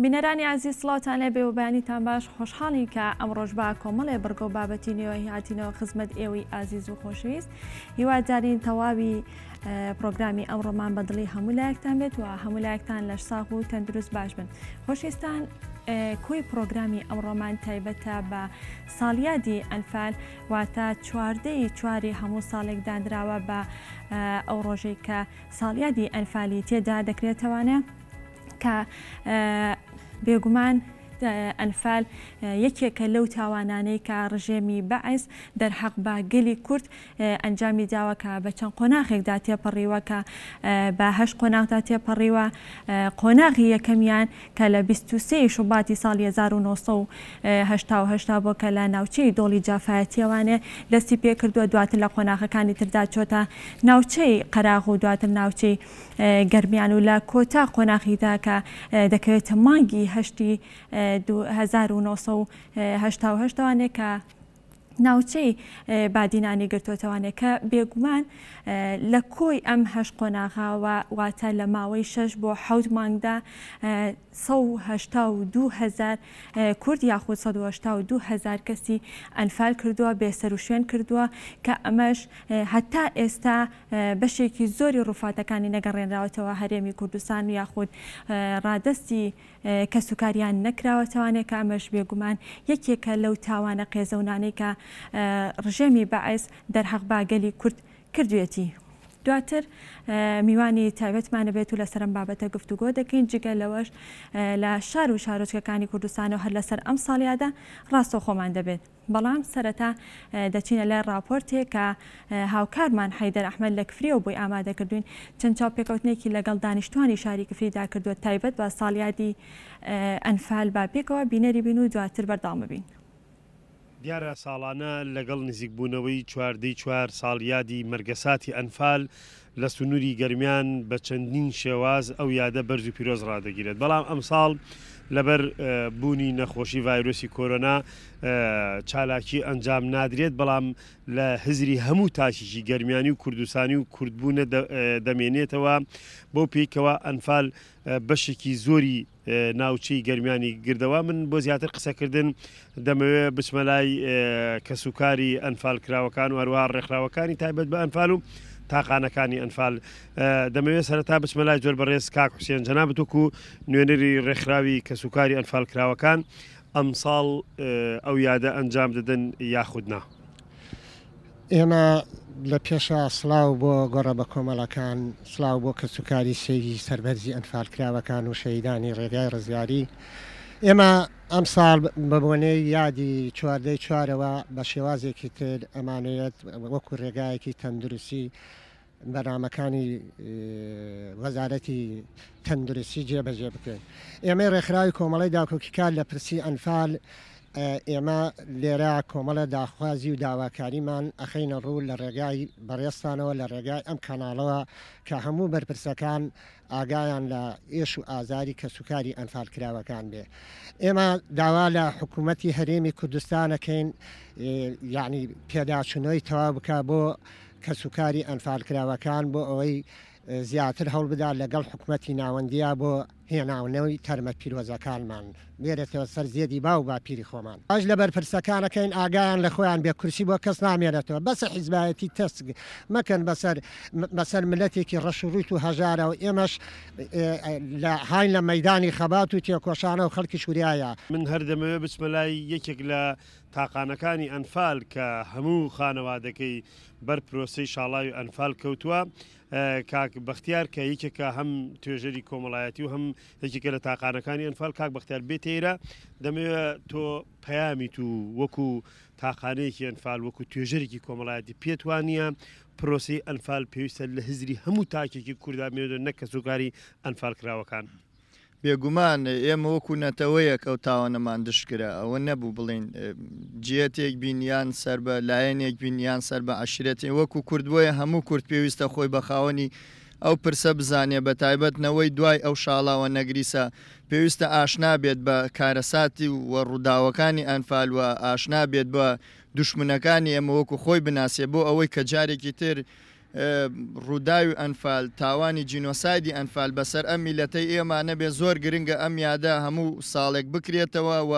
بینەرانی عزیز سڵاوتان لێبێ و بەیانیتان باش خۆشحاڵین کە ئەم ڕۆژ با کۆمەڵێ بەرگە و بابەتی نوێی هاتینەوە خزمەت ئێوەی ئازیز و خۆشەویست هیوادارین تەواوی پرۆگرامی ئەمڕۆمان بەدڵی هەموو لایەکتان بێت و هەموو لایەکتان لە ساغ و تەندروست باش بن. خۆشەویستان، کۆی پرۆگرامی ئەمڕۆمان تایبەتە بە ساڵیادی ئەنفال واتە چواردەی چواری هەموو ساڵێک دانراوە بە ئەو ڕۆژەی کە ساڵیادی ئەنفالی تێدا دەکرێتەوانێ کە بێگومان ئەنفال یەکێکە لەو تاوانانەی کە ڕژێمی بەعیس دەرحەق بە گەلی کورد ئەنجامی داوە کە بە چەند قۆناغێکدا تێپەڕیوە کە بە 8 قۆناغدا تێپەڕیوە. قۆناغی یەکەمیان کە لە 23 شوباتی ساڵی 1970 بۆ کە لە ناوچەی دۆڵی جافایەتیەوانێ دەستی پێ کردووە، دواتر لە قۆناغەکانی تردا چۆتە ناوچەی قەراغ و دواتر ناوچەی گەرمیان و لە کۆتا قۆناغیدا کە دەکەوێتە مانگی هەشتی 1970 کە ناوچەی بادینانی گرتوتەوانێت کە بێگومان لە کۆی ئەم 8 قۆناغاوە واتە لە ماوەی 6 بۆ 7 مانگدا 182,000 کورد یاخود 182,000 کەسی ئەنفال کردووە، بێسەر و شوێن کردووە کە ئەمەش هەتا ئێستا بەشێکی زۆری ڕووفاتەکانی نەگەڕێنراوەتەوە هەرێمی کوردستان یاخود ڕادستی کەسوکاریان نەکراوەتەوانێت کە ئەمەش بێگومان یەکێکە لەو تاوانە قێزەونانەی کە ڕژێمی بەعیس دەرحەق بە گەلی کورد کردوێتی. دواتر میوانی تایبەتمانە بێت و لەسەر ئەم بابەتە گفتوگۆ دەکەین. جگە لەوەش لە شار و شارۆچکەکانی کوردستانەوە هەر لەسەر ئەم ساڵیادا ڕاستەوخۆمان دەبێت. بەڵام سەرەتا دەچینە لای راپۆرتێک کە هاوکارمان حەیدەر ئەحمەد لە کفریەوە بۆی ئامادەکردوین، چەند چاوپێکەوتنێکی لەگەڵ دانیشتوانی شاری کفریدا کردووە تایبەت بە ساڵیادی ئەنفال. با پێکەوە بینەری بین و دواتر بەردەوام ببین. دیارە ساڵانە لەگەڵ نزیکبوونەوەی چواردەی چوار ساڵیادی مەرگەساتی ئەنفال لە سنووری گەرمیان بە چەندین شێواز ئەو یادە بەرز و پیرۆز ڕدەگیرێت. بەڵام ئەم ساڵ لەبەر بوونی نەخۆشی ڤایرۆسی کۆرۆنا چالاکی ئەنجام نادرێت، بەڵام لە هزری هەموو تاشیشی گەرمیانی و کوردستانی و کوردبوونە دەمێنێتەوە بۆ پێیکەوە ئەنفال بەشێکی زۆری ناوچەی گەرمیانی گردەوە. من بۆ زیاتر قسەکردن دەمەوێت بچمە لای کەسوکاری ئەنفال کراوەکان و هەروەها ڕێکخراوەکانی تایبەت بە ئەنفال و تاقانەکانی ئەنفال. دەمەوێت سەرەتا بچمە لای جۆر بەڕێز کاک حوسێن جەنابەت وەکو نوێنەری ڕێکخراوی کەسوکاری ئەنفال کراوەکان ئەم ساڵ ئەو یادە ئەنجام دەدەن یاخودنا. ئێمە لە پێشە سڵاو بۆ گۆڕە بە کۆمەڵەکان، سڵاو بۆ کەسوکاری سێری سەربەرزی ئەنفال کراوەکان و شەیدانی ڕێگای ڕزگاری. ئێمە ئەم ساڵ بەبوونەی یادی چواردەی چوارەوە بە شێوازێکی تر ئەمانەیەت وەکو ڕێگایەکی تەندروستی بەنامەکانی وەزارەتی تەندروستی جێبەجێ بکەین. ئێمە ڕێکخراوی کۆمەڵی داکۆکیکار لە پرسی ئەنفال ئێمە لێرە کۆمەڵە داخوازی و داواکاریمان ئەخینە ڕوو لە ڕێگای بەڕێستانەوە لە ڕێگای ئەم کاناڵەوە کە هەموو بەرپرسەکان ئاگایان لە ئێش و ئازاری کەسوکاری ئەنفال کراوەکان بێ. ئێمە داوا لە حکوومەتی هەرێمی کوردستانەکەین، یعنی پێداچوونەوەی تەواو بکە بۆ کەسوکاری ئەنفال کراوەکان بۆ ئەوەی زیاتر هەوڵ بدا لەگەڵ حکوومەتی ناوەندیە بۆ هێناونەوەی تەرمە پیرۆزەکانمان بێرێتەوە سەر زێدی با و باپیری خۆمان. ئاش لە بەرپرسەکانەکەین ئاگایان لە خۆیان بێ کورسی بۆ کەس نامێنێتەوە، بەسە حیزبایەتی تەسک مەکەن بەسەر ملەتێکی ڕەشوڕوت و هەژارە و ئێمەش هاین لە مەیدانی خەبات و تێکۆشانە و خەڵکی شوریایە. من هەردەمەوێ بچمە لای یەکێک لە تاقانەکانی ئەنفال کە هەموو خانەوادەکەی بەر پرۆسەی شاڵاوی ئەنفال کەوتووە. کاک بەختیار کە یەکێکە هەم توێژەری کۆمەڵایەتی و هەم یەکێکە لە تاقانەکانی ئەنفال. کاک بەختیار بێتێرە دەمەوێت تۆ پەیامیت و وەکو تاقانەیەکی ئەنفال وەکو توێژەرێکی کۆمەڵایەتی پێتوانیە پرۆسی ئەنفال پێویستە لە هزری هەموو تاکێکی کووردا مێدە نەک کەسوکاری ئەنفال کراوەکان. بێگومان ئێمە وەکو نەتەوەیەک ئەو تاوانەمان دشکرا ئەوە نەبوو بڵین جێتێک بینیان سەر بە لایەنێک بینیان سەر بە عشرەتی وەکو کوردبووە هەموو کورد پێویستە خۆی بە خاوەنی ئەو پرسە بزانێ بە تایبەتنەوەی دوای ئەو شاڵاوە نەگریسە پێویستە ئاشنا بێت بە کارەساتی و ڕووداوەکانی ئەنفال وە ئاشنا بێت بە دوشمنەکانی ئەمە وەکو خۆی بناسێ بۆ ئەوەی کە جارێکی تر ڕووداوی ئەنفال تاوانی جینۆسایدی ئەنفال بەسەر ئەم میلەتەی ئێمە نەبێ زۆر گرنگە ئەم یادە هەموو ساڵێک بکرێتەوە و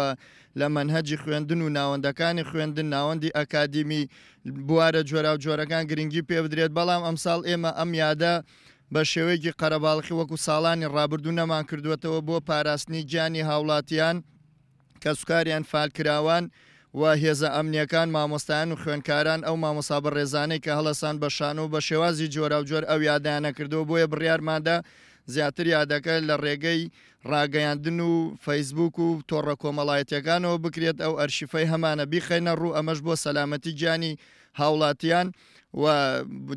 لە منهەجی خوێندن و ناوەندەکانی خوێندن ناوەندی ئەکادیمی بوارە جۆرا و جۆرەکان گرنگی پێ بدرێت بەڵام ئەمساڵ ئێمە ئەم یادە بە شێوەیەکی قەرەباڵخی وەکو ساڵانی ڕابردوو نەمان کردوێتەوە بۆ پاراستنی گیانی هاوڵاتیان کە سوکاریان فالکراوان و هێزە ئەمنیەکان مامۆستایان و خوێنکاران ئەو مامۆسا بەڕێزانەی کە هەڵەسان بە شانە و بە شێوازی جۆرا و جۆر ئەو یادیانە کردەوە بۆیە بڕیارمادا زیاتر یادەکە لە ڕێگەی ڕاگەیاندن و فەیسبوک و تۆڕە کۆمەڵایەتیەکانەوە بکرێت ئەو ئەرشیفەی هەمانە بیخەینە ڕوو ئەمەش بۆ سەلامەتی گیانی هاوڵاتیان و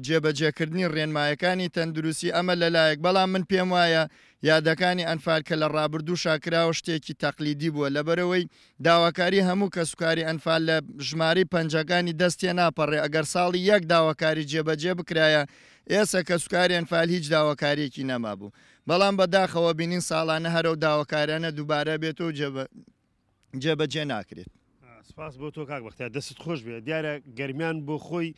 جێبەجێکردنی ڕێنمایەکانی تەندروستی ئەمە لەلایەک بەڵام من پێم وایە یادەکانی ئەنفال کە لە ڕابردوو شاکراوە شتێکی تەقلیدی بووە لەبەرەوەی داواکاری هەموو کە سوکاری ئەنفال لە ژماری پەنجەکانی دەستێ ناپەڕێ ئەگەر ساڵی یەک داواکاری جێبەجێ بکرایە ئێستا کە سوکاری ئەنفال هیچ داواکاریەکی نەما بوو بەڵام بەداخەوە بینین ساڵانە هەرە و داواکارانە دووبارە بێتەوە جێبەجێ ناکرێت. سپاس بۆ تۆ کاک بەختیار دەست خۆش بێ دیارە گەرمیان بۆ خۆی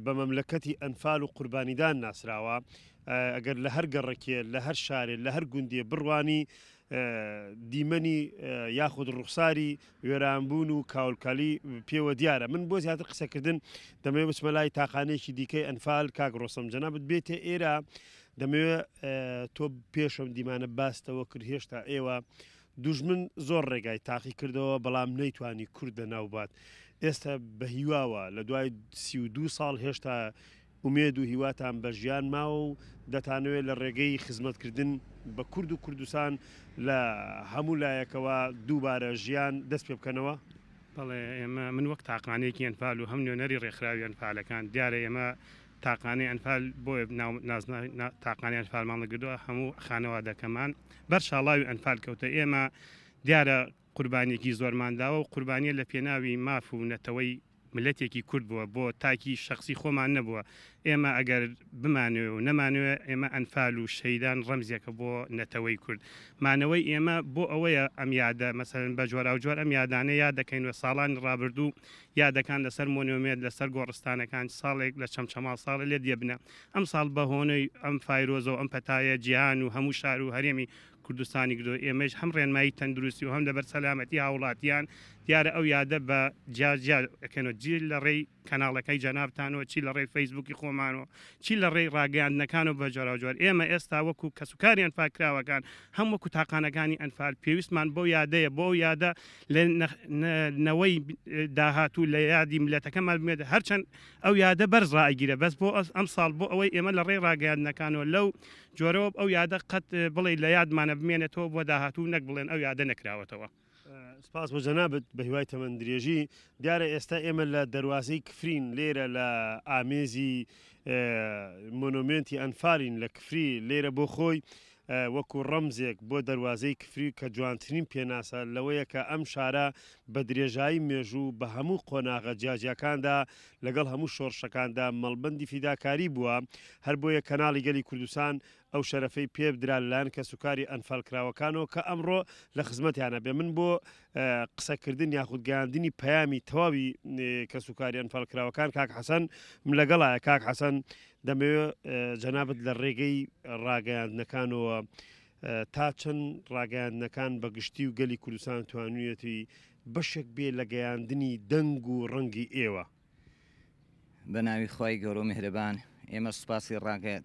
بە مەملەکەتی ئەنفال و قوربانیدان ناسراوە ئەگەر لە هەر گەڕێکێ لە هەر شارێ لە هەر گوندێ بڕوانی دیمەنی یاخود ڕوخساری وێرانبوون و کاولکالی پێوە دیارە من بۆ زیاتر قسەکردن دەمەوێت بچمە لای تاقانێکی دیکەی ئەنفال کاک ڕۆستەم جەنابەت بێتێ ئێرە دەمەوێت تۆ پێشم دیمانە باستەوە کرد هێشتا ئێوە دوژمن زۆر ڕێگای تاقی کردەوە بەڵام نەیتوانی کوردە ناوبات ئێستا بە هیواوە لە دوای 32 ساڵ هێشتا ئومێد و هیواتان بە ژیان ماوە و دەتانەوێت لە ڕێگەی خزمەتکردن بە کورد و کوردستان لە هەموو لایەکەوە دووبارە ژیان دەست پێ بکەنەوە بەڵێ ئێمە من وەک تاقانەیەکی ئەنفال و هەم نوێنەری ڕێکخراوی ئەنفالەکان دیارە ئێمە تاقانەی ئەنفال بۆ تاقانی ئەنفالمان لەگردووە هەموو خانەوادەکەمان بەرشاڵاوی ئەنفال کەوتە ئێمە دیارە قوربانێکی زۆرمانداوە و قوربانیە لە پێناوی ماف و نەتەوەی ملەتێکی کورد بووە بۆ تاکی شخصی خۆمان نەبووە ئێمە ئەگەر بمانوێ و نەمانوێ ئێمە ئەنفال و شەیدان ڕەمزێکە بۆ نەتەوەی کورد مانەوەی ئێمە بۆ ئەوەیە ئەم یادە مەسەرن بە جۆرا و جۆر ئەم یادانە یاد دەکەینوە ساڵانی ڕابردوو یادەکان لەسەر مۆنومێت لەسەر گۆڕستانەکان ساڵێک لە چەمچەما ساڵ لێ دێبنە ئەم ساڵ بە هۆنەی ئەم فایرۆزە و ئەم پەتایە جیهان و هەموو شار و هەرێمی کوردستانی گرۆ ئێمەش هەم ڕێنمایی تەندروستی و هەم لەبەر سەلامەتی هاوڵاتیان دیارە ئەو یادە بە جیاکەنەوە جیل لە ڕێی کەناڵەکەی جەنابتانەوە چی لە ڕێی فەیسبوکی خۆمانەوە چی لە ڕێی ڕاگەاندنەکانەوە بە جۆراوجۆر ئێمە ئێستا وەکو کەسوکاری ئەنفالکراوەکان هەم وەکو تاقانەکانی ئەنفال پێویستمان بۆ یادەیە بۆ یادە لە نەوەی داهاتوو لە یادی ملەتەکەمان بمێت هەرچەند ئەو یادە بەرز ڕائگیرە بەس بۆ ئەم ساڵ بۆ ئەوەی ئێمە لە ڕێی ڕاگەاندنەکانەوە لەو جۆرەوە ئەو یادە قەت بڵێ لە یادمانە بمێنێتەوە بۆ داهاتوو نەک بڵێن ئەو یادە نەکراوەتەوە. سپاس بۆ جەنابەت بە هیوای تەمەن درێژی دیارە ئێستا ئێمە لە دەواازەی کفرین لێرە لە ئامێزی مۆنومنتی ئەنفالین لە کفری لێرە بۆ خۆی وەکو ڕەمزێک بۆ دەواازەی کفری کە جوانترین پێناسە لەوەیە کە ئەم شارە بە درێژایی مێژوو بە هەموو قۆناغە جیاجیەکاندا لەگەڵ هەموو شۆڕشەکاندا مەڵبەندی فیداکاری بووە هەر بۆیە کەناڵی گەلی کوردستان ئەو شەرەفەی پێ بدرا لەلایەن کە سوکاری ئەنفالکراوەکانەوە کە ئەمڕۆ لە خزمەتیانە بێ من بۆ قسەکردن یاخود گەیاندنی پەیامی تەواوی کە سوکاری ئەنفالکراوەکان کاک حەسەن لەگەڵایە کاک حەسەن دەمەوێت جەنابەت لە ڕێگەی ڕاگەیاندنەکانەوە تا چەند ڕاگەیاندنەکان بە گشتی و گەلی کوردستان توانویەتی بەشێک بێ لە گەیاندنی دەنگ و ڕەنگی ئێوە بە ناوی خی گەورە و میهرەبان ئێمە سوپاسی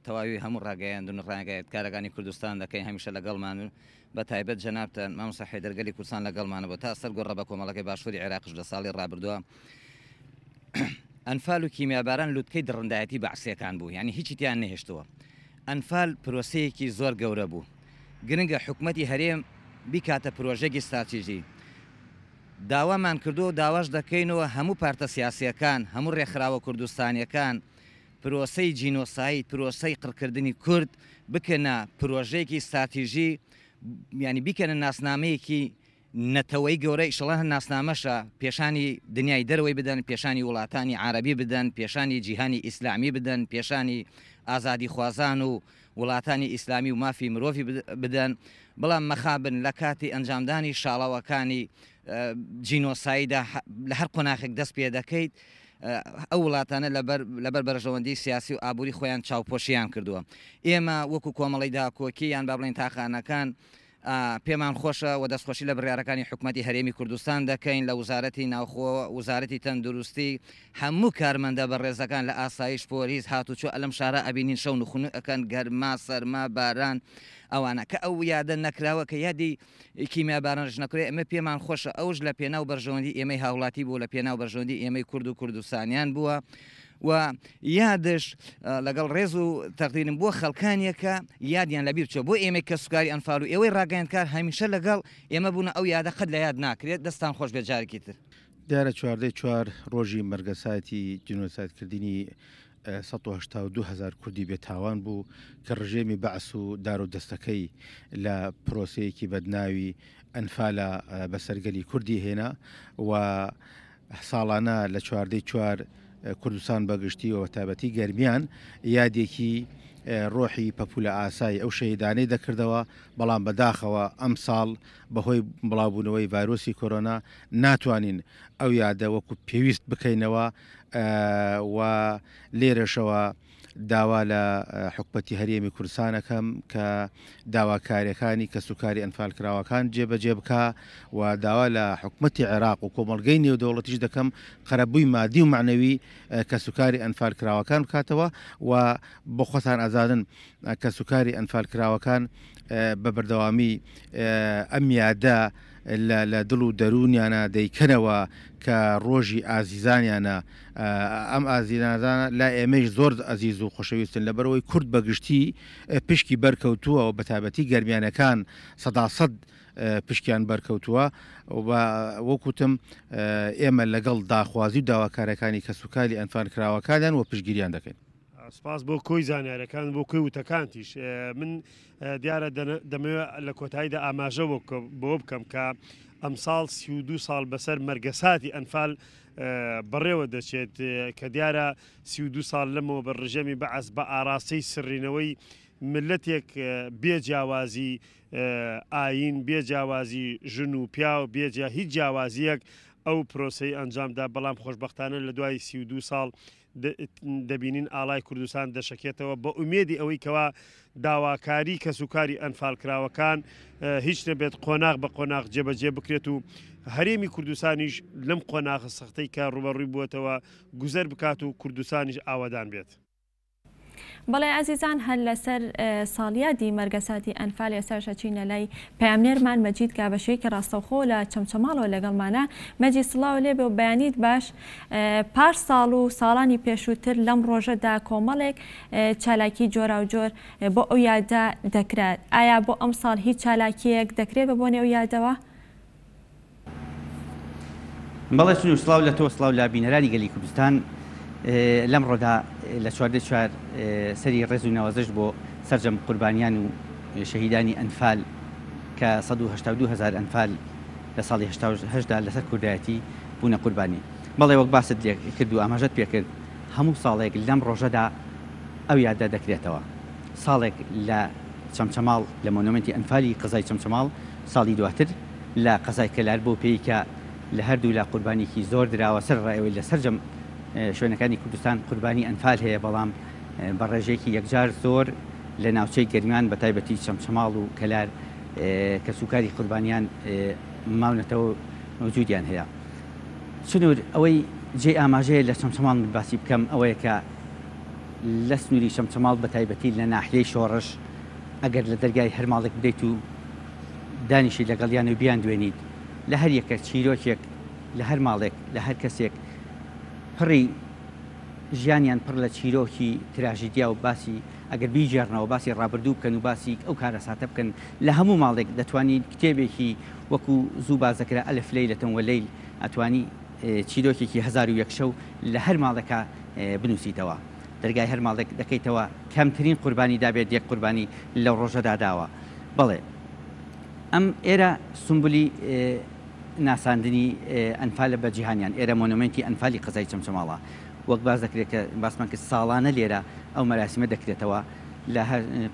تەواوی هەموو ڕاگەیاندن و ڕاگەیت کارەکانی کوردستان دەکەین هەمیشە لەگەڵمان بە تایبەت جەنابتان مامۆستا حەیدەرگەلی کوردستان لەگەڵمانە بۆ تا سەر گۆڕە بە کۆمەڵەکەی باشووری عێراقش لە ساڵی ڕابردووە ئەنفال و کیمیاباران لوتکەی دڕندایەتی بەعسیەکان بوو یعنی هیچی تیان نەهێشتووە ئەنفال پرۆسەیەکی زۆر گەورە بوو گرنگە حکوومەتی هەرێم بیکاتە پرۆژێکی استراتیژی داوامان کردو و داواش دەکەینەوە هەموو پارتە سیاسیەکان هەموو ڕێکخراوە کوردستانیەکان پرۆسەی جینۆسایت پرۆسەی قڕکردنی کورد بکەنە پرۆژەیەکی استراتیژی ینی بیکەنە ناسنامەیەکی نەتەوەی گەورە ئیشەڵا ناسنامەشە پێشانی دنیای دەروەی بدەن پێشانی وڵاتانی عربی بدەن پێشانی جیهانی ئیسلامی بدەن پێشانی ئازادی خوازان و وڵاتانی ئیسلامی و مافی مرۆڤی بدەن بەڵام مەخابن لە کاتی ئەنجامدانی شاڵاوەکانی جینۆسایدا لە هەر قۆناغێک دەست پێ دەکەیت ئەو وڵاتانە لەبەر بەرژەوەندی سیاسی و ئابووری خۆیان چاوپۆشیان کردووە. ئێمە وەکو کۆمەڵی داکۆکی یان با بڵێن تاخانەکان پێمان خۆشە و دەستخۆشی لە بڕیارەکانی حکوومەتی هەرێمی کوردستان دەکەین لە وزارەتی ناوخۆ وزارەتی تەندروستی هەموو کارمەندە بە ڕێزەکان لە ئاسایش پۆلیس هاتوچۆ ئەلم شارە ئەبینین شەو نخون ئەەکەن گەرما سەرما باران ئەوانە کە ئەو یادە نەکراوە کە یادی کیمیا بارانش نەکرێت ئەمە پێمان خۆشە ئەوش لە پێناو بەرژەوەندی ئێمەی هاوڵاتی بوو لە پێناو بەرژەوەندی ئێمەی کورد و کوردستانیان بووە و یادش لەگەڵ ڕێز و تەقدیرم بۆ خەڵکانیەکە یادیان لەبیر چۆ بۆ ئێمە کە سوکاری ئەنفال و ئێوەی ڕاگەیاندکار هەمیشە لەگەڵ ئێمە بوون ئەو یادە قەت لە یاد ناکرێت دەستان خۆش بێت جارێکی تر. دیارە 4 ڕۆژی مەرگەساتی جنۆسایدکردنی 182,000 کوردی بێتاوان بوو کە ڕژێمی بەعس و دار و دەستەکەی لە پرۆسەیەکی بەدناوی ئەنفالە بەسەرگەلی کوردی هێنا و ساڵانە لە 4 کوردستان بەگشتی و تابەتی گەرمیان یادێکی ڕۆحی پەپولە ئاسایی ئەو شەهیدانەی دەکردەوە بەڵام بەداخەوە ئەم ساڵ بەهۆی بڵاوبوونەوەی ڤایرۆسی کۆرۆنا ناتوانین ئەو یادە وەکو پێویست بکەینەوە و لێرەشەوە داوا لە حکومەتی هەرێمی کوردستانەکەم کە داواکاریەکانی کە سوکاری ئەنفالکراوەکان جێبەجێ بکە و داوا لە حکومەتی عێراق و کۆمەڵگەی نێودەوڵەتیش دەکەم قەرەبووی مادی و معنەوی کە سوکاری ئەنفالکراوەکان بکاتەوە و بۆ خۆتان ئازادن کە سوکاری ئەنفالکراوەکان بە بەردەوامی ئەم یادە لە دڵ و دەرونیانە دەیکەنەوە کە ڕۆژی ئازیزانیانە ئەم ئازیزانە لا ئێمەش زۆر ئەزیز و خۆشەویستن لەبەرەوەی کورد بەگشتی پشکی بەرکەوتووە و بەتابەتی گەرمیانەکان 100% پشکیان بەرکەوتووە وەکوتم ئێمە لەگەڵ داخوازی و داواکارەکانی کە سوکاری ئەنفالکراوەکانیان و پشگیریان دەکەین. سپاس بۆ کۆی زانیارەکان بۆ کۆی وتەکانتیش من دیارە دەمەوێت لە کۆتاییدا ئاماژە بۆ بکەم کە ئەمساڵ 32 ساڵ بەسەر مەرگەساتی ئەنفال بەڕێوە دەچێت کە دیارە 32 ساڵ لەمەوە بە ڕژەمی بەعەس بە ئاراستەی سڕینەوەی ملەتێک بێجیاوازی ئاین بێجیاوازی ژن و پیا و بێجیا هیچ جیاوازیەک ئەو پرۆسەی ئەنجامدا بەڵام خۆشبەختانە لە دوای 32 ساڵ دەبینین ئاڵای کوردستان دەشکێتەوە بە ئومێدی ئەوەی کەوا داواکاری کە سوکاری ئەنفالکراوەکان هیچ نەبێت قۆناغ بە قۆناغ جێبەجێ بکرێت و هەرێمی کوردستانیش لەم قۆناغ سەختەی کە ڕوبەڕووی بووەتەوە گوزەر بکات و کوردستانیش ئاوادان بێت. بەڵێ ئازیزان هەر لەسەر ساڵیادی مەرگەساتی ئەنفال ێستا شەچینە لای پەیامنێرمان مەجید گابەشەیەکی ڕاستەوخۆ لە چەمچەماڵەوە لەگەڵمانە. مەجید سڵاو لێبێ و بەیانیت باش پاش ساڵ و ساڵانی پێشووتر لەم ڕۆژەدا کۆمەڵێک چالاکی جۆرا و جۆر بۆ ئەو یادە دەکرێت. ئایا بۆ ئەم ساڵ هیچ چالاکیەک دەکرێت بە بۆنێ ئەو یادەوە؟ بەڵێ سنوور سڵاو لە تۆ سڵاو لە بینەرانی گەلی کوردستان. لەم ڕۆدا لە 4 سەری ڕێز و ناوازش بۆ سەرجەم قوربانیان و شەهیدانی ئەنفال کە 182,000 ئەنفال لە ساڵی 1970 لەسەر کوردایەتی بوونە قوربانی. بەڵێ وەک باست کرد و ئاماژەت پێکرد هەموو ساڵێک لەم ڕۆژەدا ئەو یادە دەکرێتەوە. ساڵێک لە چەمچەماڵ لە مۆنومنتی ئەنفالی قەزای چەمچەماڵ ساڵی دواتر لە قەزای کەلار بۆ پێی کە لە هەردوو لە قوربانیکی زۆر دراوە سەر ڕایەوەی لە سەرجەم شوێنەکانی کوردستان قوربانی ئەنفال هەیە بەڵام بە ڕێژێکی یەکجار زۆر لە ناوچەی گەرمیان بە تایبەتی چەمچەماڵ و کەلار کە سوکاری قوربانیان ماونەتەوە موجودیان هەیە. سنوور ئەوەی جێ ئاماژەیە لە چەمچەماڵ باسی بکەم ئەوەیە کە لە سنووری چەمچەماڵ بە تایبەتی لە ناحیەی شۆڕش ئەگەر لە دەرگای هەر ماڵێک بدەیت و دانیشی لەگەڵیان و بیان دوێنیت لە هەر یەکە چیرۆکێک لە هەر ماڵێک لە هەر کەسێک پڕی ژیانیان پڕ لە چیرۆکی تراژیدیا و باسی ئەگەر بیژێڕنەوە باسی ڕابردوو بکەن و باسی ئەو کارە ساتە بکەن لە هەموو ماڵێک دەتوانین کتێبێکی وەکو زوو بازەکرا ئەلف لەیلەتەن وەلەیل ئەتوانی چیرۆکێکی 1001 شەو لە هەر ماڵێکە بنووسیتەوە. دەرگای هەر ماڵێک دەکەیتەوە کەمترین قوربانی دابێت یەک قوربانی لەو ڕۆژەدا داوە. بەڵێ ئەم ئێرە سمبولی ناساندنی ئەنفالە بە جیهانیان ئێرە مۆنومنتی ئەنفالی قەزای چەمچەماڵە وەک باز دەکرێت کە باسمان کرد ساڵانە لێرە ئەو مەراسیمە دەکرێتەوە لە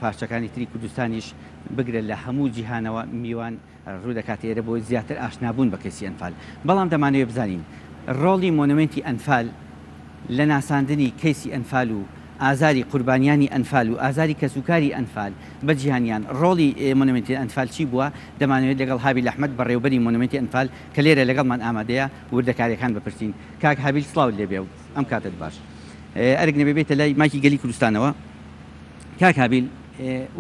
پارچەکانی تری کوردستانیش بگرێت لە هەموو جیهانەوە میوان ڕوو دەکات ئێرە بۆ زیاتر ئاشنابوون بە کەسی ئەنفال. بەڵام دەمانوێت بزانین ڕۆڵی مۆنومنتی ئەنفال لە ناساندنی کەیسی ئەنفال و ئازاری قوربانیانی ئەنفال و ئازاری کەسوکاری ئەنفال بە جیهانیان ڕۆڵی مۆنومنتی ئەنفال چی بووە دەمانوێت لەگەڵ هابیل ئەحمەد بەڕێوەبەری مۆنومنتی ئەنفال کە لێرە لەگەڵمان ئامادەیە وردەکاریەکان بپرسین کاک هابیل سڵاو لێبێ و ئەم کاتت باش ئەرگنە بێتە لای ماکی گەلی کوردستانەوە کاک هابیل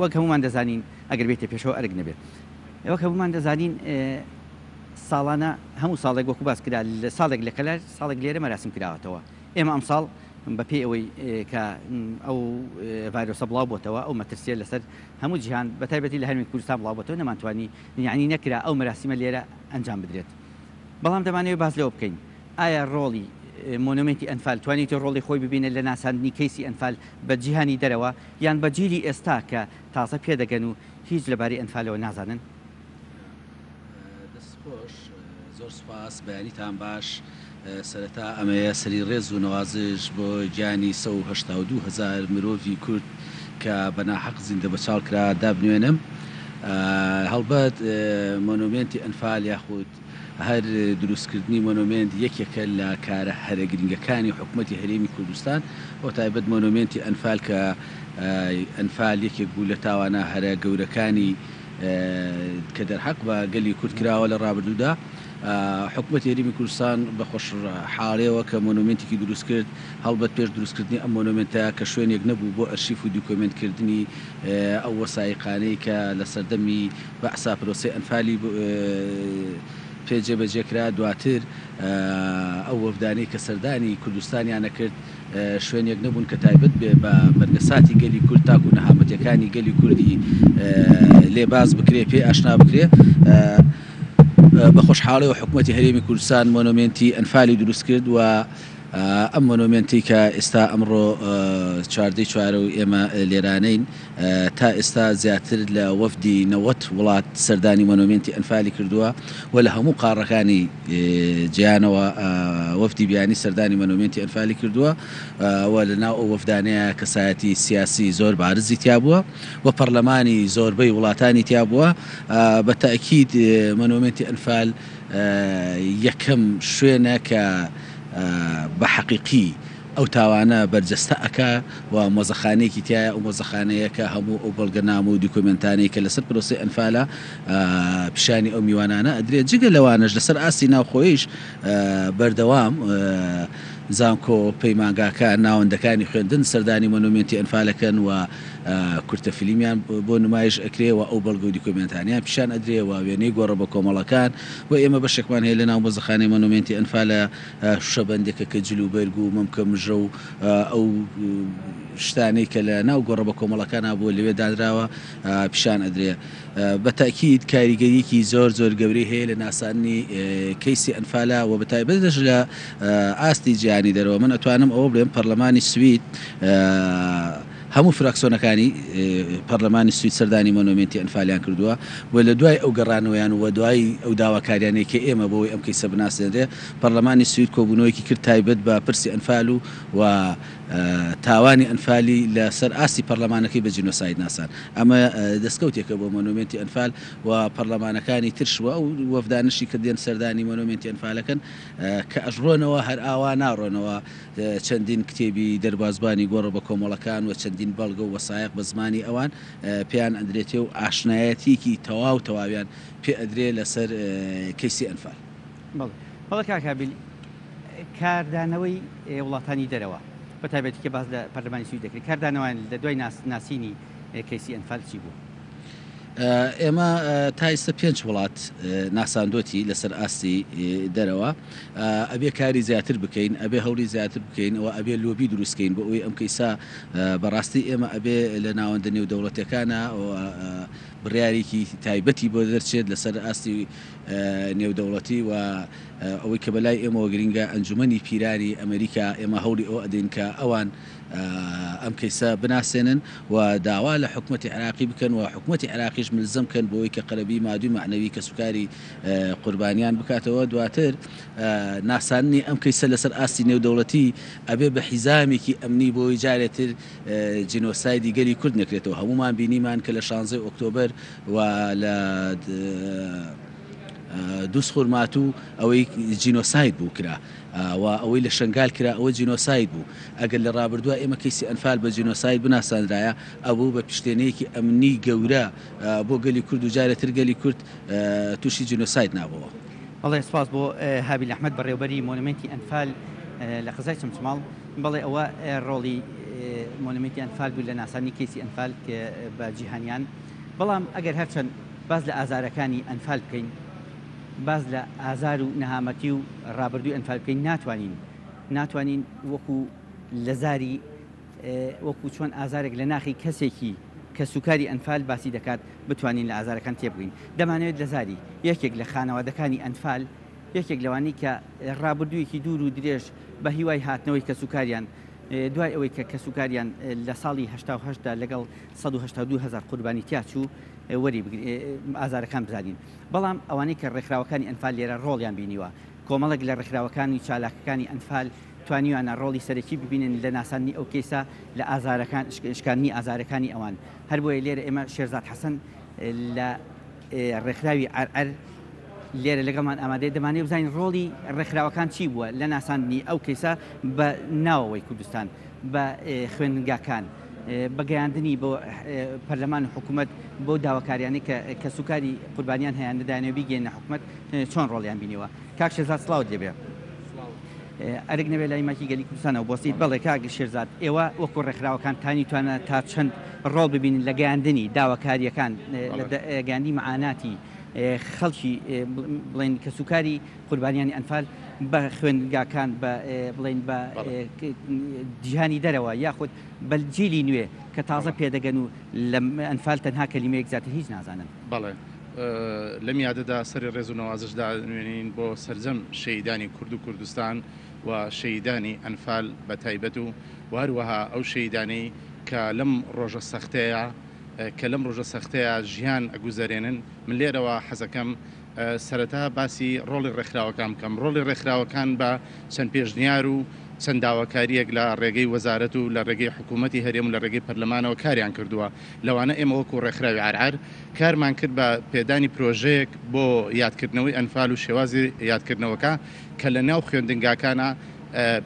وەک هەمومان دەزانین ئەگەر بێتە پێشەوە ئەرگ نەبێت وەک هەمومان دەزانین ساڵانە هەموو ساڵێک وەکو باس کرا لە ساڵێک لە کەلار ساڵێک لێرە مەراسم کراوەتەوە ئێمە ئەم ساڵ بە پێی ئەوەی کە ئەو ڤایرۆسە بڵاو بۆتەوە ئەو مەترسیە لەسەر هەموو جیهان بە تایبەتی لە هەرمی کوردستان بڵاو بۆتەوە نەمانتوانی یعنی نەکرا ئەو مەراسیمە لێرە ئەنجام بدرێت بەڵام دەمانەوێت باز لەوە بکەین ئایا ڕۆڵی مۆنومنتی ئەنفال توانیت ڕۆڵی خۆی ببینێت لە ناساندنی کەیسی ئەنفال بە جیهانی دەرەوە یان بە جیلی ئێستا کە تازە پێدەگەن و هیچ لەبارەی ئەنفالەوە نازانن دەستخۆش زۆر سوپاس بەیانیتان باش سەرەتا ئەمەیە سەری ڕێز و نەوازش بۆ گیانی 182,000 مرۆڤی کورد کە بەناحەق زیندە بەچاڵ کرا دابنوێنم هەڵبەت مۆنومنتی ئەنفال یاخود هەر دروستکردنی مۆنومنت یەکێکە لە کارە هەرە گرنگەکانی حکوومەتی هەرێمی کوردستان بۆ تایبەت مۆنومنتی ئەنفال کە ئەنفال یەکێک بوو لە تاوانە هەرە گەورەکانی کە دەرحەق بە گەلی کورد کراوە لە ڕابردوودا حکوومەتی هەرێمی کوردستان بە خۆش حاڵەوە کە مۆنومنتێکی دروست کرد هەڵبەت پێش دروستکردنی ئەم مۆنومنتە کە شوێنێک نەبوو بۆ ئەرشیف و دیکۆمنتکردنی ئەو وەسایقانەی کە لە سەردەمی بەعسا پرۆسەی ئەنفالی پێجێبەجێکرا دواتر ئەو وەفدانەی کە سەردانی کوردستانیانە کرد شوێنێک نەبوون کە تایبەت بێ بە مەرگەساتی گەلی کورد تاکو نەهامەتەکانی گەلی کوردی لێباز بکرێ پێ ئاشنا بکرێ بە خۆشحاڵی و حکوومەتی هەرێمی کوردستان مۆنومنتی ئەنفالی دروست کرد و ئەم مۆنومنتی کە ئێستا ئەمڕۆ چواردەی چوارە و ئێمە لێرانەین تا ئێستا زیاتر لە وەفدی 90 وڵات سەردانی مۆنومنتی ئەنفالی کردووە و لە هەموو قاڕەکانی جیانەوە وەفدی بیانی سەردانی مۆنومنتی ئەنفالی کردووە و لەناو ئەو وەفدانەیە کەسایەتی سیاسی زۆر بارزی تیا بووە و پەرلەمانی زۆربەی وڵاتانی تیا بووە بە تاکید مۆنومنتی ئەنفال یەکەم شوێنە کە بە حەقیقی ئەو تاوانە بەرجەستە ئەکا و مۆزەخانەیەکی تایە ئەو مۆزەخانەیەکە هەموو ئەو بەڵگەنامە و دیکۆمنتانەی کە لەسەر پرۆسی ئەنفالە پیشانی ئەو میوانانە ئەدرێت جگە لەوانش لەسەر ئاستی ناوخۆیش بەردەوام زانکۆ پەیمانگاکە ناوەندەکانی خوێندن سەردانی مۆنومنتی ئەنفالەکەن و کورتە فیلمیان بۆ نمایش ئەکرێەوە ئەو بەڵگە و دیکۆمنتانیان پیشان ئەدرێەوە وێنەی گۆڕە بە کۆمەڵەکان و ئێمە بەشێکمان هەیە لە ناو مۆزەخانەی مۆنومنتی ئەنفالە شەبەندێکە کە جلوبەرگ و مەمکە مژە و ئەو شتانەی کە لە ناو گۆڕە بە کۆمەڵەکانە بۆ لەوێ دادراوە پیشان ئەدرێ بە تاکید کاریگەریەکی زۆر زۆر گەورەی هەیە لە ناسانی کەیسی ئەنفالە و بەتایبەتش لە ئاستی جیهانی دەرەوە من ئەتوانم ئەوە بڵێم پەرلەمانی سوید هەموو فراکسیۆنەکانی پەرلەمانی سوید سەردانی مۆنومنتی ئەنفالیان کردووە و لە دوای ئەو گەڕانەوەیان و دوای ئەو داواکاریانەی کە ئێمە بۆی ئەم کەیسە بناسێنرێ پەرلەمانی سوید کۆبوونەوەیکی کرد تایبەت بە پرسی ئەنفال و تاوانی ئەنفالی لەسەر ئاستی پەرلەمانەکەی بە جینۆساید ناسان ئەمە دەستکەوتێکە بۆ مۆنومنتی ئەنفال و پەرلەمانەکانی ترشوە و وەفدانشی کردێن سەردانی مۆنومنتی ئەنفالەکەن کە ئەژڕۆنەوە هەر ئاوا ناڕۆنەوە چەندین کتێبی دەربازبانی گۆڕە بە کۆمەڵەکان و چەندین بەڵگە و وەسایق بە زمانی ئەوان پێیان ئەدرێتێ و ئاشنایەتێکی تەواو تەواویان پێ ئەدرێ لەسەر کەیسی ئەنفال. بەڵێ کاک هابیل کاردانەوەی وڵاتانی دەرەوە بە تایبەتی کە باز لە پەرلەمانی سوید دەکرێت کاردانەوەیان لە دوای ناسینی کەیسی ئەنفال چی بوو؟ ئێمە تا ئێستا 5 وڵات ناساندۆتی لەسەر ئاستی دەرەوە ئەبێ کاری زیاتر بکەین ئەبێ هەوڵی زیاتر بکەین و ئەبێ لۆبی دروستکەین بۆ ئەوەی ئەم کەیسا بەڕاستی ئێمە ئەبێ لە ناوەندە نێو دەوڵەتەکانە بڕیارێکی تایبەتی بۆ دەرچێت لەسەر ئاستی نێودەوڵەتی و ئەوەی کە بەلای ئێمەوە گرنگە ئەنجومەنی پیرانی ئەمریکا ئێمە هەوڵی ئەو ئەدەین کە ئەوان ئەم کەیسە بناسێنن و داوا لە حکوومەتی عراقی بکەن و حکوومەتی عراقیش ملزم کەن بۆی کە قەرەبی مادووی معنەوی کە سوکاری قوربانیان بکاتەوە دواتر ناساننی ئەم کەیسە لەسەر ئاستی نێودەوڵەتی ئەبێ بە حیزامێکی ئەمنی بۆی جارێتر جینۆسایدی گەلی کورد نەکرێتەوە هەمومان بینیمان کە لە 16 ئۆکتۆبەر و لە دووسخورمات و ئەوەی جینۆساید بوو کرا و ئەوەی لە شنگال کرا ئەوە جینۆساید بوو ئەگەر لە ڕابردووە ئێمە کەیسی ئەنفال بە جینۆساید بناساندرایە ئەوە بە پشتێنەیەکی ئەمنی گەورە بۆ گەلی کورد و جارێتر گەلی کورد تووشی جینۆساید نابەوە. بەڵێ سپاس بۆ هابیل ئەحمەد بەڕێوەبەری مۆنومنتی ئەنفال لە قزای چمچماڵ بەڵێ ئەوە ڕۆڵی مۆنومنتی ئەنفال بوو لە ناسانی کەیسی ئەنفال بە جیهانیان بەڵام ئەگەر هەرچەند باز لە ئازارەکانی ئەنفال بکەین باز لە ئازار و نەهامەتی و ڕابردووی ئەنفال بکەین ناتوانین وەکو لە زاری وەکو چۆن ئازارێک لە ناخی کەسێکی کە سوکاری ئەنفال باسی دەکات بتوانین لە ئازارەکان تێبگەین دەمانوێت لە زاری یەکێک لە خانەوادەکانی ئەنفال یەکێک لەوانی کە ڕابردوویەکی دوور و درێژ بە هیوای هاتنەوەی کە سوکاریان دوای ئەوەی کە سوکاریان لە ساڵی 1970 لەگەڵ 1970,000 قوربانی تیاچوو وەری ئازارەکان بزانین بەڵام ئەوانەی کە ڕێکخراوەکانی ئەنفال لێرە ڕۆڵیان بینیوە کۆمەڵک لە ڕێکخراوەکانی چالاکەکانی ئەنفال توانیوانە ڕۆڵی سەرەکی ببینن لە ناسانی ئەو کێسا لە ئازارەکان شکاندنی ئازارەکانی ئەوان هەر بۆیە لێرە ئێمە شێرزاد حەسەن لە ڕێکخراوی ئەرئەر لێرە لەگەڵمان ئامادەی دەمانێت بزانین ڕۆڵی ڕێکخراوەکان چی بووە لە ناساندنی ئەو کێسا بە ناوەوەی کوردستان بە خوێندنگاکان بەگەیاندنی بۆ پەرلەمان و حکوومەت بۆ داواکاریانی کە سوکاری قوربانیان هەیە دەدانێت بیگەێنە حکوومەت چۆن ڕۆڵیان بینیوە کاک شێرزاد سڵاوت لێبێ ئەرێک نەبێ لای ماکی گەلی کوردستانەوە بۆسییت بەڵێ کاک شێرزاد ئێوە وەکو ڕێکخراوەکان توانە تا چەند ڕۆڵ ببینن لە گەیاندنی داواکاریەکان لە گەیاندی معاناتی خەڵکی بڵێن کە سوکاری قوربانیانی ئەنفال بە خوێندگاکان بڵێن بە جیهانی دەرەوە یاخود بەجیلی نوێ کە تازە پێدەگەن و لە ئەنفال تەنها کەلیمەیەک زیاتر هیچ نازانن. بەڵێ لەم یادەدا سەری ڕێز و نەوازشدا نوێنین بۆ سەرجەم شەیدانی کورد و کوردستان و شەیدانی ئەنفال بە تایبەت و هەروەها ئەو شەیدانەی کە لەم ڕۆژە سەختەیە کە لەم ڕۆژە سەختەیە ژیان ئەگوزارێنن من لێرەوە حەزەکەم سەرەتا باسی ڕۆڵی ڕێکخراوەکان بکەم ڕۆڵی ڕێکخراوەکان بە چەند پێشنیار و چەند داواکاریەک لە ڕێگەی وەزارەت و لە ڕێگەی حکوومەتی هەرێم و لە ڕێگەی پەرلەمانەوە کاریان کردووە لەوانە ئێمە وەکو ڕێکخراوی ئەرئەر کارمان کرد بە پێدانی پرۆژەیەک بۆ یادکردنەوەی ئەنفال و شێوازی یادکردنەوەکە کە لە ناو خوێندنگاکانە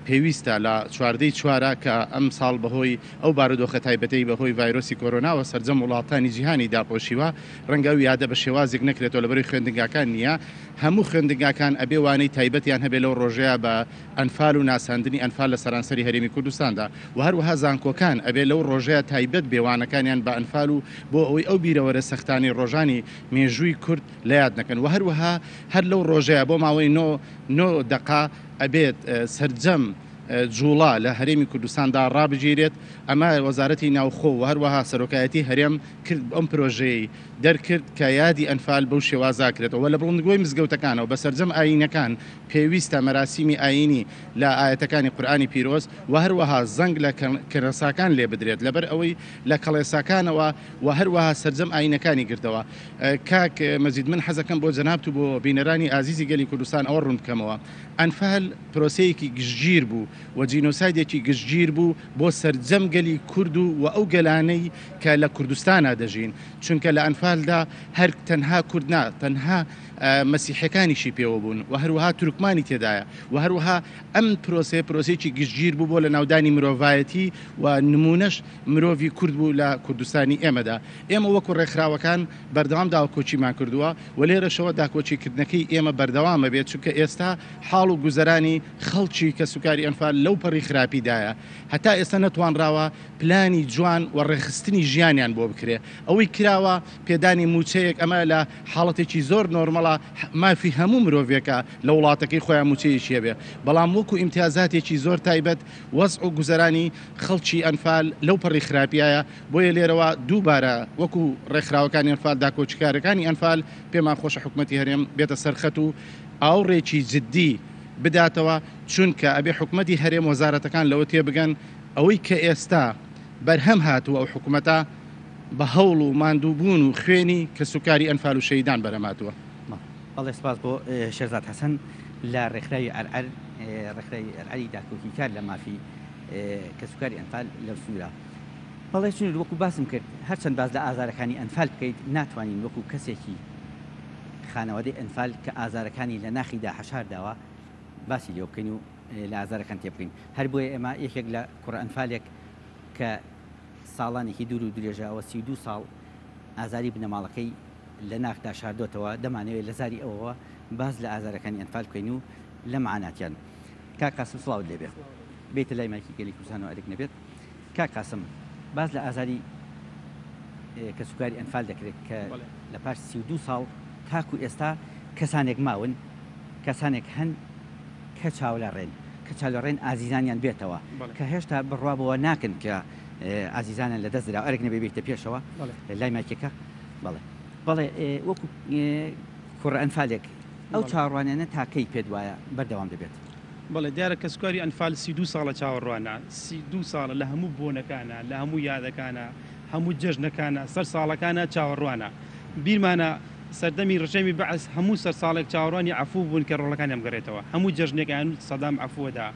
پێویستە لە چواردەی چوارە کە ئەم ساڵ بەهۆی ئەو بارودۆخە تایبەتەی بەهۆی ڤایرۆسی کۆرۆناوە سەرجەم وڵاتانی جیهانی داپۆشیوە ڕەنگە یادە بە شێوازێک نەکرێتەوە لەبەری خوێندنگاکان نییە هەموو خوێندنگاکان ئەبێ وانەی تایبەتیان هەبێ لەو ڕۆژەیە بە ئەنفال و ناساندنی ئەنفال لە سەرانسەری هەرێمی کوردستاندا و هەروەها زانکۆکان ئەبێ لەو ڕۆژەیە تایبەت بێوانەکانیان بە ئەنفال و بۆ ئەوەی ئەو بیرەوەرە سەختانی ڕۆژانی مێژووی کورد لە یاد نەکەن و هەروەها هەر لەو ڕۆژەیە بۆ ماوەی 9 دقا ئەبێت سەرجەم جوڵا لە هەرێمی کوردستاندا ڕابگیرێت ئەمە وەزارەتی ناوخۆ و هەروەها سەرۆکایەتی هەرێم کرد ئەم پرۆژەی دەرکرد کە یادی ئەنفال بەو شێوازا کرێتەوە لە بڵندگۆی مزگەوتەکانەوە بە سەرجەم ئاینەکان پێویستە مەراسیمی ئاینی لە ئاەتەکانی قورئانی پیرۆز و هەروەها زەنگ لە کەنەساکان لێ بدرێت لەبەر ئەوەی لە کەڵێساکانەوە و هەروەها سەرجەم ئاینەکانی گرتەوە کاک مەجید من حەزەکەم بۆ جەنابت و بۆ بینەرانی ئازیزی گەلی کوردستان ئەوە ڕوون بکەمەوە ئەنفال پرۆسەیەکی گشتگیر بوو و جینۆسایدێکی گشتگیر بوو بۆ سەرجەم گەلی کورد و ئەو گەلانەی کە لە کوردستانە دەژین چونکە لە ئەنفالدا هەر تەنها کوردنا تەنها مەسیحەکانیشی پێوە بوون و هەروەها تورکمانی تێدایە و هەروەها ئەم پرۆسەیەکی گشتگیر بوو بۆ لە ناودانی مرۆڤایەتی و نمونەش مرۆڤی کورد بوو لە کوردستانی ئێمەدا ئێمە وەکو ڕێکخراوەکان بەردەوام داواکۆچیمان کردووە و لێرەشەوە داکۆچیکردنەکەی ئێمە بەردەوامە بێت چونکە ئێستا حاڵ و گوزەرانی خەڵکی کە سوکاری ئەنفال لەو پەڕی خراپیدایە هەتا ئێستا نەتوانراوە پلانی جوان و ڕێخستنی ژیانیان بۆ بکرێ ئەوەی کراوە پێدانی موچەیەک ئەمە لە حاڵەتێکی زۆر نۆرمەڵە مافی هەموو مرۆڤێکە لە وڵاتەکەی خۆیان موچەیەکیە بێ بەڵام وەکو ئیمتیازاتێکی زۆر تایبەت وەزع و گوزەرانی خەڵکی ئەنفال لەو پەڕی خراپیایە بۆیە لێرەوە دووبارە وەکو ڕێکخراوەکانی ئەنفال داکۆچیکارەکانی ئەنفال پێمان خۆشە حکوومەتی هەرێم بێتە سەرخەت و ئاوڕێکی جددی بداتەوە چونکە ئەبێ حکوومەتی هەرێم وەزارەتەکان لەوە تێبگەن ئەوەی کە ئێستا بەرهەم هاتووە ئەو حکوومەتە بە هەوڵ و ماندووبوون و خوێنی کە سوکاری ئەنفال و شەیدان بەرەماتوە. بەڵێ سپاس بۆ شێرزاد حەسەن لە ڕێکخراوی ئەرئەر ڕێکخراوی ئەرئەری داکۆکیکار لە مافی کە سوکاری ئەنفال لەو سوورە بەڵێ چون وەکو باسم کرد هەرچەند باز لە ئازارەکانی ئەنفال بکەیت ناتوانین وەکو کەسێکی خانەوەدەی ئەنفال کە ئازارەکانی لە ناخیدا هەشار داوە باسی لێ بکەین و لە ئازارەکان تێ بکەین هەر بۆیە ئێمە یەکێک لە کوڕ ئەنفالێک کە ساڵانێکی دوور و درێژەوە 32 ساڵ ئازاری بنەماڵەکەی لە ناخدا شاردۆتەوە دەمانەوێت لە زاری ئەوەوە باز لە ئازارەکانی ئەنفال بکەین و لە معاناتیان کاکاسم سڵاو لێبێ بێتە لای مایکی گەلی کوردستان و ئەرێک نەبێت کاکاسم باز لە ئازاری کە سوکاری ئەنفال دەکرێت کە لە پاش 32 ساڵ تاکو ئێستا کەسانێک ماون کەسانێک هەن کە چاوەڕێن کە چاوەڕێن ئازیزانیان بێتەوە کە هێشتا بڕوابەوە ناکەن کە ئازیزانیان لە دەست درا ئەرێک نەبێ بێتە پێشەوە لای مایکێکە بەڵێ وەکو کوڕ ئەنفالێک ئەو چاوەڕوانیانە تاکەی پێت وایە بەردەوام دەبێت بەڵێ دیارە کە سوکاری ئەنفال 32 ساڵە چاوەڕوانە 32 ساڵە لە هەموو بۆنەکانە لە هەموو یادەکانە هەموو جەژنەکانە سەر ساڵەکانە چاوەڕوانە بیرمانە سەردەمی ڕژەمی بەعس هەموو سەر ساڵێک چاوەڕوانی عفوو بوون کە ڕۆڵەکانی ئەمگەڕێتەوە هەموو جەژنێکیان سەدام عفووەدا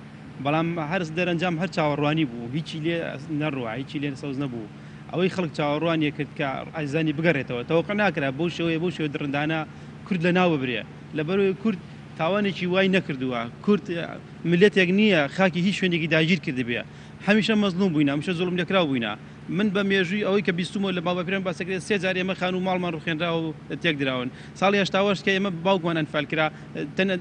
بەڵام هەرس دەرەنجام هەر چاوەڕوانی بوو هیچی لێ نەڕوە هیچی لێ سەوز نەبوو ئەوەی خەڵک چاوەڕوانیە کرد کە ئازانی بگەڕێتەوە تەوەقع ناکرا بۆ شێوەیە درندانە کورد لە ناو ببرێ لەبەرەوەی کورد تاوانێکی وای نەکردووە کورد ملەتێک نییە خاکی هیچ شوێنێکی داگیر کرد بێ هەمیشە مەزلوم بووینە هەمیشە زوڵم لەکراو بووینە من بە مێژووی ئەوەی کە بیستمەوە لە باوەپیران باسەکرێت سێ جار ئێمە خان و ماڵمان ڕوخێنراوە و تێک دراون ساڵی هەشتاوەش کە ئێمە باوکمان ئەنفال کرا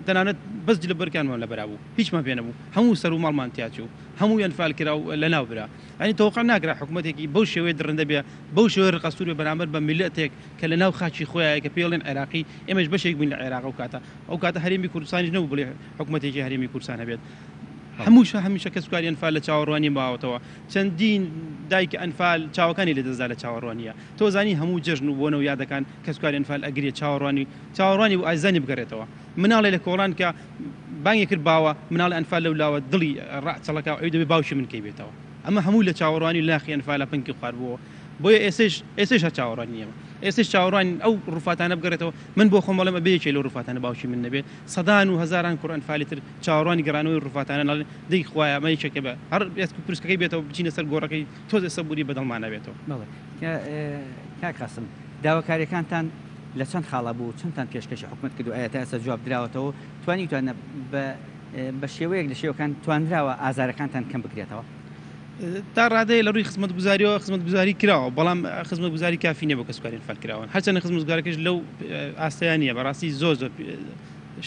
تەنانەت بەس لە بەرکانمان لە بەرابوو هیچمان پێ نەبوو هەموو سەر و ماڵمان تیاچوو هەموو ئەنفال کرا و لە ناو برا ئەنی تەوەقع ناکرا حکوومەتێکی بەو شێوەیە درڕندە بێ بەو شێوەیە ڕقەسوور بێ بەرامبەر بە میلەتێک کە لە ناو خاچی خۆیان کە پێڵێن عێراقی ئێمەش بەشێک بووین لە عێراق و ئەو کاتە هەرێمی کوردستانیش نەبوو بڵێ حکوومەتێکی هەرێمی کوردستان هەبێت هەمیشە کە سوکاری ئەنفال لە چاوەڕوانی باوەتەوە چەندین دایکە ئەنفال چاوەکانی لە دەستدا لە چاوەڕوانیە تۆزانی هەموو جەژن و بۆنە و یادەکان کە سوکاری ئەنفال ئەگرێت چاوەڕوانی و ئایزانی بگەڕێتەوە مناڵێ لە کۆڵان کە بانگی کرد باوە مناڵ ئەنفال لەولاوە دڵی ڕاچەڵەکە ئەوی دەبێ باوشی من کەی بێتەوە ئەمە هەموو لە چاوەڕوانی لاخی ئەنفال لە پنکی خواردبووە بۆیە ئێسش چاوەڕوانی ئێمە ئێستش چاوەڕوان ئەو ڕوفاتانە بگەڕێتەوە من بۆ خۆمەڵم ئەبێیەکێ لەو ڕوفاتانە باوشی من نەبێت سەدان و هەزاران کوڕ ئەنفالی تر چاوەڕوانی گەڕانەوەی ڕوفاتانە ناڵێن دەی خوایە ئەمەیەکێکە بە هەر پرسکەکەی بێتەوە بچینە سەر گۆڕەکەی تۆز ئێستا بووری بەدڵمان نەبێتەوە کاکاسم داواکاریەکانتان لە چەند خاڵە بوو چەندتان پێشکەشی حکومەت کردو ئایا تا ئێستا جواب دراوەتەوە توانیتوانە بە شێوەیەک لە شێوەکان توانراوە ئازارەکانتان کەم بکرێتەوە تا ڕادەیە لە ڕووی خزمەت گوزاریەوە خزمەت گوزاری کراوە بەڵام خزمەت گوزاری کافی نیە بۆ کە سوکاری ئەنفال کراون هەرچەندە خزمەت گوزارەکەش لەو ئاستەیانە بەڕاستی زۆر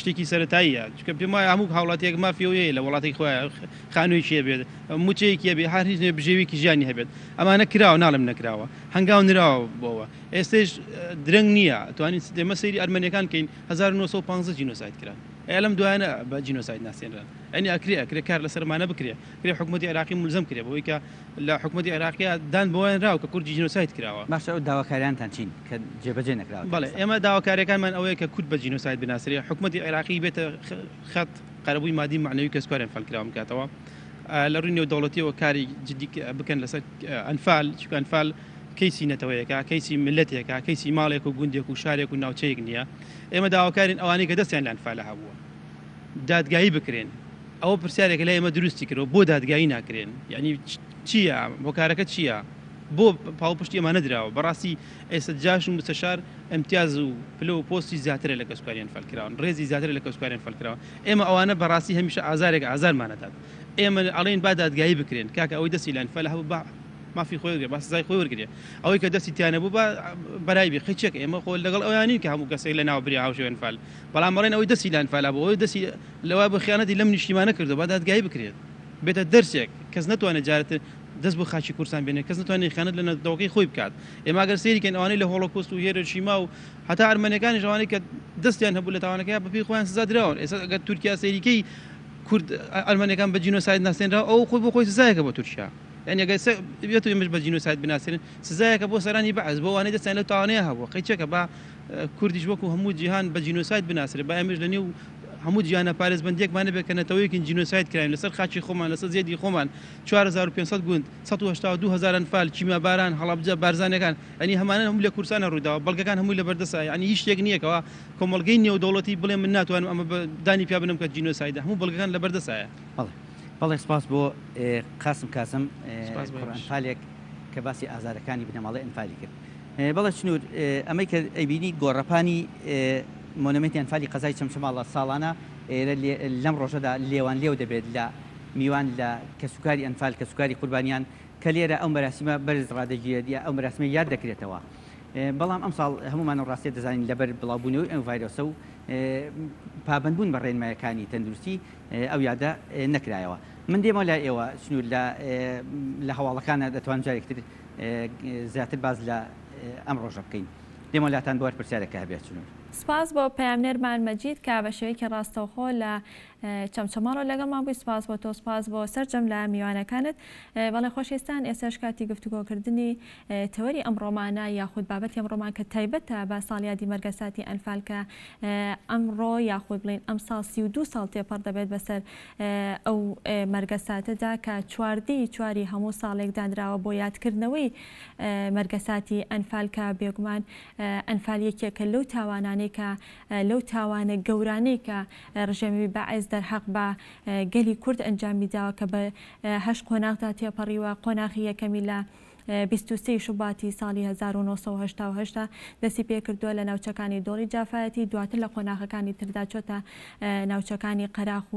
شتێکی سەرەتاییە چکە پێم وایە هەموو هاوڵاتیەک مافیەوەیە لە وڵاتی خۆیان خانوویەکیە بێت موچەیەکیە بێ هەر هیچ بژێوێکی ژیانی هەبێت ئەمانە کراوە ناڵم نەکراوە هەنگاو نراوە بۆەوە ئێستش درەنگ نییە توانین ئێمە سەیری ئەرمەنیەکان کەین 1950 جینۆساید کرا لەم دوایانە بە جینۆساید ناسێنران ئەنی ئەکرێ کار لە سەرمانە بکرێ کرێ حکوومەتی عێراقی ملزم کرێ بەوەی کە لە حکوومەتی عێراقیە دان بۆیان راو کە کوردی جینۆساید کراوە باشە ئەو داواکاریانتان چین کە جێبەجێ نەکراوە بەڵێ ئێمە داواکاریەکانمان ئەوەیە کە کورد بە جینۆساید بناسرێ حکوومەتی عێراقی بێتە خەت قەرەبووی مادی معنەوی کە سوکاری ئەنفال کراوە بکاتەوە لە ڕووی نێودەوڵەتیەوە کاری جدی بکەن لەسەر ئەنفال چونکە ئەنفال کەیسی نەتەوەیەکە کەیسی ملەتێکە کەیسی ماڵێک و گوندێک و شارێک و ناوچەیەک نییە ئێمە داواکارین ئەوانەی کە دەستیان لە ئەنفالە هەبووە دادگایی بکرێن ئەوە پرسیارێک لای ئێمە دروستی کردەوە بۆ دادگایی ناکرێن یعنی چییە بۆ کارەکە چییە بۆ پاڵپشتی ئەمە نەدراوە بەڕاستی ئێستا جاش و مستەشار ئەمتیاز و پلە و پۆستی زیاترە لە کەسوکاری ئەنفال کراون ڕێزی زیاتر لە کەسوکاری ئەنفال کراوە ئێمە ئەوانە بەڕاستی هەمیشە ئازارێک ئازارمانەدات ئێمە ئەڵێن با دادگایی بکرێن کاکە ئەوەی دەستی لە ئەنفال هەبوو بە مافی خۆی وەرگێ با سزای خۆی وەرگێ ئەوەی کە دەستی تیانە بوو بەرای بێ خەچێک ئێمە خۆ لەگەڵ ئەویانی کە هەموو کەسێک لە ناو بری هاوشێ ئەنفال بەڵام بەڵێن ئەوەی دەستی لە ئەنفالە بوو ئەوەی دەستی لەوە بە خیانەتی لەم نیشتیمانە کردو با دادگایی بکرێت بێتە دەرسێک کەس ناتوانێت جارێتتر دەست بۆ خاچی کوردستان بێنێت کەس ناتوانێت خیانەت لە نەتەوەکەی خۆی بکات ئێمە ئەگەر سەیریکەن ئەوانەی لە هۆڵۆکۆست و هێرشیما و هەتا ئەرمەنیەکانی ژەوانەی کە دەستیان هەبوو لە تاوانەکەیان بەپێی خۆیان سزا دراون ئێستا ئەگەر تورکیا سەیریکەی کورد ئەرمەنیەکان بە جینۆساید ناسێنراوە ئەو خۆی بۆ خۆی سزایەکە بۆ تورکیا یعنی ئەگەر بێت و ئێمەش بە جینۆساید بناسێنن سزایەکە بۆ سەرانی بەعز بۆ وانەی دەستیان لە تاوانەیە هەبووە قەیچێکە با کوردیش وەکو هەموو جیهان بە جینۆساید بناسرێت با ئێمەش لەنێو هەموو جیهانە پارێزبندێکمانە بێت کە نەتەوەیەکی جینۆساید کراین لەسەر خاچی خۆمان لەسەر زێدی خۆمان 4500 گوند 182 ئەنفال چیمە باران هەڵابجە بارزانەکان ئەنی هەمانە هەموو لە کوردستانە ڕوویداوە بەڵگەکان هەمووی لە بەردەسە ینی هیچ شتێک نییەکەوە کۆمەڵگەی نێودەوڵەتی بڵێ من ناتوانم ئەمە دانی پیا بنم کە جینۆسایدە هەموو بەڵگەکان لە بەردەسایە بەڵێ سپاس بۆ قاسم کاسم ئەنفالێک کە باسی ئازارەکانی بنەماڵی ئەنفالی کرد بەڵێ چنوور ئەمەی کە ئەیبینی گۆڕەپانی مۆنمنتی ئەنفالی قەزای چەمچەماڵە ساڵانە لەم ڕۆژەدا لێوان لێو دەبێت لە میوان لە کەسوکاری ئەنفال کەسوکاری قوربانیان کە لێرە ئەو مەراسیمە بەرز ڕادەگیرێت ئەو مەراسمە یاد دەکرێتەوە. بەڵام ئەم ساڵ هەمومان ڕاستی دەزانین لەبەر بڵاوبوونەوەی ئەم ڤایرۆسە و پابندبوون بە ڕێنمایەکانی تەندروستی ئەو یادە نەکرایەوە. من دێمە لای ئێوە سنوور لە هەواڵەکانە دەتوان جارێکتر زیاتر باز لە ئەم ڕۆژە بکەین. دێمە لاتان بۆ پرسیارەکە هەبێت سنوور. سپاس بۆ پەیامنێرمان مەجید کە بە شێوەیەکی ڕاستەوخۆ لە چەمچەماڵەوە لەگەڵمان بووی. سپاس بۆ تۆ، سپاس بۆ سەرجەم لە میوانەکانت. بەڵێ خۆشەویستان، ئێستاش کاتی گفتوگۆکردنی تەوەری ئەمڕۆمانە یاخود بابەتی ئەمڕۆمان کە تایبەتە بە ساڵیادی مەرگەساتی ئەنفال کە ئەمڕۆ یاخود بڵین ئەم ساڵ 32 ساڵ تێپەڕ دەبێت بەسەر ئەو مەرگەساتەدا کە چواردەی هەموو ساڵێک دانراوە بۆ یادکردنەوەی مەرگەساتی ئەنفال کە بێگومان ئەنفال یەکێکە لەو تاوانانەی کە لەو تاوانە گەورانەی کە ڕژێمی بەعز دەرحەق بە گەلی کورد ئەنجامی داوە کە بە 8 قۆناغدا تێپەڕیوە. قۆناغی یەکەمی لە 23 شوباتی ساڵی 1970 دەستی پێ کردووە لە ناوچەکانی دۆڵی جافایەتی، دواتر لە قۆناغەکانی تردا چۆتە ناوچەکانی قەراخ و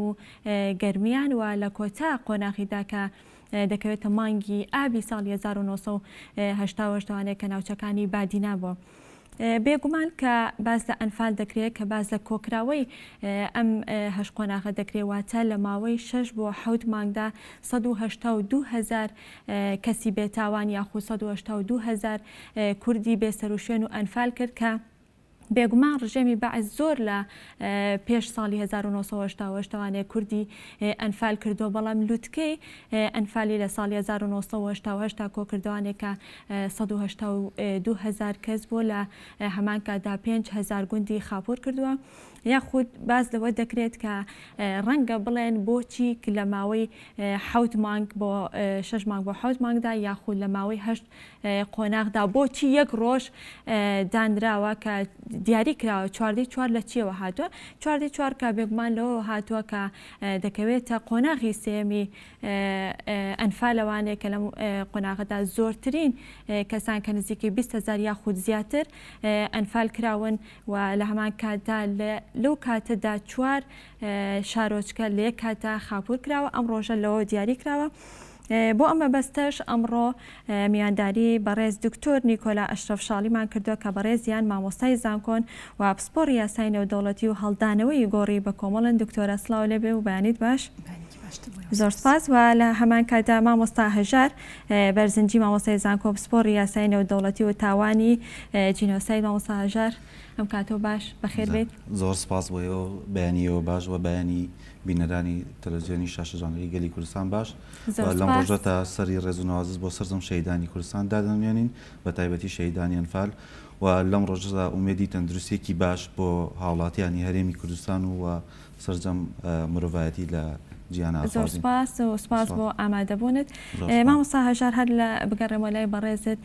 گەرمیان و لە کۆتا قۆناغیدا کە دەکەوێتە مانگی ئابی ساڵی 1970 کە ناوچەکانی بادینا بووە. بێگومان کە باز لە ئەنفال دەکرێت کە باز لە کۆکراوەی ئەم هەش قۆناغە دەکرێت واتە لە ماوەی 6 بۆ 7 مانگدا 182,000 کەسی بێتاوان یاخود 182,000 کوردی بێسەر و شوێن و ئەنفال کرد کە بێگومان ڕژێمی بەعز زۆر لە پێش ساڵی 1970 کوردی ئەنفال کردو، بەڵام لوتکەی ئەنفالی لە ساڵی 1970 کۆکردوانێکە 182,000 کەس بۆ لە هەمان کادا 5,000 گوندی خاپۆر کردووە. یاخود باز لەوە دەکرێت کە ڕەنگە بڵێن بۆچی لە ماوەی 7 مانگ بۆ 6 مانگ بۆ 7 مانگدا یاخود لە ماوەی 8 قۆناغدا بۆچی یەک ڕۆژ دانراوە کە دیاری کراوە 4 لە چیەوە هاتووە. 4 کە بێگومان لەوە هاتووە کە دەکەوێتە قۆناغی سێمی ئەنفالەوانێک کە لەم قۆناغەدا زۆرترین کەسان کە نزیکی 20,000 یاخود زیاتر ئەنفال کراون و لە هەمان کاتدا لەو کاتەدا 4 شارۆچکە لە یەک کاتە خاپور کراوە. ئەم ڕۆژە لەوە دیاری کراوە. بۆ ئەمە بەستەش ئەمڕۆ میوانداری بەڕێز دکتۆر نیکۆلا ئەشرەف شاڵیمان کردووە کە بەڕێزیان مامۆستای زانکۆن و پسپۆڕی یاسای نێودەوڵەتی و هەڵدانەوەی گۆڕی بە کۆمەڵن. دکتۆرە سڵاو لێبێ و بەیانیت باش. زۆر سپاس. و لە هەمان کاتدا مامۆستا هەژار بەرزنجی مامۆستای زانکۆ پسپۆڕی یاسای نێودەوڵەتی و تاوانی جینۆساید. مامۆستا هەژار ئەم کاتۆ باش بەخێر بێت. زۆر سپاس بۆیەوە بەیانیەوە باش و بەیانی بینەرانی تەلەڤیزیۆنی شاشەژانگەی گەلی کوردستان باش. لەم ڕۆژە تا سەری ڕێزونەوازز بۆ سەرجەم شەهیدانی کوردستان دادەنوێنین بە تایبەتی شەهیدانی ئەنفال و لەم ڕۆژەدا ئومێدی تەندروستێکی باش بۆ هاوڵاتیانی هەرێمی کوردستان و سەرجەم مرۆڤایەتی لە جیهان ئازادی. زۆر سپاس و سپاس بۆ ئامادەبوونت. مامۆستا هەژار هەر لە بگەڕێمە لای بەڕێزت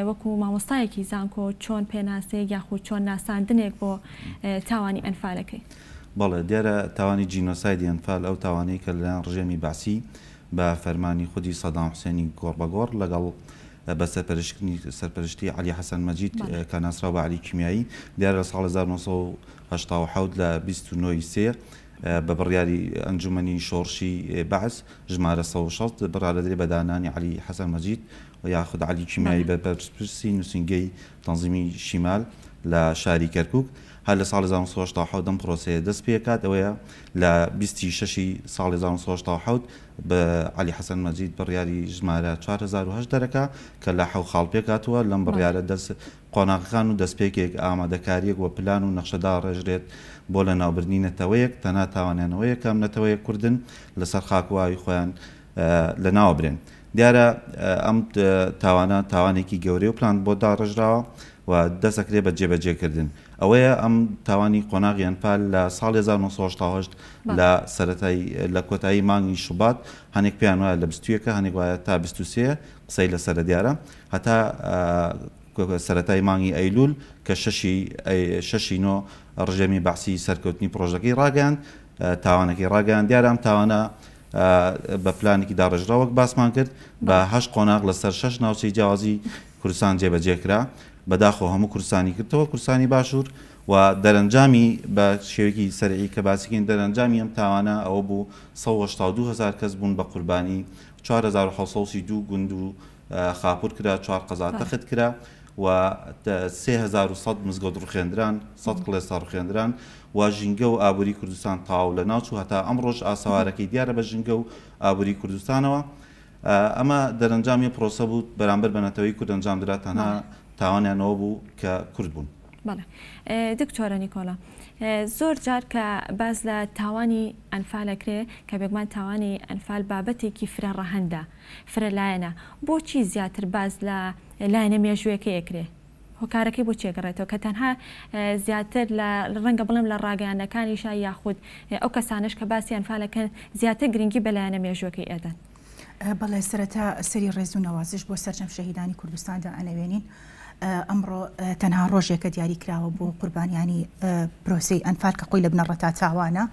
وەکو مامۆستایەکی زانکۆ چۆن پێناسەیەک یاخود چۆن ناساندنێک بۆ تاوانی ئەنفالەکەی؟ بەڵێ دیارە تاوانی جینۆسایدی ئەنفال ئەو تاوانەی کە لەلایەن ڕژێمی باسی بە فەرمانی خودی سەدام حوسێنی گۆڕبەگۆڕ لەگەڵ بە سەرپەرشتی علی حەسەن مەجید کە ناسراو بە علی کیمیایی دیارە لە ساڵ 1970 لە 29 بە بڕیاری ئەنجومەنی شۆڕشی بەعز ژمارە 106 بڕارەدرێ بە دانانی علی حەسەن مەجید و یاخود علی کیمیایی بە بەرپرسی نووسنگەی تەنزیمی شیمال لە شاری کەرکووک هەر لە ساڵ 1970 دەم پرۆسەیە دەست پێکات. ئەوەیە لە 26 ساڵی 1970 بە علی حەسەن مەجید بڕیاری ژمارە 4008 دەرەکە کە لە حەو خاڵ پێکاتوە. لەم بڕیارە دەست قۆناغەکان و دەستپێکێک ئامادەکاریەک و پلان و نەخشەدا ڕێژرێت بۆ لە ناوبردنی نەتەوەیەک تەنها تاوانیانەوەیە کەم نەتەوەیە کوردن لەسەر خاکواوی خۆیان لە ناوبرێن. دیارە ئەم تاوانە تاوانێکی گەورەی و پلان بۆ داڕژراوە و دەسەکرێت بە جێبەجێکردن. ئەوەیە ئەم تاوانی قۆناغی ئەنفال لە ساڵ 1970 لە سەرەتای لە کۆتایی مانگی شوبات هەنێک پێیان وایە لە 21 هەنێک وایە تا 23 قسەی لەسەرە دیارە هەتا سەرەتای مانگی ئەیلول کە 6 نۆ ڕژێمی بەعسی سەرکەوتنی پرۆژەکەی ڕاگەیاند تاوانەکەی ڕاگەیاند. دیارە ئەم تاوانە بە پلانێکی داڕژراوەک باسمان کرد بە 8 قۆناغ لەسەر 6 ناوچەی جیاوازی کوردستان جێبەجێکرا بەداخۆ هەموو کوردستانی کردەوە کوردستانی باشوور و دەرەنجامی بە شێوەیەکی سەرعی کە باسیکەین دەرەنجامی ئەم تاوانە ئەوە بوو 182,000 کەس بوون بە قوربانی 4,732 گوند و خاپور کرا 4 قەزا تەخت کرا و 3100 مزگەوت ڕوخێندران 100 کڵێسا ڕوخێندران و ژینگە و ئابووری کوردستان تاو لە ناوچوو هەتا ئەمڕۆژ ئاسەوارەکەی دیارە بە ژینگە و ئابووری کوردستانەوە ئەمە دەرەنجامی پرۆسە بوو بەرامبەر بەنەتەوەی کورد ئەنجامدرا تەنها تاوانیانەوە بوو کە کورد بوون. بەڵێ دکتۆرە نیکۆلا زۆر جار کە باز لە تاوانی ئەنفالەکرێ کە بێگومان تاوانی ئەنفال بابەتێکی فرە ڕەهەندە فرە لایەنە بۆچی زیاتر باز لە لایەنە مێژوویەکە یەکرێ هۆکارەکەی بۆ چێگەڕێتەوە کە تەنها زیاتر لە ڕەنگە بڵێم لە ڕاگەیانەکانیشا یاخود ئەو کەسانش کە باسی ئەنفالەکەن زیاتر گرنگی بە لایەنە مێژووەکەی ئێدەن. بەڵێ سەرەتا سەری ڕێز و نەوازش بۆ سەرجەم شەهیدانی کوردستاندا ئەنەوێنین. ئەمڕۆ تەنها ڕۆژێکە دیاری کراوە بۆ قوربانیانی پرۆسی ئەنفال کە قۆی لە بنەڕەتا تاوانە.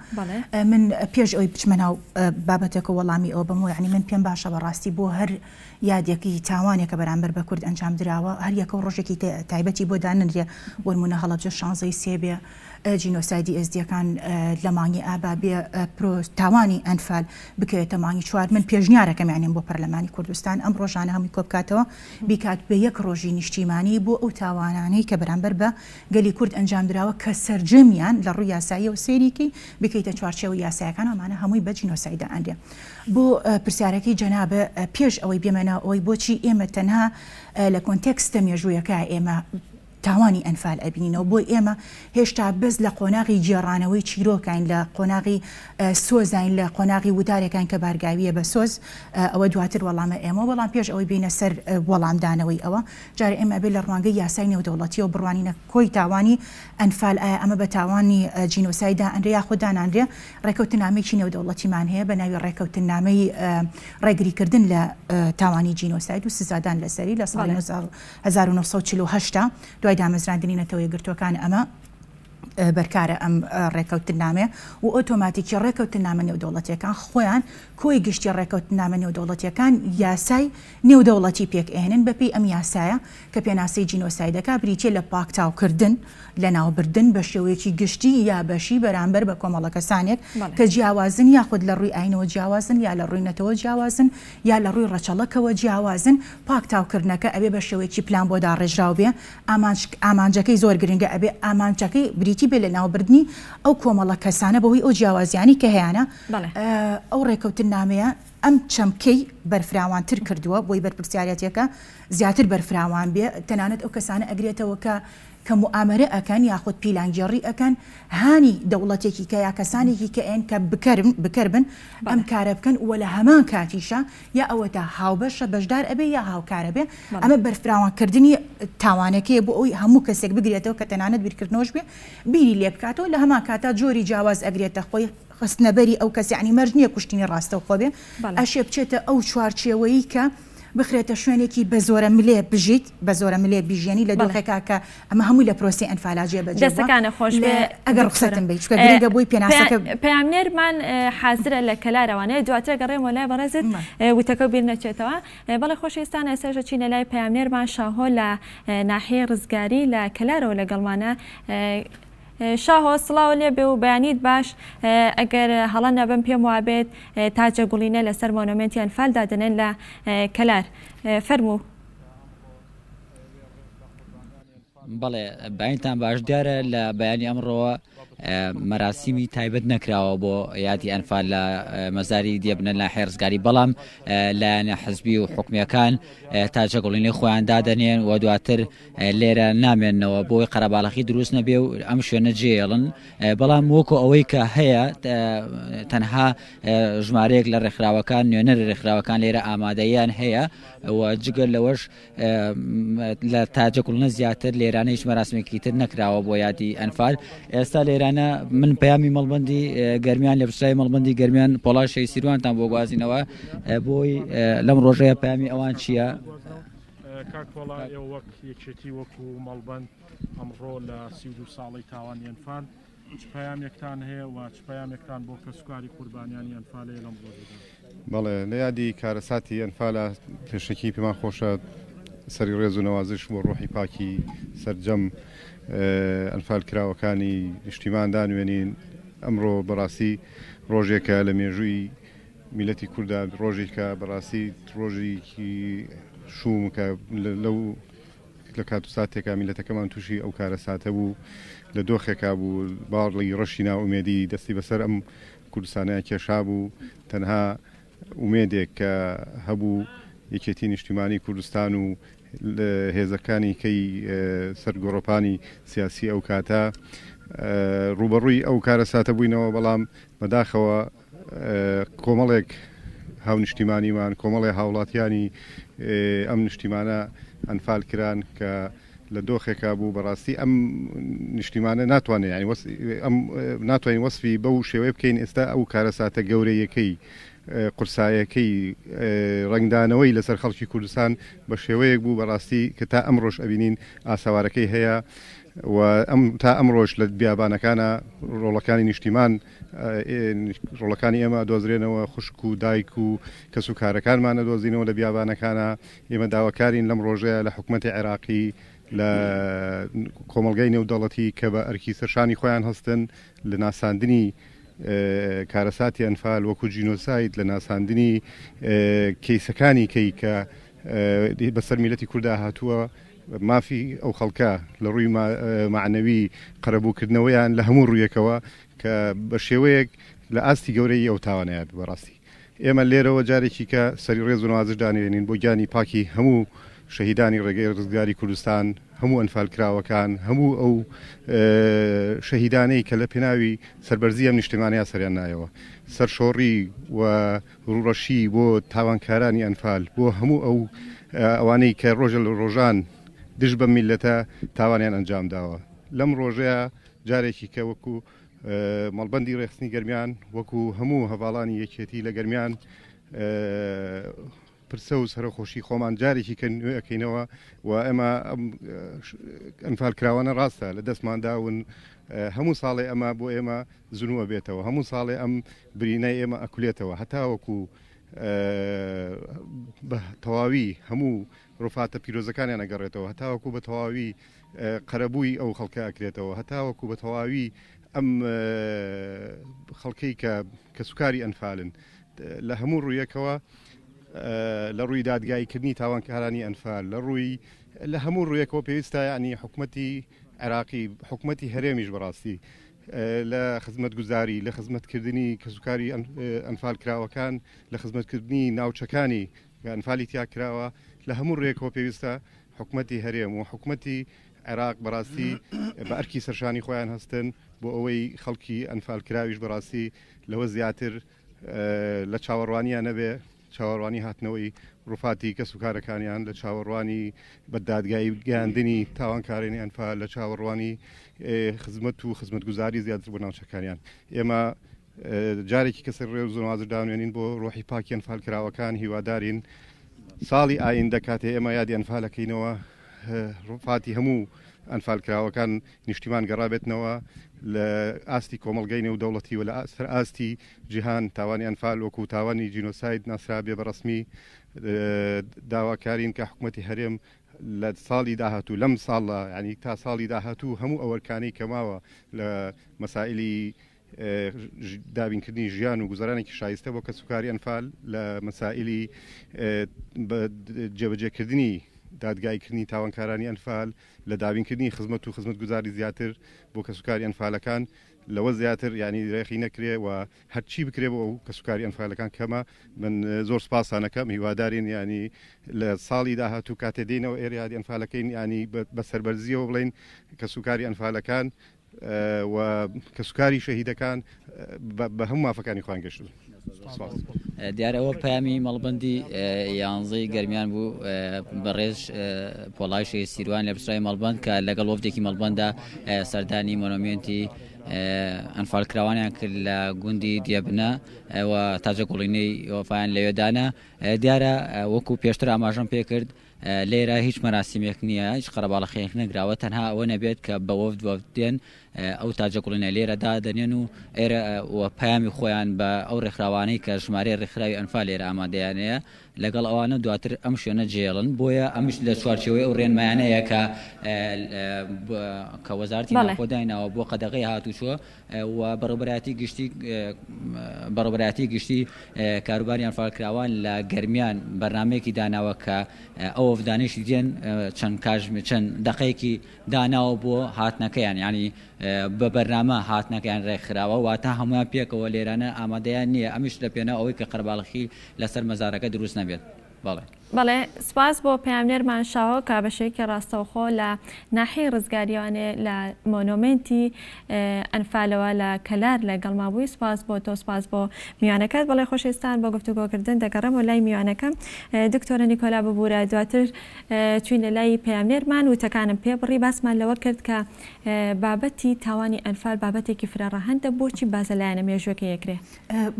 من پێش ئەوی بچمە ناو بابەتێکە وەڵامی ئەوە بم یعنی من پێم باشە بەڕاستی بۆ هەر یادێکی تاوانێکە بەرامبەر بە کورد ئەنجام درراوە هەر یەکە ڕۆژێکی تایبەتی بۆ داننرێ وەرمونە هەڵەبجە 16 سێبێ جینۆسایدی ئێزدیەکان لە مانگی ئابا بێ تاوانی ئەنفال بکەوێتە مانگی 4 من پێشنیارەکەم یانێن بۆ پەرلەمانی کوردستان ئەم ڕۆژانە هەمووی کۆبکاتەوە بیکات بە یەک ڕۆژی نیشتیمانی بۆ ئەو تاوانانەی کە بەرامبەر بە گەلی کورد ئەنجام درراوە کە سەرجەمیان لە ڕووی یاسایی و سێریکی بکەیتە چوارچێوە یاسایەکان ئەمانە هەمووی بە جینۆسایدا ئەندێ بۆ پرسیارەکەی جەنابە پێش ئەوەی بێمەنا ئەوەی بۆچی ئێمە تەنها لە کۆنتێکستە مێژوویەکە ئێمە تاوانی ئەنفال ئەبینینەوە بۆ ئێمە هێشتا بەس لە قۆناغی جێڕانەوەی چیرۆکین لە قۆناغی سۆزین لە قۆناغی وتارەکان کە بارگاویە بە سۆز ئەوە دواتر وەڵامە ئێمە بەڵام پێش ئەوەی بینە سەر وەڵامدانەوەی ئەوە جارە ئێمە بێ لە ڕوانگەی یاسای نێودەوڵەتی و بڕوانینە کۆی تاوانی ئەنفال ئایا ئەمە بە تاوانی جینۆسایدا ئەندرێ یاخودداناندرێ ڕێکەوتنامەیەکی نێودەوڵەتیمان هەیە بە ناوی ڕێکەوتنامەی ڕێگریکردن لە تاوانی جینۆساید و سزادان لەسەری لە ساڵی 1948 دوای دامەزراندنی نەتەوەی گرتوەکان ئەمە بەرکارە ئەم ڕێکەوتنامێ و ئۆتۆماتیکی ڕێکەوتنامە نێودەوڵەتیەکان خۆیان کۆی گشتی ڕێکەوتنامە نێودەوڵەتیەکان یاسای نێودەوڵەتی پێک ئێنن بەپێی ئەم یاسایە کە پێناسی جینۆسایدەکە بریتێ لە پاکتاوکردن لە ناوبردن بە شێوەیەکی گشتی یا بەشی بەرامبەر بە کۆمەڵە کەسانێک کە جیاوازن یاخود لە ڕووی ئاینەوە جیاوازن یا لە ڕووی نەتەوە جیاوازن یا لە ڕووی ڕەچەڵەکەوە جیاوازن پاکتاوکردنەکە ئەبێ بە شێوەیەکی پلان بۆ داڕێژراو بێ ئامانجەکەی زۆر گرنگە ئەبێ ئامانجەکەی بریتی بێ لە ناوبردنی ئەو کۆمەڵە کەسانە بەهۆی ئەو جیاوازیانی کە هەیەە ئەو ڕێکەوتنامەیە ئەم چەمکەی بەرفراوانتر کردووە بۆی بەرپرسیارەتێکە زیاتر بەرفراوان بێ تەنانەت ئەو کەسانە ئەگرێتەوە کە موامەرە ئەکەن یاخود پیلانگێڕی ئەکەن هانی دەوڵەتێکی کە یا کەسانێکی کە ئێن کە بکەر بن ئەم کارە بکەن وە لە هەمان کاتیشە یا ئەوە تا هاوبەشە بەشدار ئەبێ یا هاوکارە بێ ئەمە بەرفراوانکردنی تاوانەکەی بۆ ئەوی هەموو کەسێک بگرێتەوە کە تەنانەت بیرکردنەوەش بێ بیری لێ بکاتەوە لە هەمان کاتا جۆری جیاواز ئەگرێتە خۆی خستنەبەری ئەو کەسی عنی مەرج نییە کوشتنی ڕاستەوخۆ بێ ئەشێ بچێتە ئەو چوارچێوەیی کە بخرێتە شوێنێکی بە زۆرە ملێ بژیت بە زۆرە ملێ بیژێنی لە دڵخێکا کە ئەمە هەمووی لە پرۆسی ئەنفالاجێ بەجێ دەستەکانە خۆش ئەگەر ڕخسەتم بێت گرنگە بۆی پێناسەکە پەیامنێرمان حازرە لە کەلارەوانەیە دواتر گەڕێمەوە لای بەڕێزت وتەکە بیر نەچێتەوە بەڵێ خۆشەویستان ئێستا چینە لای پەیامنێرمان شاهۆ لە ناحیەی ڕزگاری لە کەلارەوە لەگەڵمانە شاهۆ سڵاو لێ بێ و بەیانیت باش ئەگەر هەڵە نەبم پێم وابێت تاجە گوڵینە لەسەر مۆنومنتی ئەنفال دادنێن لە کەلار فەرموو. بەڵێ بەینتان باش دیارە لە بەیانی ئەمڕۆوە مەراسیمی تایبەت نەکراوە بۆ یادی ئەنفال لە مەزاری دیێبنە لە حێرزگاری بەڵام لایەنە حزبی و حکومیەکان تاجە گوڵینەی خۆیان دادەنێن و دواتر لێرە نامێننەوە بۆی قەرەباڵەخی دروست نەبێ و ئەم شوێنە جێڵن بەڵام وەکو ئەوەی کە هەیە تەنها ژمارەیەک لە ڕێکخراوەکان نوێنەر ڕێکخراوەکان لێرە ئامادەیان هەیە و جگەر لەوەش لە تاجە گوڵنە زیاتر لێرانەیش مەراسمێکی تر نەکراوە بۆ یادی ئەنفال ئێستا لێرانە من پەیامی مەڵبەندی گەرمیان لە پشتای مەڵبەندی گەرمیان پۆڵاشەی سیروانتان بۆ گوازینەوە بۆی لەم ڕۆژەیە پەیامی ئەوان چییە؟ کاکۆڵا ئێوە وەک یەکێتی وەکو مەڵبەند ئەمڕۆ لە 32 ساڵی تاوانی ئەنفال چ پەیامێکتان هەیە و چ پەیامێکتان بۆ کەسوکاری قوربانیانی ئەنفالەیە لەم ڕۆژەدا؟ بەڵێ لە یادی کارەساتی ئەنفالە پێشەکی پێمان خۆشە سەری ڕێز و نەوازش بۆ ڕۆحی پاکی سەرجەم ئەنفال کراوەکانی نیشتیمان دانوێنین. ئەمڕۆ بەڕاستی ڕۆژێکە لە مێژووی میلەتی کووردا، ڕۆژێکە بەڕاستی ڕۆژێکی شومکە لەو لە کات و ساتێکا میلەتەکەمان تووشی ئەو کارە ساتە بوو، لە دۆخێکا بوو باڵی ڕەشی ناومێدی دەستی بەسەر ئەم کوردستانەیە کێشا بوو. تەنها ئومێدێک کە هەبوو یەکێتی نیشتیمانی کوردستان و هێزەکانی کەی سەرگۆڕۆپانی سیاسی ئەو کاتە ڕوبەڕووی ئەو کارە ساتە بووینەوە. بەڵام بەداخەوە کۆمەڵێک هاو نیشتیمانیمان، کۆمەڵی هاوڵاتیانی ئەم نیشتیمانە ئەنفال کران کە لە دۆخێکا بوو. بەڕاستی ئەم نیشتیمانە ناتوانێت ناتوانین وەسفی بەو شێوەیە بکەین. ئێستا ئەو کارە ساتە گەورەیەکەی قورسایەکەی ڕنگدانەوەی لەسەر خەڵکی کوردستان بە شێوەیەک بوو بەڕاستی کە تا ئەمڕۆژ ئەبینین ئاساوارەکەی هەیە و تا ئەمڕۆژ لە بیابانەکانە ڕۆڵەکانی نیشتیمان، ڕۆڵەکانی ئێمە دۆزرێنەوە، خوشک و دایک و کەس و کارەکانمانە دۆزینەوە لە بیابانەکانە. ئێمە داواکارین لەم ڕۆژەیە لە حکوومەتی عێراقی لە کۆمەڵگەی نێودەوڵەتی کە بە ئەرکی سەرشانی خۆیان هەستن لە ناساندنی کارەساتی ئەنفال وەکو جینۆساید، لە ناساندنی کەیسەکانی کەی کە بەسەر میلەتی کووردا هاتووە، مافی ئەو خەڵکە لە ڕووی معنەوی قەرەبووکردنەوەیان لە هەموو ڕوویەکەوە کە بە شێوەیەک لە ئاستی گەورەی ئەو تاوانەیە بەڕاستی. ئێمە لێرەوە جارێکی کە سەری ڕێز و نوازش دانێنین بۆ گیانی پاکی هەموو شەهیدانی ڕێگەی ڕزگاری کوردستان، هەموو ئەنفال کراوەکان، هەموو ئەو شەهیدانەی کە لە پێناوی سەربەرزی ئەم نیشتیمانەیە سەریان نایەوە، سەرشۆڕی و ڕوڕەشی بۆ تاوانکارانی ئەنفال، بۆ هەموو ئەو ئەوانەی کە ڕۆژە لە ڕۆژان دژ بە میلەتە تاوانیان ئەنجام داوە. لەم ڕۆژەیە جارێکی کە وەکو مەڵبەندی ڕێخستنی گەرمیان، وەکو هەموو هەواڵانی یەکێتی لە گەرمیان پرسە و سەرخۆشی خۆمان جارێکی کە نوێەکەینەوە و ئێمە ئەنفال کراوانە ڕاستە لە دەستمانداون. هەموو ساڵێ ئەمە بۆ ئێمە زنووە بێتەوە، هەموو ساڵێ ئەم برینای ئێمە ئەکولێتەوە، هەتا وەکو بە تەواوی هەموو ڕوفاتە پیرۆزەکانیان ئەگەڕێتەوە، هەتاوەکو بە تەواوی قەرەبووی ئەو خەڵکە ئەکرێتەوە، هەتاوەکو بە تەواوی ئەم خەڵکەی کە سوکاری ئەنفالن لە هەموو ڕوویەکەوە، لە ڕووی دادگاییکردنی تاوانکارانی ئەنفال، لە هەموو ڕوویەکەوە پێویستە ینی حکوومەتی عێراقی، حکوومەتی هەرێمیش بەڕاستی لە خزمەتگوزاری، لە خزمەتکردنی کەسوکاری ئەنفال کراوەکان، لە خزمەتکردنی ناوچەکانی ئەنفالی تیا کراوە، لە هەموو ڕێکەوە پێویستە حکوومەتی هەرێم و حکوومەتی عێراق بەڕاستی بە ئەرکی سەرشانی خۆیان هەستن بۆ ئەوەی خەڵکی ئەنفال کراویش بەڕاستی لەوە زیاتر لە چاوەڕوانیان نەبێ، چاوەڕوانی هاتنەوەی ڕوفاتی کەسوکارەکانیان، لە چاوەڕوانی بەدادگایی گەیاندنی تاوانکارانی ئەنفال، لە چاوەڕوانی خزمەت و خزمەتگوزاری زیاتر بۆ ناوچەکانیان. ئێمە جارێکی کەسە ڕێز و نوازش دانوێنین بۆ ڕۆحی پاکی ئەنفال کراوەکان، هیوادارین ساڵی ئایندە کاتێ ئێمە یادی ئەنفالەکەینەوە ڕوفاتی هەموو ئەنفال کراوەکان نیشتیمان گەڕابێتنەوە لە ئاستی کۆمەڵگەی نێودەوڵەتی و لە سەر ئاستی جیهان تاوانی ئەنفال وەکو تاوانی جینۆساید ناسرابێ بەڕسمی. داواکارین کە حکوومەتی هەرێم لە ساڵی داهاتوو، لەم ساڵە ینی تا ساڵی داهاتوو هەموو ئەوەرکانەی کەماوە لە مەسائلی دابینکردنی ژیان و گوزارانێکی شایستە بۆ کەسوکاری ئەنفال، لە مەسائلی جێبەجێکردنی دادگایکردنی تاوانکارانی ئەنفال، لە دابینکردنی خزمەت و خزمەتگوزاری زیاتر بۆ کەسوکاری ئەنفالەکان لەوە زیاتر ینی ڕێخی نەکرێ و هەرچی بکرێ بۆ ئەو کەسوکاری ئەنفالەکان کەمە. من زۆر سپاسانەکەم، هیوادارین ینی لە ساڵی داهاتوو کاتێ دێنەوە ئێرە یادی ئەنفالەکەین ینی بە سەربەرزیەوە بڵێن کەسوکاری ئەنفالەکان و کەسوکاری شەهیدەکان بە هەموو مافەکانی خوان گەشت. دیارەوە پامی مەڵبەندی یانزەی گەرمیان بوو بەڕێژ پۆڵای شێ سیروان لە پسرای مەڵبەند کە لەگەڵ وەفدێکی مەڵبەندا سەردانی مۆنۆمێنتی ئەنفال کراوانیان کرد لە گوندی دیەبنە و تاجە گوڵینەی وەفایان لەوێدانە. دیارە وەکو پێشتر ئاماژەم پێ کرد لێرە هیچ مەراسیمێک نییە، هیچ قەرەباڵەخێک نەگراوە، تەنها ئەوە نەبێت کە بە وەفد دێن ئەو تاجەقڵنە لێرەدا دەنێن و ئێرە پامی خۆیان بە ئەو ڕێکخراوانەی کە ژمارە ڕێکخراوی ئەنفال لێرە ئامادەیانەیە لەگەڵ ئەوانە دواتر ئەم شوێنە جێڵن، بۆیە ئەمش لە چوارچەوەی ئەو ڕێنمایانەیە کە وەزارەتی ناخۆداینەوە بۆ قەدەغی هاتوچوە و بەڕێوەبەرایەتی گشتی کاروباری ئەنفالکراوان لە گەرمیان بەرنمەیەکی داناوە کە ئەو ئەفدانشی دێن چەند دقەیەکی داناوە بۆ هاتنەکەیان، ینی بە بەرنامە هاتنەکەیان ڕێکخراوە واتە هەمویان پێکەوە لێرانە ئامادەیان نییە، ئەمیش لە پێنە ئەوەی کە قەرباڵخی لەسەر مەزارەکە دروست نەبێت. بەڵێ سپاس بۆ پەیامنێرمان شاوە کە بەشێکی ڕاستەوخۆ لە ناحیەی ڕزگاریوانێ لە مۆنۆمنتی ئەنفالەوە لە کەلار لەگەڵما بووی. سپاس بۆ تۆ، سپاس بۆ میوانەکەت. بەڵێ خۆشەویستان بۆ گفتوگۆکردن دەگەڕێم و لای میوانەکەم. دکتۆرە نیکۆلا ببوورە، دواتر چوینە لای پەیامنێرمان وتەکانم پێ بڕی، باسمان لەوە کرد کە بابەتی تاوانی ئەنفال بابەتێکی فرەڕەهەندە، بۆچی بازە لایەنە مێژوەکە یەکرێ؟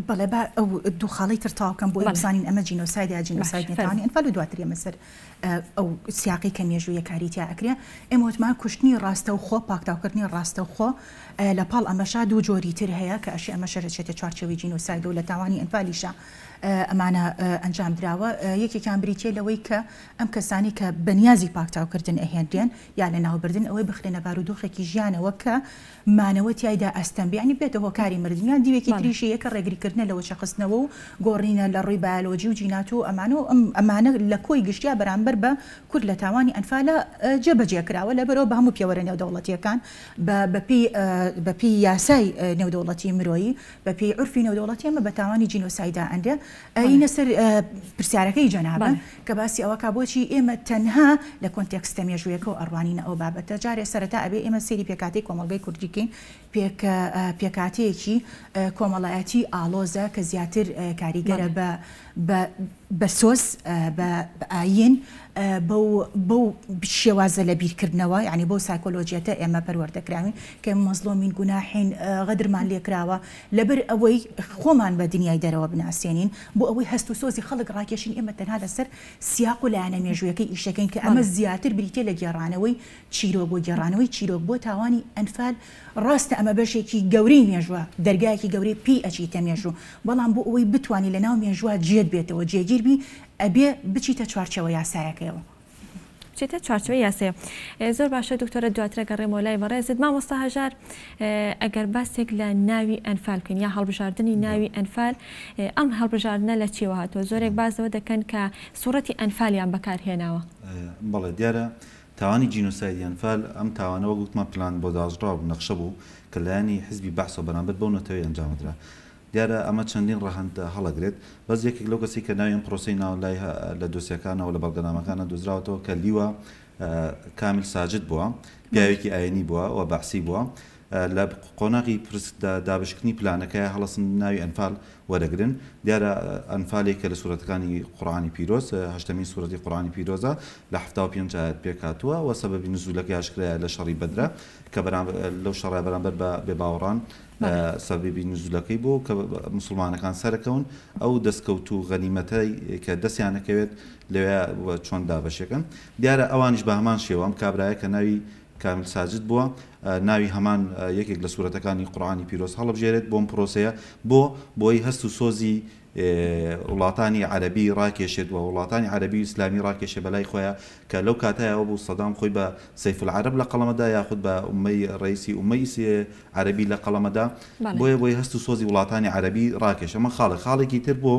بەڵێ با ئەو دوو خاڵی تر تاوکەم بۆ بزانین ئەمە جینۆسایدە جینۆساید نێتوانی ئەنفال و دواتر ئێمە ئەو سیاقی کە مێژوویە کاریتیا ئەکرێ. ئێمە وتمان کوشتنی ڕاستەوخۆ، پاکتاوکردنی ڕاستەوخۆ لە پاڵ ئەمەشا دوو جۆری تر هەیە کە ئەشی ئەمە شەرچێتە چوارچەوەی جینۆساید و لە تاوانی ئەنفالیشە ئەمانە ئەنجام درراوە. یەکێکیان بریتێ لەوەی کە ئەم کەسانی کە بەنیازی پاکتاوکردن ئەهێنرێن یا لە ناوبردن ئەوەی بخرێنە بارودۆخێکی ژیانەوە کە مانەوە تایدا ئەستەمبیانی بێتە هۆکاری مردنیان دیوێکی تریشی یەکە ڕێگریکردنە لەوە شەخستنەوە و گۆڕینە لە ڕووی بایۆلۆجی و جینات و ئەمانە لە کۆی گشتیا بەرامبەر بە کورد لە تاوانی ئەنفالە جێبەجێکراوە لەبەرەوە بە هەموو پێوەرە نێودەوڵەتیەکان بەپی یاسای نێودەوڵەتی مرۆیی بەپی عورفی نێودەوڵەتی ئەمە بە تاوانی جینۆسایدا ئەندێ. ئینە سەر پرسیارەکەی جەنابە کە باسی ئەوە کا بۆچی ئێمە تەنها لە کۆنتێکستە مێژوویەکە و ئەڕوانینە ئەو بابەتە. جارێ سەرەتا ئەبێ ئێمە سێری پێکاتی کۆمەڵگەی کوردیکەین، پێکاتەیەکی کۆمەڵایەتی ئالۆزە کە زیاتر کاریگەرە بە سۆس بە ئاین بەو شێوازە لە بیرکردنەوە، ینی بۆ سایکۆلۆجیەتە ئێمە پەروەردەکراوین کە مەزلۆمین گوناحین غەدرمان لێکراوە لەبەر ئەوەی خۆمان بە دنیای دەرەوە بناسیێنین بۆ ئەوەی هەست و سۆزی خەڵک ڕاکێشین. ئێمە تەنها لەسەر سیاق و لایەنە مێژوویەکەی ئیشەکەین کە ئەمە زیاتر بریتێ لە گێڕانەوەی چیرۆک بۆ گێڕانەوەی چیرۆک بۆ تاوانی ئەنفال. ڕاستە ئەمە بەشێکی گەورەی مێژووە، دەرگایەکی گەورەی پێی ئەچیتە مێژوو، بەڵام بۆ ئەوەی بتوانانی لە ناو مێژووە جێت بێتەوە جێگیربی ئەبێ بچیتە چوارچەوە یاسایەکەیەوە. بچیتە چوارچەوەی یاسەیە. زۆر باشە دکتۆرە، دواترە گەڕێمەوە لای بەڕێزت. مامۆستا هەژار، ئەگەر باسێک لە ناوی ئەنفال بکەین یا هەڵبژاردننی ناوی ئەنفال، ئەم هەڵبژاردنە لە چیوە هاتووە؟ زۆرێک بازەوە دەکەن کە سوورەتی ئەنفالیان بەکارهێناوە. بەڵێ دیارە تاوانی جینۆسایدی ئەنفال ئەم تاوانەوە گوتمان پلان بۆ داژڕا و نەخشە بوو کە لایەنی حزبی بەحس و بەرامبەر بەو نەتەوەی ئەنجامدرا. دیارە ئەمە چەندین ڕەهەندە هەڵەگرێت، بەس یەکێک لەو کەسی کە ناوی ئەم پرۆسەی ناو لای لە دۆسیەکانەوە لە بەڵگەنامەکانە دۆزراوەتەوە کە لیوە کامل ساجد بووە، پیاوێکی ئاینی بووە و بەحسی بووە. لە قۆناغی دابشکردنی پلانەکەی هەڵەسن ناوی ئەنفال وەرەگرن. دیارە ئەنفالێک کە لە سوورەتەکانی قورئانی پیرۆز، هەشتمین سوورەتی قورئانی پیرۆزە لە 75 ئاەت پێکاتووە و سەبەبی نزولەکەی ئاشکرایە لە شەڕی بەدرە کە لەو شەڕای بەرامبەر بە بێباوەڕان سەبەبی نزولەکەی بوو کە مسلمانەکان سەرەکەون ئەو دەستکەوت و غەنیمەتەی کە دەستیانەکەوێت لەوێ چۆن دابەشەکەن. دیارە ئەوانیش بە هەمان شێوە ئەم کابرایە کە ناوی کامل ساجد بووە ناوی هەمان یەکێک لە سوورەتەکانی قورئانی پیرۆز هەڵبژێرێت بۆم پرۆسەیە بۆی هەست و سۆزی وڵاتانی عەرەبی ڕاکێشێت و وڵاتانی عەرەبی ئیسلامی ڕاکێشێ بەلای خۆیە کە لەو کاتایەوە بوو سەدام خۆی بە سەیف العەرەب لە قەڵەمەدا یاخود بە ئومەی ڕئیسی ئومەی عەرەبی لە قەڵەمەدا بۆی هەست و سۆزی وڵاتانی عەرەبی ڕاکێشە. ئەمە خاڵێکی تر بۆ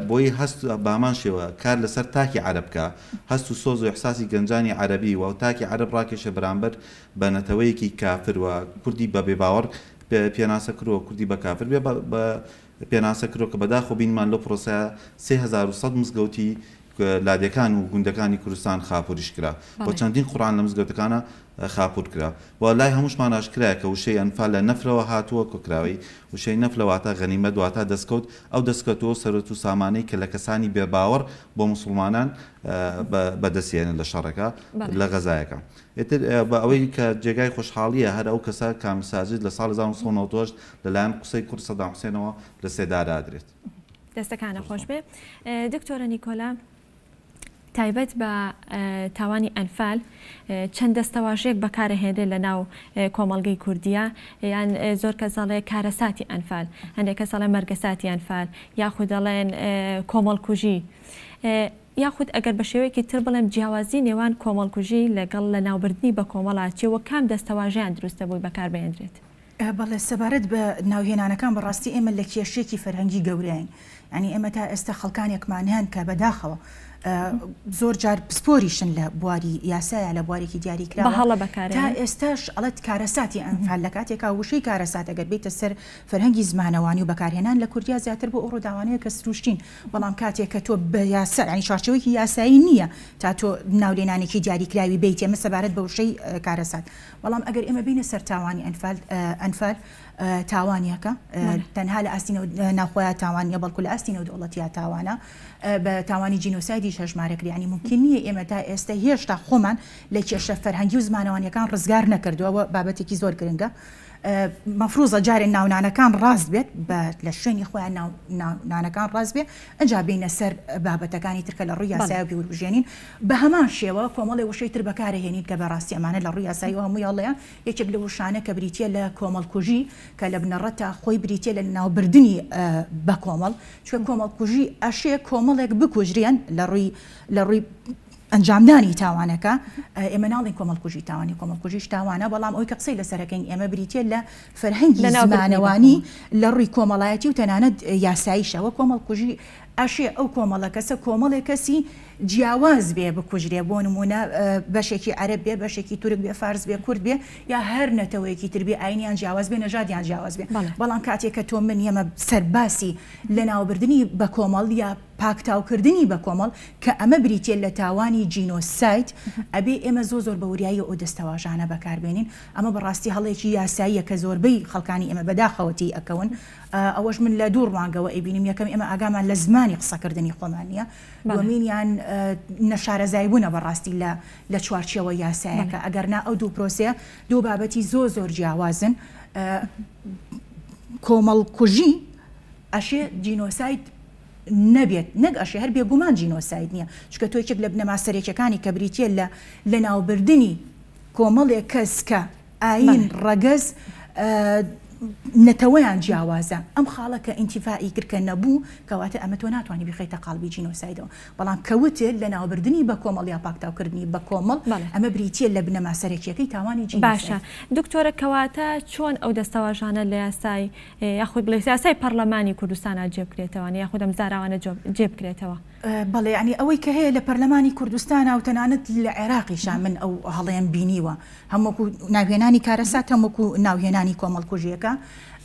بۆی هەست بامان شێوە کار لەسەر تاکی عەرەبکە، هەست و سۆز و احساسی گەنجانی عەرەبی و تاکی عەرەب ڕاکێشە بەرامبەر بە نەتەوەیەکی کافر و کوردی بە بێباوەڕ پێناسە کردەوە، کوردی بە کافر بێ پێناسە کردەوە کە بەداخۆ بینمان لەو پرۆسەیە 3100 مزگەوتی لادەکان و گوندەکانی کوردستان خاپۆریش کرا بۆ چەندین قورئان لە مزگەوتەکانە خاپور کرا و لای هەمووشمان ئاشکرایە کە وشەی ئەنفال لە نەفرەوە هاتووە کۆکراوی. وشەی نەفلەواتە غەنیمە دواتە دەستکەوت، ئەو دەستکەوتەوە سەرەت و سامانەی کە لە کەسانی بێباوەڕ بۆ مسلمانان بەدەستێنن لە شەڕەکە لە غەزایەکە. ئێتر بە ئەوەی کە جێگای خۆشحاڵیە هەر ئەو کەسە کامل ساجد لە ساڵ 1990 لەلایەن قسەی کورد سەدام حوسێنەوە لە سێدارادرێت. دەستەکانە خۆش بێ. دکتۆرە نیکۆلا، تایبەت بە تاوانی ئەنفال چەند دەستەواژەیەک بەکارهێنرێت لە ناو کۆمەڵگەی کوردیە یان زۆر کەس دەڵێ کارەساتی ئەنفال، هەندێک کەس دەڵێن مەرگەساتی ئەنفال، یاخود دەڵێن کۆمەڵکوژی، یاخود ئەگەر بە شێوەیەکی تر بڵێم جیاوازی نێوان کۆمەڵکوژی لەگەڵ لە ناوبردننی بە کۆمەڵاتیەوە کام دەستەواژیان دروستە بووی بەکاربهێنرێت. بەڵێ سەبارەت بە ناوهێنانەکان بەڕاستی ئێمە لە کێشێکی فەرهەنگی گەورەین، ینی ئێمە تا ئێستا خەڵکانێکمان هەن کە بەداخەوە زۆر جار پسپۆریشن لە بواری یاسایە لە بوارێکی دیاریکراوە تا ئێستاش ئەڵەت کارەساتی ئەنفال لە کاتێکا وشەی کارەسات ئەگەر بێتە سەر فەرهەنگی زمانەوانی و بەکارهێنان لە کوردیا زیاتر بۆ ڕووداوانەیە کە سروشتین، بەڵام کاتێک کە تۆ بە یاسا ینی چارچەوەیەکی یاسایی نییە تا تۆ ناولێنانێکی دیاریکراوی بیت ئێمە سەبارەت بە وشەی کارەسات، بەڵام ئەگەر ئێمە بینە سەر تاوانی ئەنفال تاوانیەکە تەنها لە ئاستینە ناوخۆیان تاوانیە بەڵکو لە ئاستینە و دەوڵەتیە تاوانە بە تاوانی جینۆسایدی هەژمارەکری، ینی ممکن نییە ئێمە تا ئێستا هێشتا خۆمان لە کێشە فەرهەنگی و زمانەوانیەکان ڕزگار نەکردووە، بابەتێکی زۆر گرنگە. مەفروزە جارێن ناونانەکان ڕاست بێت لە شوێنی خۆیان ناونانەکان ڕاست بێ ئەجا بینە سەر بابەتەکانی ترکە لە ڕووی یاسایی بیوروژێنین بە هەمان شێوە کۆمەڵی وشەی تر بەکارهێنین کە بەڕاستی ئەمانە لە ڕووی یاسایی و هەمووی هەڵەیە یەکێک لە وشانە کە بریتە لە کۆمەڵکوژی کە لە بنەڕەتە خۆی بریتە لە ناوبردننی بە کۆمەڵ، چون کۆمەڵکوژی ئەشەیە کۆمەڵێک بکوژریان لە ڕووی ئەنجامدانی تاوانەکە ئێمە ناڵین کۆمەڵکوژی تاوانی کۆمەڵکوژیش تاوانە، بەڵام ئەوی کە قسەی لەسەرەکەین ئێمە بریتە لە فەرهەنگی زمانەوانی لە ڕووی کۆمەڵایەتی و تەنانەت یاساییشەوە کۆمەڵکوژی ئەشێ ئەو کۆمەڵە کەسە کۆمەڵێک کەسی جیاواز بێ بکوژرێ بۆ نمونە بەشێکی عەرەب بێ بەشێکی تورک بێ فارس بێ کورد بێ یا هەر نەتەوەیەکی تر بێ ئاینیان جیاواز بێ نەژادیان جیاواز بێ، بەڵام کاتێک کە تۆ من ئێمە سەرباسی لە ناوبردننی بە کۆمەڵ یا پاکتاوکردنی بە کۆمەڵ کە ئەمە بریتێ لە تاوانی جینۆسایت ئەبێ ئێمە زۆر بە وریایی ئەو دەستەواژانە بەکاربێنین، ئەمە بەڕاستی هەڵێکی یاساییە کە زۆربەی خەڵکانی ئێمە بەداخەوەتی ئەکەون، ئەوەش من لە دوور ڕوانگەوە ئەیبینیم یەکەم ئێمە ئاگامان لە زمانی قسەکردنی خۆمان نیە، دومینیان نەشارەزایبوونە بەڕاستی لە چوارچێوە یاسایەکە ئەگەرنا ئەو دوو پرۆسەیە دوو بابەتی زۆر جیاوازن، کۆمەڵکوژی ئەشێ جینۆسایت نەبێت نەک ئەشێ هەر بێگومان جینۆسایت نییە، چکە تۆ یەکێک لە بنەما سەرێکیەکانی کە بریتە لە ناوبردننی کۆمەڵێک کەس کە ئاین ڕەگەز نەتەوەیان جیاوازە ئەم خاڵە کە ئینتیفائی کردکە نەبوو کەواتە ئەمە تۆ ناتوانانی بخیتە قاڵبی جینۆسایدەوە، بەڵام کەوتێت لە ناوبردننی بە کۆمەڵ یا پاکتاوکردنی بە کۆمەڵ ئەمە بریتە لە بنەما سەرێکیەکەی تاوانی جینۆسایت. باشە دکتۆرە کەواتە چۆن ئەو دەستەواژانە لە یاسای یاخود بڵێ یاسای پەرلەمانی کوردستانە جێبکرێتەوە یاخود ئەم زاراوانە جێبکرێتەوە؟ بەڵێ ینی ئەوەی کە هەیە لە پەرلەمانی کوردستانە و تەنانەت لە عێراقیشان من ئەو هەڵەیەن بینیوە هەمووکو ناوهێنانی کارەسات هەمووکو ناوهێنانی کۆمەڵکوژیەکە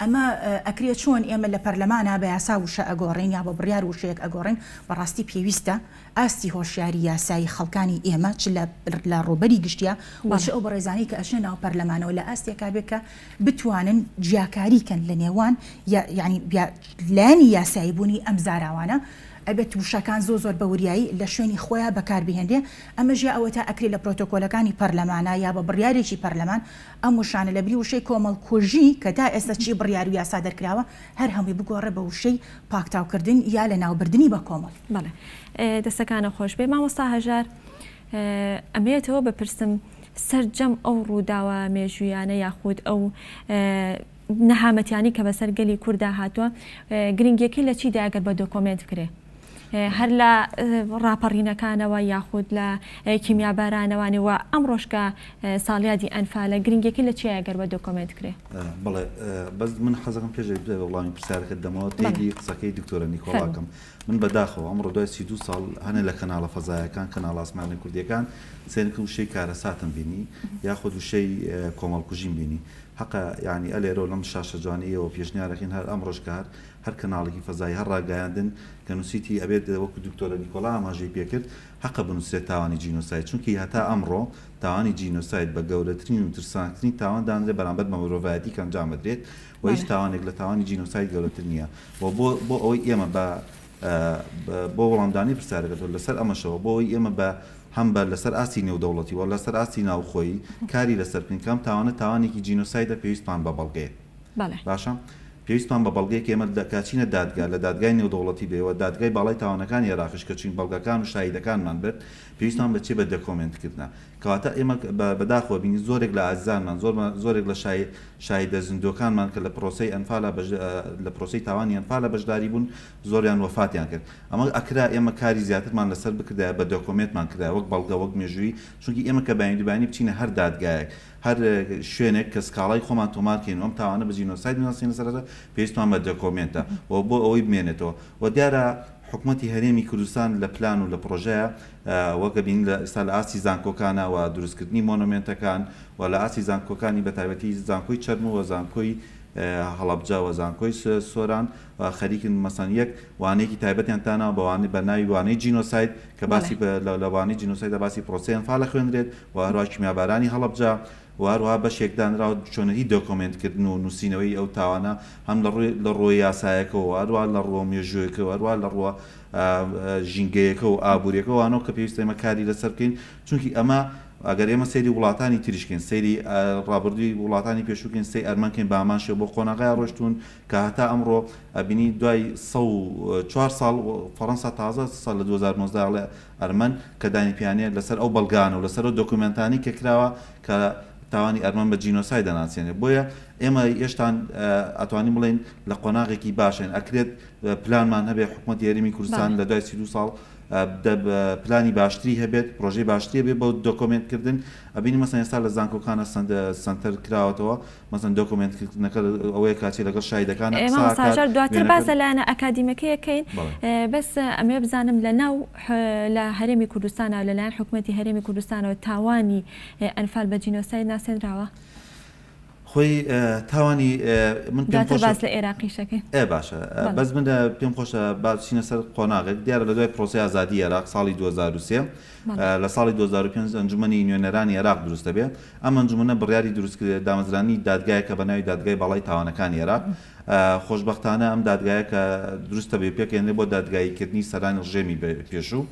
ئەمە ئەکرێت چۆن ئێمە لە پەرلەمانە بە یاسا وشە ئەگۆڕین یا بە بڕیار وشەیەک ئەگۆڕین بەڕاستی پێویستە ئاستی هۆشیاری یاسایی خەڵکانی ئێمە چ لە ڕوبەری گشتیا وچ ئەو بەڕێزانی کە ئەشە ناو پەرلەمانەوە لە ئاستێکا بێت کە بتوانن جیاکاریکەن لە نێوان ینی لایەنی یاسایی بوونی ئەم زاراوانە ئەبێت وشەکان زۆر بە وریایی لە شوێنی خۆیان بەکاربهێنرێ، ئەمە ژیا ئەوە تا ئەکرێت لە پرۆتۆکۆلەکانی پەرلەمانە یا بە بڕیارێکی پەرلەمان ئەم وشانە لە بری وشەی کۆمەڵکوژی کە تا ئێستا چی بڕیار و یاسا دەرکراوە هەر هەمووی بگۆڕێ بە وشەی پاکتاوکردن یا لە ناوبردننی بە کۆمەڵ. بەڵێ دەستەکانە خۆش بێ. مامۆستا هەژار ئەمەیەتەوە بپرسم سەرجەم ئەو ڕووداوە مێژویانە یاخود ئەو نەهامەتیانی کە بەسەر گەلی کووردا هاتووە گرنگیەکەی لە چیدا ئەگەر بە دۆکۆمنت بکرێ؟ هەر لە ڕاپەڕینەکانەوە یاخود لە کیمیابارانەوانەوە ئەم ڕۆژکە ساڵیادی ئەنفالە گرنگێکی لە چیە ئەگەر بە دۆکۆمنت کرێ؟ بڵێ بەس من حەزەکەم پێش بێ وڵامی پرسیارەکەت دەمەوە تێگی قسەکەی دکتۆرە نیکۆڵاکەم من بەداخەوە ئەمڕۆ دوای 32 ساڵ هەنێ لە کەناڵە فەزایەکان کەناڵ ئاسمانی کوردیەکان سێنکە وشەی کارەساتم بینی یاخود وشەی کۆمەڵکوژیم بینی حقا یعنی ئەلێرۆ لەم شاشە جوانیەوە پێشنیارەکەین هەر ئەم ڕۆژکار هەر کەناڵێکی فەزای هەر ڕاگەیاندن کە نووسیتی ئەبێت وەکو دکتۆرە نیکۆڵا ئاماژەی پێکرد حقا بنووسێت تاوانی جینۆسایت چونکی هەتا ئەمڕۆ تاوانی جینۆسایت بە گەورەترین و ترسانترین تاوان دانرێت بەرامبەر بە مرۆڤایەتی کە ئەنجامەدرێت و هیچ تاوانێک لە تاوانی جینۆسایت گەورەتر نییە بۆ ئەوەی ئێمە بۆ وەڵامدانی پرسیارەکەت لەسەر ئەمەشەوە بۆ ئەوەی ئێمە بە هەم بە لەسەر ئاستی نێودەوڵەتی و لەسەر ئاستی ناوخۆیی کاری لەسەر بکەم تاوانێکی جینۆسایدە پێویستمان بە بەڵگەیە. باشە پێویستمان بە بەڵگەیەک ئێمە دەکچینە دادگا لە دادگای نێودەوڵەتی بێەوە دادگای باڵای تاوانەکانی عێراقیش کە چین بەڵگەکان و شاهیدەکانمان بێت پێویستمان بچێ بە دۆکۆمنتکردنا کەواتە ئێمە بەداخەوە بینی زۆرێک لە ئازانمان زۆرێک لە شاهیدە زیندوەکانمان کە لە پرۆسی ئەنفالە لە پرۆسی تاوانی ئەنفالە بەشداری بوون زۆریان وفاتیان کرد ئەمە ئەکرا ئێمە کاری زیاترمان لەسەر بکردای بە دۆکۆمنتمان کرا وەک بەڵگە وەک مێژووی چونکی ئێمە کە بەیانی بچینە هەر دادگایەک هەر شوێنێک کە سکاڵای خۆمان تۆمارکەین ئەم تاوانە بە جینۆساید ناسیێنە سەرەتا پێویستمان بە دۆکۆمنتە و بۆ ئەوەی بمێنێتەوە و دیارە حکوومەتی هەرێمی کوردستان لە پلان و لە پرۆژەیە وەکە بین لە ئێستا لە ئاسی زانکۆکانە و دروستکردنی مۆنومنتەکان و لە ئاسی زانکۆکانی بە تایبەتی زانکۆی چەرمەوە زانکۆی هەڵەبجە و زانکۆی سۆران و خەریکن مەسەن یەک وانەیەکی تایبەتیان تانا بە ناوی وانەی جینۆساید کە باسی لە وانەی جینۆساید باسی پرۆسی ئەنفالە خوێندرێت و هەروە کیمیابارانی هەڵەبجە و هەروەها بەشێکدانراوە چۆنەتی دۆکۆمنتکردن و نووسینەوەی ئەو تاوانە هەم لە ڕۆی یاسایەکەەوە هەروە لە ڕۆ مێژوویەکەەوە هەروە لە ڕۆ ژینگەیەکە و ئابوووریەکەوانەوە کە پێویستە ئێمە کاری لەسەر بکەین چونکی ئەمە ئەگەر ئێمە سەیری وڵاتانی تریشکین سەیری ڕابردووی وڵاتانی پێشووکەین سی ئەرمەکەین بە ئامانشێ بۆ قۆناغای ڕۆشتون کە هەتا ئەمڕۆ ئەبینی دوای 4 ساڵ فەڕەنسا تازە ساڵ لە 2019 ئەرمەن کە دانیپیانەیە لەسەر ئەو بەڵگانە و لەسەر ئەو دۆکومنتانی کە کراوە کە تاوانی ئەرمەن بە جینۆساید دەناسیێنێت بۆیە ئێمە هێشتان ئەتوانین بڵێن لە قۆناغێکی باشن ئەکرێت پلانمان هەبێ حکوومەتی هەرێمی کوردستان لە دوای 32 ساڵ پلانی باشتری هەبێت پرۆژەی باشتری بێت بۆ دۆکۆمنتکردن ئەبینی مەسەن ئێستا لە زانکۆکانە سنتەر کراوەتەوە مەسەن دۆکۆمنتکردنەکە ئەوەیە کاتی لەگەڵ شایدەکان ئێمە دواتر باسە لایەنە ئەکادیمەکەیەکەین بەس ئەمێ بزانم لە ناو لە هەرێمی کوردستانە لەلایەن حکوومەتی هەرێمی کوردستانەوە تاوانی ئەنفال بە جینۆساید ناسێنراوە خۆی تاوانی من باس لە عێراقیشەکەی باشە بەس من پێم خۆشە باچینە سەر قۆناغێک دیارە لە دوای پرۆسی ئازادی عێراق ساڵی 2023 لە ساڵی 2005 ئەنجومەنی نوێنەرانی عێراق دروستە بێت ئەم ئەنجومەنە بڕیاری دروستکرد دامەزرانی دادگایەکە بە ناوی دادگای باڵای تاوانەکانی عێراق خۆشبەختانە ئەم دادگایە کە دروستە بێ پێکێنێ بۆ دادگاییکردنی سەرانی ڕژێمی پێشوو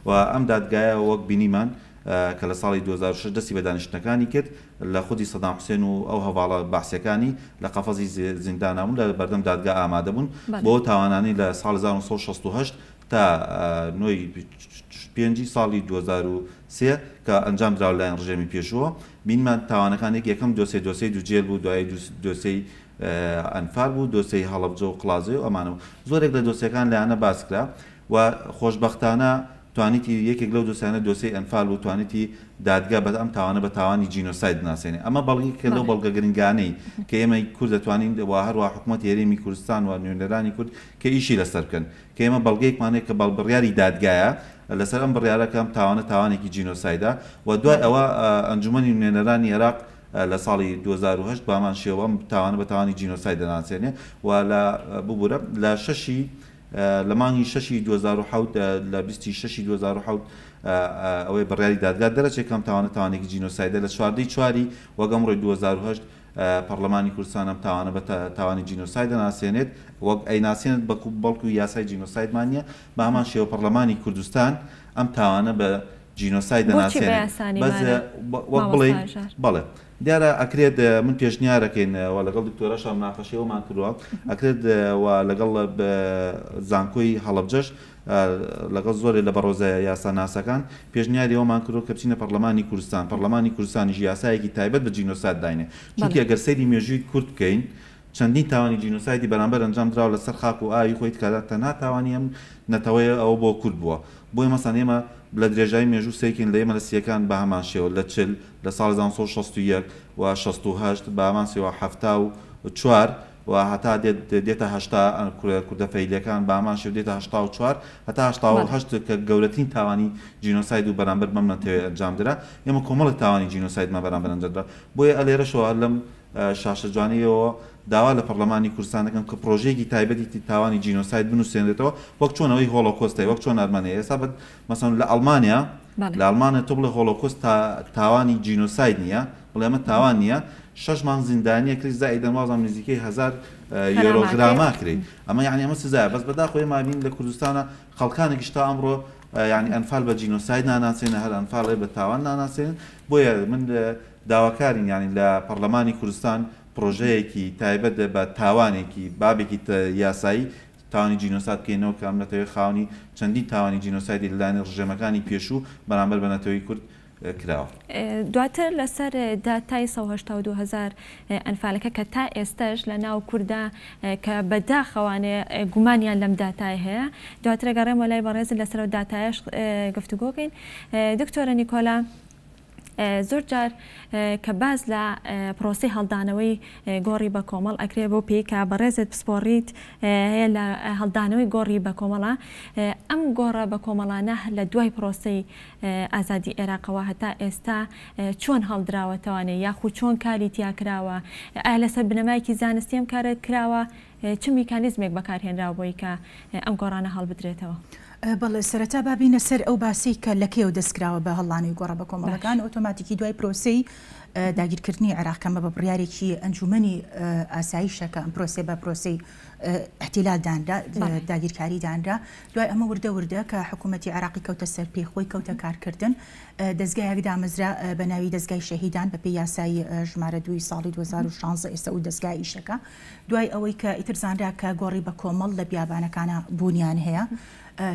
و ئەم دادگایە وەک بینیمان کە لە ساڵی 2006 دەستی بە دانیشتەکانی کرد لە خودی سەدام حوسێن و ئەو هەواڵە باسیەکانی لە قەفەزی زیندانەبوون لە بەردەم دادگا ئامادە بوون بۆ تاوانانی لە ساڵ 1968 تا نۆی 5 ساڵی 2003 کە ئەنجام درراو لایەن ڕژێمی پێشووە بینمان تاوانەکانێک یەکەم دۆسەی دووجێل بوو دوای دۆسەی ئەنفال بوو دۆسەی هەڵەبجە و قڵازێ و ئەمانەوە زۆرێک لە دۆسیەکان لایەنە باس کرا و خۆشبەختانە توانیتی یەکێک لەو دۆسیانە دۆسەی ئەنفال و توانیتی دادگا بە ئەم تاوانە بە تاوانی جینۆساید ناسێنێ ئەمە بەڵگی کە لەو بەڵگە گرنگانەی کە ئێمە کورد دەتوانین و هەروە حکوومەتی هەرێمی کوردستان و نوێنەرانی کورد کە ئیشی لەسەر بکەن کە ئێمە بەڵگەیەکمانێک کە بڕیاری دادگایە لەسەر ئەم بڕیارەکەم تاوانە تاوانێکی جینۆسایدا و دوای ئەوە ئەنجومەنی نوێنەرانی عێراق لە ساڵی 2008 بامان شێوە تاوانە بە تاوانی جینۆساید دەناسێنێ و لە ببوورە لە شەشی لە مانگی 6 2007 لە 26 2007 ئەوەی بڕیاری دادگا دەرەچێکم تاوانێکی جینۆسایدە لە 4 وەگەم ڕۆی 2008 پەرلەمانی کوردستان ئەم تاوانە بە تاوانی جینۆساید دەناسێنێت وەک ئەیناسێنێت بە بەڵکو یاسای جینۆسایدمانە بە هەمان شێوە پەرلەمانی کوردستان ئەم تاوانە بە جینۆساید دەناسێنێت وەک بڵێ بەڵێ دیارە ئەکرێت من پێشنیارەکەین و لەگەڵ دکتۆرەشان ناقەشەوەمان کردووە ئەکرێت لەگەڵ زانکۆی هەڵەبجەش لەگەڵ زۆرێک لە بەڕۆزە یاساناسەکان پێشنیاری ئەومان کردو کە بچینە پەرلەمانی کوردستان پەرلەمانی کوردستانیش یاسایەکی تایبەت بە جینۆساید داینێ چونکی ئەگەر سەیری مێژووی کورد بکەین چەندین تاوانی جینۆسایدی بەرامبەر ئەنجام درراوە لەسەر خاک و ئاوی خۆی تکات تەنها تاوانی ئەم نەتەوەیە ئەوە بۆ کورد بووە بۆی مەسەن ئێمە لە درێژایی مێژوو سێکین لە ئێمە لە سیەکان بە هەمان شێوە لە چل لە ساڵ 1961 و 68 بە هەمان سێوە 74 و هەتا دێتە هەشتا کوردە فەیلەکان بە هەمان شێو دێتە 84 هەتا 88 کە گەورەترین تاوانی جینۆساید و بەرامبەر بەم نەتەوەی ئەنجامدرا ئێمە کۆمەڵی تاوانی جینۆسایدمان بەرامبەر ئەنجامدرا بۆیە ئەلێرەشەوە لەم شاشە جوانیەوە داوا لە پەرلەمانی کوردستان دەکەم کە پرۆژەیەکی تایبەتی تاوانی جینۆساید بنووسێنێتەوە وەک چۆنەوەی هۆڵۆکۆستای وەک چۆن ئەرمەنیا ئێستا مەسەن لە ئەڵمانیا لە ئەڵمانیا تۆ بڵێ هۆڵۆکۆست تاوانی جینۆساید نییە بڵێ ئەمە تاوان نییە 6 مانگ زیندانیە کریس زائیدەن وازم نزیکەی 1000 یۆرۆگراما کرێت ئەمە یعنی ئەمە سزایە بەس بەداخۆی مابین لە کوردستانە خەڵکانێکی تا ئەمڕۆ یعنی ئەنفال بە جینۆساید ناناسێنە هەر ئەنفاڵێ بە تاوان ناناسێنن بۆیە من داواکارین یعنی لە پەرلەمانی کوردستان پرۆژەیەکی تایبەت بە تاوانێکی بابێکی یاسایی تاوانی جینۆسات بکەینەوە کە ئەم نەتەوەی خاوەنی چەندین تاوانی جینۆسایدی لەلایەنی ڕژێمەکانی پێشوو بەرامبەر بە نەتەوەی کورد کراوە. دواتر لەسەر داتای 1970 ئەنفالەکە کە تا ئێستش لە ناو کووردا کە بەداخەوانێ گومانیان لەم داتای هەیە دواترە گەڕێمە لای بەڕێز لەسەر داتایش گفتوگۆکەین. دکتۆرە نیکۆلا زۆر جار کە باز لە پرۆسی هەڵدانەوەی گۆڕی بە کۆمەڵ ئەکرێ بۆ پێی کە بەڕێزت بسپۆڕیت هەیە لە هەڵدانەوەی گۆڕی بە کۆمەڵە ئەم گۆڕە بە کۆمەڵانە لە دوای پرۆسی ئازادی عێراقەوە هەتا ئێستا چۆن هەڵدراوەتەوانێ یاخود چۆن کاری تیاکراوە ئایا لەسەر بنەمایەکی زانستی ئەم کارە کراوە چ میکانیزمێک بەکارهێنراوە بۆی کە ئەم گۆڕانە هەڵبدرێتەوە؟ بەڵێ سەرەتا بابینە سەر ئەو باسی کە لە کێو دەستکراوە بە هەڵانەوەی گۆڕە بە کۆمەڵەکان ئۆتۆماتیکی دوای پرۆسی داگیرکردنی عێراقەمە بە بڕیارێکی ئەنجومەنی ئاسایشەکە ئەم پرۆسێ بە پرۆسی احتیلال دانرا داگیرکاری دانرا دوای ئەمە وردە کە حکوومەتی عێراقی کەوتە سەر پێخۆی کەوتە کارکردن دەستگایەک دامەزرا بە ناوی دەستگای شەهیدان بە پێی یاسایی ژمارە 2 ساڵی 2016 ئێستا و دەستگای ئیشەکە دوای ئەوەی کە ئیترزانرا کە گۆڕی بە کۆمەڵ لە بیابانەکانە بوونیان هەیە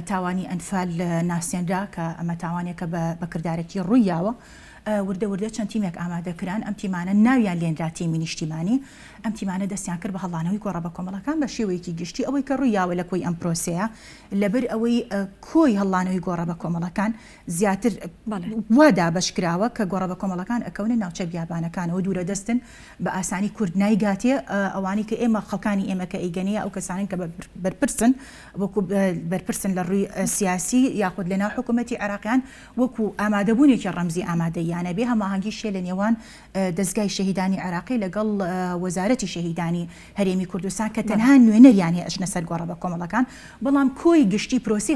تاوانی ئەنفال ناسێنرا کە ئەمە تاوانێکە بە کردارێکی ڕوویاوە وردە چەند تیمێک ئامادەکران ئەم تیمانە ناویان لێنرا تیمی نیشتیمانی ئەم تیمانە دەستیان کرد بە هەڵانەوەی گۆڕە بە کۆمەڵەکان بە شێوەیەکی گشتی ئەوەی کە ڕوویاوە لە کۆی ئەم پرۆسەیە لەبەر ئەوەی کۆی هەڵانەوەی گۆڕە بە کۆمەڵەکان زیاتر وادا بەشکراوە کە گۆڕە بە کۆمەڵەکان ئەکەونە ناوچە بیابانەکانەوە دوورە دەستن بە ئاسانی کورد نایگاتێ ئەوانی کە ئێمە خەڵکانی ئێمە کە ئەیگەنەیە ئەو کەسانن کە بەرپرسن وەکو بەرپرسن لە ڕووی سیاسی یاخود لەناو حکوومەتی عێراقیان وەکو ئامادەبوونێکی ڕەمزی ئامادەیانە بێ هەماهەنگی شێ لە نێوان دەستگای شەهیدانی عێراقی لەگەڵ وەزارەتی شەهیدانی هەرێمی کوردستان کە تەنها نوێنەریان هەیە ئەچنە سەر گۆڕە بە کۆمەڵەکان بەڵام کۆی گشتی پرۆسی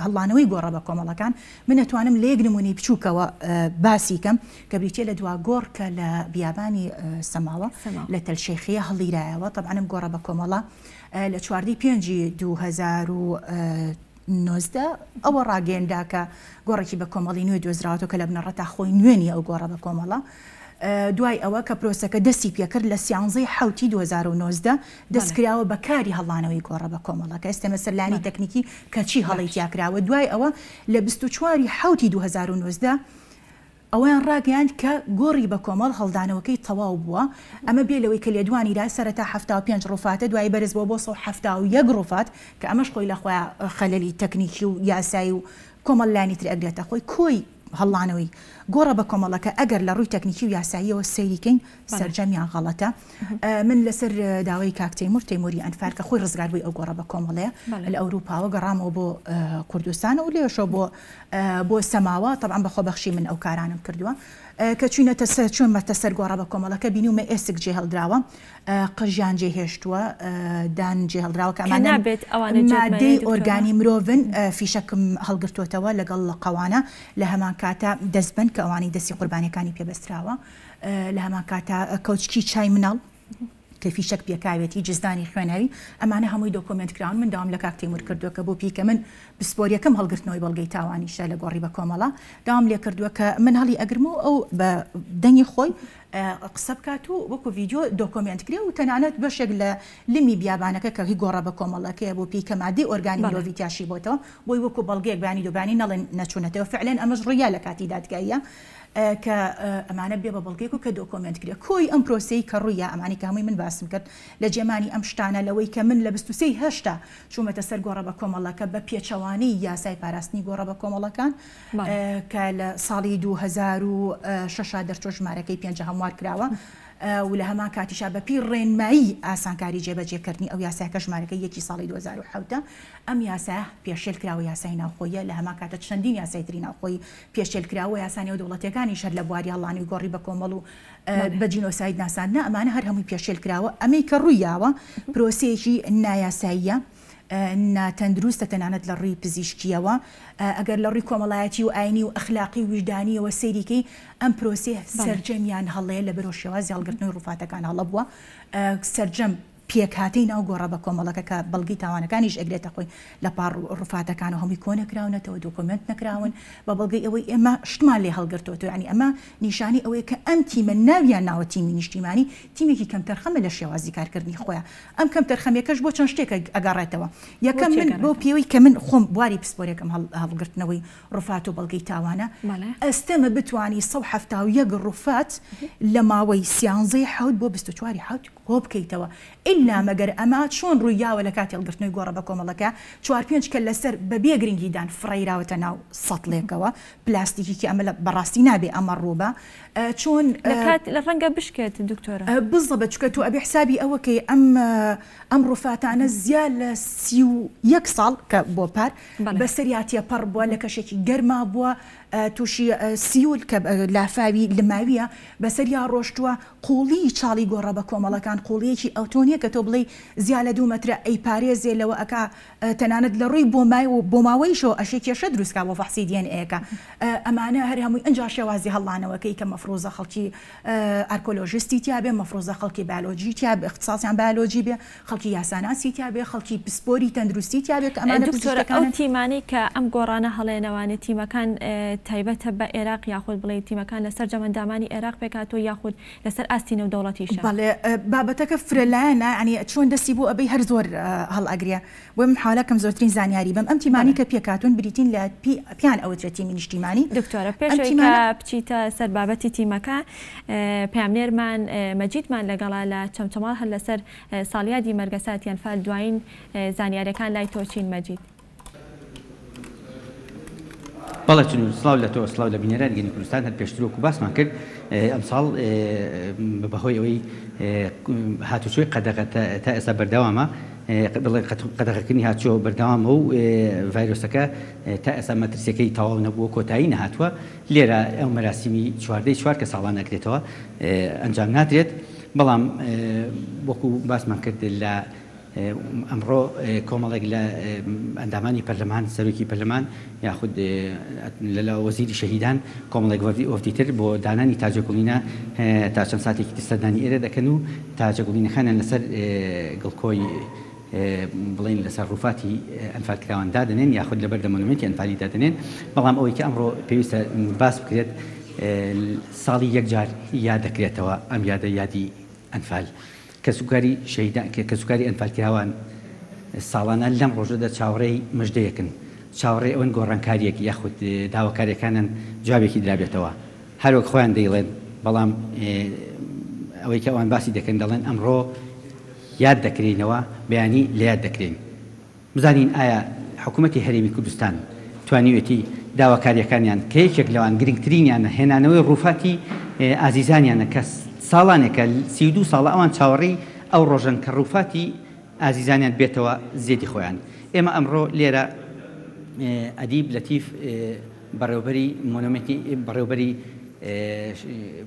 هەڵانەوەی گۆڕە بە کۆمەڵەکان من ئەتوانم لە یەک نمونەی بچووکەوە باسی کەم کە بریتێ لە دوا گۆڕ کە لە بیابانی سەماوە لە تەلشەیخیە هەڵیرایەوە طبعاً گۆڕە بە کۆمەڵە لە 4/5/2019 ئەوە ڕاگەیەندا کە گۆڕێکی بە کۆمەڵی نوێ دۆزراوەوە کە لە بنەڕەتا خۆی نوێنی ئەو گۆڕە بە کۆمەڵە دوای ئەوە کە پرۆسەکە دەستی پێکرد لە 13/7/2019 دەستکراوە بە کاری هەڵانەوەی گۆڕە بە کۆمەڵەکە ئێستا سەرلانی تەکنیکی کە چی هەڵی تیاکراوە دوای ئەوە لە 24/7/2019 ئەویان ڕاگەیاند کە گۆڕی بە کۆمەڵ هەڵدانەوەکەی تەواو بووە ئەمە بێ لەوەی کە لێدوانیدا سەرەتا 75 ڕوفاتە دوای بەرز بۆ 171 ڕوفات کە ئەمەش خۆی لەخۆیان خەلەلی تەکنیکی و یاسایی و کۆمەڵلانی تر ئەگرێتە خۆی کۆی هەڵانەوەی گۆڕە بە کۆمەڵەکە ئەگەر لە ڕووی تەکنیکی و یاساییەوە سەیریکەین سەرجەمیان غەڵەتە من لەسەر داوای کاک تەیموری ئەنفال کە خۆی ڕزگار بووی ئەو گۆڕە بە کۆمەڵەیە لە ئەوروپاوە گەڕامەوە بۆ کوردستان و لێشە بۆ سەماوە طبعاً بەخۆبەخشی من ئەو کارانم کردووە کە چوونەتە سەر چۆنمەتە سەر گۆڕە بە کۆمەڵەکە بینیومە ئێسک جێ هەڵدراوە قژیان جێهێشتووە دان جێ هەڵدراوە کە مادەی ئۆرگانی مرۆڤن فیشەکم هەڵگرتوتەوە لەگەڵ قەوانە لە هەمان کاتە دەستبن کە ئەوانی دەستی قوربانیەکانی پێبەستراوە لە هەمان کاتە کەوچکی چای مناڵ کە فیشەک پێکاوێتی جزدانی خوێنەوی ئەمانە هەمووی دۆکۆمنت کراون من داوام لە کاک تەیمور کردووە کە بۆ پیکە من پسپۆریەکەم هەڵگرتنەوەی بەڵگەی تاوانیشە لە گۆڕی بە کۆمەڵە داوام لێ کردووە کە من هەڵی ئەگرمەوە ئەو بە دەنگی خۆی قسە بکات و وەکو ڤیدیۆ دۆکۆمنت کرێ و تەنانەت بەشێک لە لمی بیابانەکە کە هی گۆڕە بە کۆمەڵەکەیە بۆ پیکە مادەی ئۆرگانی مرۆڤی تیاشی بۆتەوە بۆی وەکو بەڵگەیەک بانی دووبانی نەڵێن نەچوونەتەوە فعلەن ئەمەش ڕوویا لە کاتی دادگاییە کە ئەمانە بێ بە بەڵگەیەک و کە دۆکۆمنت کرێ کۆی ئەم پرۆسەی کە ڕوویە ئەمانی کە هەمووی من باسم کرد لە جێمانی ئەم شتانە لەوەی کە من لە 23/8 چوومەتە سەر گۆڕە بە کۆمەڵەکە بە پێچەوانی یاسای پاراستنی گۆڕە بە کۆمەڵەکان کە لە ساڵی 2006 دەرچۆ ژمارەکەی 5 هەموار کراوە و لە هەمان کاتیشا بەپی ڕێنمایی ئاسانکاری جێبەجێکردنی ئەو یاسایەکە ژمارەکە 1 ساڵی 2007 ئەم یاسا پێشێل کراوە یاسای ناوخۆیە لە هەمان کاتە چەندین یاسای تری ناوخۆی پێشێل کراوە یاسانی و دەوڵەتەکانی شەر لە بواری هەڵانی گۆڕی بە کۆمەڵ و بە جینۆساید ناساندنە ئەمانە هەر هەمووی پێشێل کراوە ئەمەی کە ڕوویاوە پرۆسەیەکی نایاساییە ناتەندروستە تەنانەت لە ڕووی پزیشکیەوە ئەگەر لە ڕووی کۆمەڵایەتی و ئاینی و ئەخلاقی وجدانیەوە سەیریکەی ئەم پرۆسێ سەرجەمیان هەڵەیە لە بەرەو شێوازی هەڵگرتنەوەی ڕووفاتەکان هەڵە بووە سەرجەم پێکهاتەی ناو گۆڕە بە کۆمەڵەکە کە بەڵگی تاوانەکانیش ئەگرێتە خۆی لە پاڕ ڕوفاتەکان و هەمووی کۆ نەکراونەتەوە دوکۆمنت نەکراون بە بەڵگەی ئەوەی ئێمە شتمان لێ هەڵگرتووە ینی ئەمە نیشانی ئەوەیە کە ئەم تیمە ناویان ناوە تیمی نیشتیمانی تیمێکی کەم تەرخەمە لە شێوازی کارکردنی خۆیان ئەم کەم تەرخەمێکەش بۆ چەند شتێک ئەگەڕێتەوە یەکەم من بۆ پێوەی کە من خۆم بواری پسپۆرێکم هەڵگرتنەوەی ڕوفات و بەڵگەی تاوانە ئەستەمە بتوانی 171 ڕوفات لە ماوەی 13 حوت بۆ 24 حوت کۆ بکەیتەوە ئللا مەگەر ئەمە چۆن ڕوویاوە لە کاتی هەڵگرتنەوەی گۆڕە بە کۆمەڵەکە 4-5 کە لەسەر بەبێ گرنگیدان فڕێراوەتە ناو سەتڵێکەوە پلاستیکی ئەمە لە بەڕاستی نابێ ئەمە ڕووبە چۆن لە ڕەنگە بشکێت دکتۆرە بزە بەچکە تو ئەبێ حسابی ئەوەکەی ئەم ڕوفاتانە زیاد لە 31 ساڵ کە بۆ پار بەسەریاتیە پەڕ بووە لە کەشێکی گەرما بووە تووشی سیول کە لافاوی لەماویە بەسەریا ڕۆشتووە قوڵی چاڵی گۆڕە بە کۆمەڵەکان قوڵیەکی ئەوتۆنیە کە تۆ بڵێ زیاد لە 2 مەترە ئەی پارێزێ لەوە ئەکا تەنانەت لە ڕووی بۆ ماوەیشەوە ئەشێ کێشە دروستکە بۆ فەحسی دیێنئەکە ئەمانە هەر هەمووی ئەنجا شێوازی هەڵانەوەکەی کە مەفرۆزە خەڵکی ئارکۆلۆژیستی تیا بێ مەفرۆزە خەڵکی بیولۆژی تیا بێ اختصاسیان بیولۆژی بێ خەڵکی یاساناسی تیا بێ خەڵکی پسپۆری تەندروستی تیا بێ کە ئەمانە دکتۆرە تیمانی کە ئەم گۆڕانە هەڵێنەوانە تیمەکان تایبەتە بە عێراق یاخود بڵێ تیمەکان لەسەر جەمەندامانی عێراق پێکاتۆ یاخود لەسەر ئاستی نێودەوڵەتیشە بەڵێ بابەتەکە فرەلایەنە ینی چۆن دەستی بۆ ئەبەی هەر زۆر هەڵئەگرێ وم حاڵەکەم زۆرترین زانیاری بم ئەم تیمانی کە پێکاتون بریتین لە پیان ئەوترێت تیمی نیشتیمانی دکتۆرە پێشەوەی کە بچیتە سەر بابەتی تیمەکە پامنێرمان مەجیدمان لەگەڵا لە چەمچەماڵ هەر لەسەر ساڵیادی مەرگەساتی ئەنفال دوایین زانیاریەکان لای تۆچین مەجید بەڵێ چون سلااو لە تۆ سلااو لە بینێران گەنی کوردستان هەر پێشترۆک و باسمان کرد ئەمساڵ بەهۆی ئەوەی هاتوچۆی قەدەغە تا ئێستا بەردەوامە بڵێ قەدەغەکردنی هاتچۆ بەردەوامە و ڤایرۆسەکە تا ئێستا مەترسیەکەی تەواو نەبووە کۆتایی نەهاتووە لێرە ئەو مەراسیمی چواردەی چوار کە ساڵان نەکرێتەوە ئەنجام نادرێت بەڵام وەکو باسمان کرد لە ئەمڕۆ کۆمەڵێک لە ئەندامانی پەرلەمان سەرۆکی پەرلەمان یاخود لە وەزیری شەهیدان کۆمەڵێک وەفدیتر بۆ دانانی تاجەگوڵینە تا چەند ساتێکی تستەدانی ئێرە دەکەن و تاجەگوڵینەکانیان لەسەر گڵکۆی بڵین لەسەر ڕوفاتی ئەنفالکراوان دادنێن یاخود لەبەر دەمۆنومنتی ئەنفالی دادنێن بەڵام ئەوەی کە ئەمڕۆ پێویستە باس بکرێت ساڵی یەکجار یاد دەکرێتەوە ئەم یادی ئەنفال کەسوکاری شەهیدان کەسوکاری ئەنفالکراوان ساڵانە لەم ڕۆژەدا چاوەڕێی مژدەیەکن چاوەڕێی ئەوەن گۆڕانکاریەکی یاخود داواکاریەکانن جوابێکی درابێتەوە هەروەک خۆیان دەیڵێن بەڵام ئەوەی کە ئەوان باسی دەکەن دەڵێن ئەمڕۆ یاد دەکرێنەوە بەیانی لە یاد دەکرێن بزانین ئایا حکوومەتی هەرێمی کوردستان توانیوێتی داواکاریەکانیان کە یەکێک لەوان گرنگترینیان هێنانەوەی ڕوفاتی ئازیزانیانە کەس ساڵانێکە 32 ساڵە ئەوان چاوەڕێی ئەو ڕۆژن کە ڕوفاتی ئازیزانیان بێتەوە زێدی خۆیان ئێمە ئەمڕۆ لێرە ئەدیب لەتیف بەڕێوەبەری مۆنومنتی بەڕێوەبەری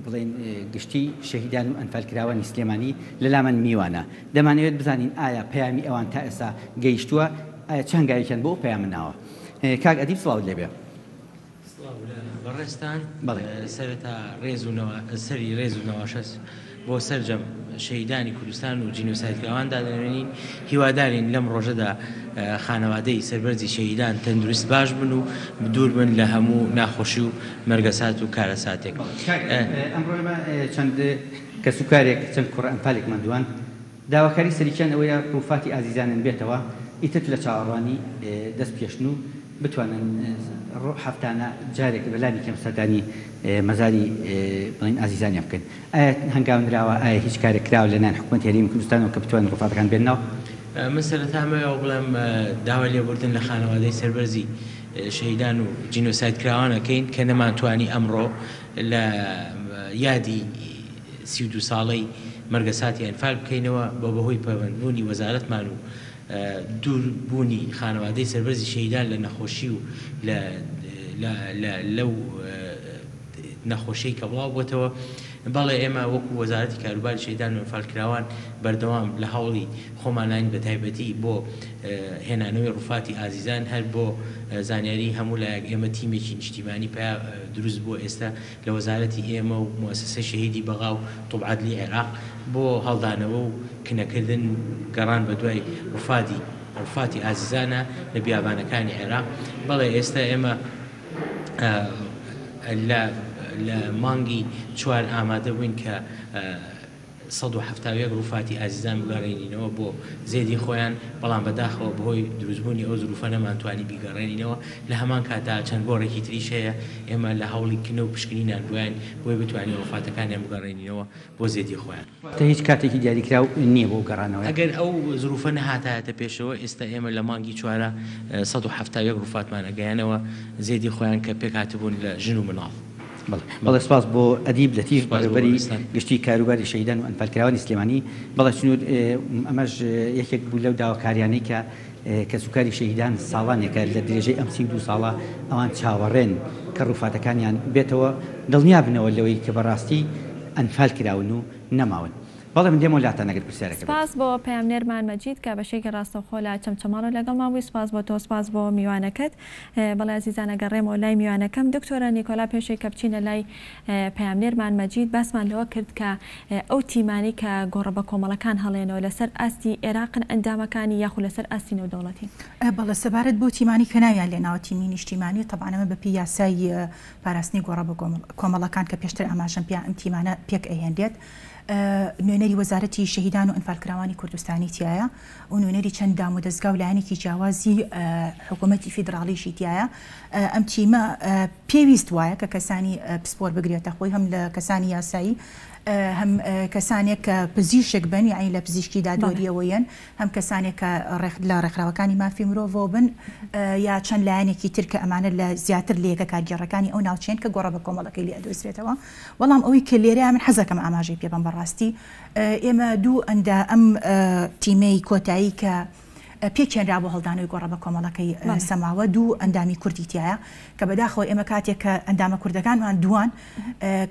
بڵێن گشتی شەهیدان و ئەنفالکراوانی سلێمانی لەلامان میوانە دەمانەوێت بزانین ئایا پەیامی ئەوان تا ئێستا گەیشتووە ئایا چەند گاویکەن بۆ ئەو پەیامناوە کاک ئەدیب سڵاو لێبێ بەڕێستان سەرەتا سەری ڕێز و نەواشەس بۆ سەرجەم شەهیدانی کوردستان و جینۆسایدکراوان دادەنێنین هیوادارین لەم ڕۆژەدا خانەوادەی سەربەرزی شەهیدان تەندروست باش بن و دوور بن لە هەموو ناخۆشی و مەرگەسات و کارەساتێک ئەمڕۆ چەند کەسوکارێک چەند کوڕ ئەنفالێکمان دوان داواکاری سەریکیان ئەوەیە ڕوفاتی ئازیزانن بێتەوە ئیتر لە چاوەڕوانی دەست پێشن و بتوانن هەفتانە جارێک بەلانی کەم سەردانی مەزاری بڵین ئازیزانیان بکەن ئایا هەنگاونراوە ئایا هیچ کارێک کراوە لەنان حکوومەتی هەرێمی کوردستانەوە کە بتوانن ڕوفاتەکان بێننەوە من سەرەتامەوە بڵێم داوا لێبوردن لە خانەوادەی سەربەرزی شەهیدان و جینۆسایدکراوانەکەین کە نەمانتوانی ئەمڕۆ لە یادی 32 ساڵەی مەرگەساتی ئەنفال بکەینەوە بە بەهۆی پەیوەندبوونی وەزارەتمان و دووربوونی خانەوادەی سەربەرزی شەهیدان لە نەخۆشی و لەو نەخۆشیی کە بڵاو بووتەوە بەڵێ ئێمە وەکو وەزارەتی کاروباری شەهیدان و ئەنفالکراوان بەردەوام لە هەوڵی خۆمانین بە تایبەتی بۆ هێنانەوەی ڕوفاتی ئازیزان هەر بۆ زانیاری هەموو لایەک ئێمە تیمێکی نیشتیمانی پیا دروست بووە ئێستا لە وەزارەتی ئێمە و موسسەی شەهیدی بەغا و طوبعەدلی عێراق بۆ هەڵدانەوە و کنەکردن گەڕان بە دوای ڕفاتی ئازیزانە لە بیابانەکانی عێراق. بەڵێ ئێستا ئێمە لە مانگی 4 ئامادە بووین کە 170 ڕوفاتی ئازیزان بگەڕێنینەوە بۆ زێدی خۆیان، بەڵام بەداخەوە بەهۆی دروستبوونی ئەو زروفە نەمانتوانی بیگەڕێنینەوە. لە هەمان کاتا چەند گۆڕێکی تریش هەیە ئێمە لە هەوڵی کنە و پشکنینان بوویان بۆی بتوانین ڕوفاتەکانیان بگەڕێنینەوە بۆ زێدی خۆیان. تا هیچ کاتێکی دیاریکراو نییە بۆ گەڕانەوە. ئەگەر ئەو زروفە نەهاتایەتە پێشەوە ئێستا ئێمە لە مانگی 4 170 ڕوفاتمان ئەگەیانەوە زێدی خۆیان کە پێکهاتبوون لە ژن و مناڵ. بەڵێ سپاس بۆ ئەدیب لەتیف بەڕێوەبەری گشتی کاروباری شەهیدان و ئەنفالکراوانی سلێمانی. بەڵێ سنوور ئەمەش یەکێک بوو لەو داواکاریانەی کە کەسوکاری شەهیدان ساڵانێکە لە درێژەی ئەم 32 ساڵە ئەوان چاوەڕێن کە ڕوفاتەکانیان بێتەوە دڵنیا بنەوە لەوەی کە بەڕاستی ئەنفال کراون و نەماون. بەڵێ من دێمە لاتە نەگەر پرسیارەکە. سپاس بۆ پەیامنێرمان مەجید کە بەشێکی ڕاستەوخۆ لە چەمچەماڵ لەگەڵمان بووی. سپاس بۆ تۆ، سپاس بۆ میوانەکەت. بەڵێ عزیزانە گەڕێمەوە لای میوانەکەم. دکتۆرە نیکۆلا پێشێک کە بچینە لای پەیامنێرمان مەجید باسمان لەوە کرد کە ئەو تیمانی کە گۆڕە بە کۆمەڵەکان هەڵێنەوە لەسەر ئاستی عێراقن ئەندامەکانی یاخود لەسەر ئاستی نێودەوڵەتی. بەڵێ سەبارەت بۆ تیمانی کە ناویان لێناوە تیمی نیشتیمانی تەبانەمە بەپی یاسای پاراستنی گۆڕە بە کۆمەڵەکان کە پێشتر ئاماژەم پێ ئەم تیمانە پێک ئەهێنرێت. نوێنەری وەزارەتی شەهیدان و ئەنفالکراوانی کوردستانی تایە و نوێنەری چەند دام و دەستگا و لایەنێکی جیاوازی حکوومەتی فیدراڵیشی تایە. ئەم تیمە پێویست وایە کە کەسانی پسپۆر بگرێتە خۆی هەم لە کەسانی یاسایی هەم کەسانێک کە پزیشک بن یعنی لە پزیشکی دادوەریەوەیەن، هەم کەسانێک کە لە ڕێکخراوەکانی مافی مرۆڤ بن یا چەند لایەنێکی تر کە ئەمانە لە زیاتر لە یەکە کارگێڕەکانی ئەو ناوچێن کە گۆڕە بە کۆمەڵەکەی لێ ئەدۆزرێتەوە. بەڵام ئەوەی کە لێرەیە من حەزەکەم ئاماژەی پێ بم بەڕاستی ئێمە دوو ئەندە ئەم تیمەی کۆتایی کە پێکێنرا بۆ هەڵدانەوەی گۆڕە بە کۆمەڵەکەی سەماوە دوو ئەندامی کوردی تایە کە بەداخەوە ئێمە کاتێک کە ئەندامە کوردەکانمان دوان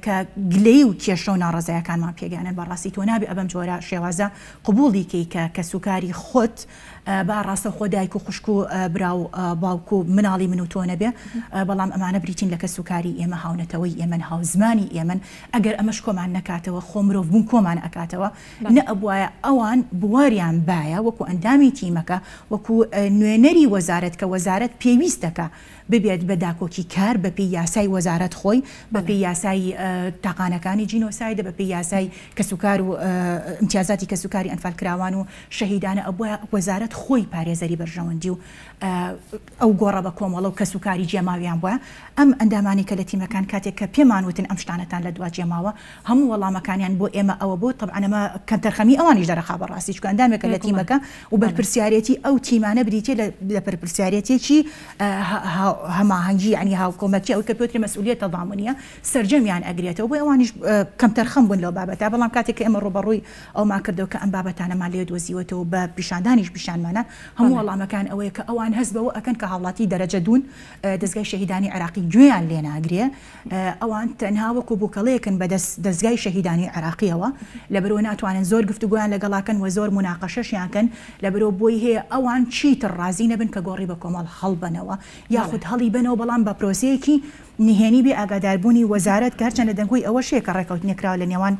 کە گلەی و کێشە و ناڕزایەکانمان پێگەیاندن بەڕاستی تۆ نابێ ئەبەم جۆرە شێوازە قبوڵی کە سوکاری خۆت با ڕاستە خۆ دایک و خوشک و برا و باوک و مناڵی من و تۆ نەبێ، بەڵام ئەمانە بریتین لە کەسوکاری ئێمە هاونەتەوەی ئێمە هاوزمانی ئێمە ئەگەر ئەمەش کۆمان نەکاتەوە خۆ مرۆڤ بوون کۆمان ئەکاتەوە نە ئەبوایە ئەوان بواریان باە وەکو ئەندامی تیمەکە وەکو نوێنەری وەزارەت کە وەزارەت پێویستەکە ببێت بە داکۆکی کار بەپی یاسای وەزارەت خۆی بەپی یاسای تاقانەکانی جینۆسایدە بەپی یاسای کەسوکار و امتیازاتی کەسوکاری ئەنفالکراوان و شەهیدانە ئەبووە وەزارەت خۆی پارێزەری بەرژەوەندی و ئەو گۆڕە بە کۆمەڵە و کەسوکاری جێماویان بووە. ئەم ئەندامانی کە لە تیمەکان کاتێک کە پێمانوتن ئەم شتانەتان لە دوا جێماوە هەموو وەڵامەکانیان بۆ ئێمە ئەوە بۆ طبعاً ئەمە کەمتەرخەمی ئەوانیش دەرەخا بەڕاستی چکە ئەندامێکە لە تیمەکە و بەرپرسیارەتی ئەو تیمانە بریتێ لە بەرپرسیارەتێکی هەماهەنگی ینی هاوکۆمەتی ئەوی کە پێوتری مەسئولیت تەضامنیە سەرجەمیان ئەگرێتەوە بۆ ئەوانیش کەمتەرخەم بوون لەو بابەتە. بەڵام کاتێک کە ئێمە ڕوبەڕووی ئەومان کردەوە کە ئەم بابەتانەمان لێ دۆزیوەتەوە بە پیشاندانیش پیشانمانە هەموو وەڵامەکان ئەوەیە کە ئەوان هەست بەوە ئەکەن کە هاوڵاتی دەرەجە دوون دەستگای شەهیدانی عێراقی گوێیان لێ ناگرێ. ئەوان تەنها وەکو بووکەڵەیەکن بە دەستگای شەهیدانی عێراقیەوە لەبەرەوە ناتوانن زۆر گفتوگویان لەگەڵاکەن و زۆر مناقەشەشیانکەن لەبەرەوە بۆی هەیە ئەوان چیتر ڕازی نەبن کە گۆڕی بە کۆمەڵ هەڵبنەوە یاخود هەڵی بنەوە بەڵام بە پرۆسەیەکی نهێنی بێ ئاگاداربوونی وەزارەت کارچەندە دەنگۆی ئەوە شێکە ڕێکەوتنێکراوە لە نێوان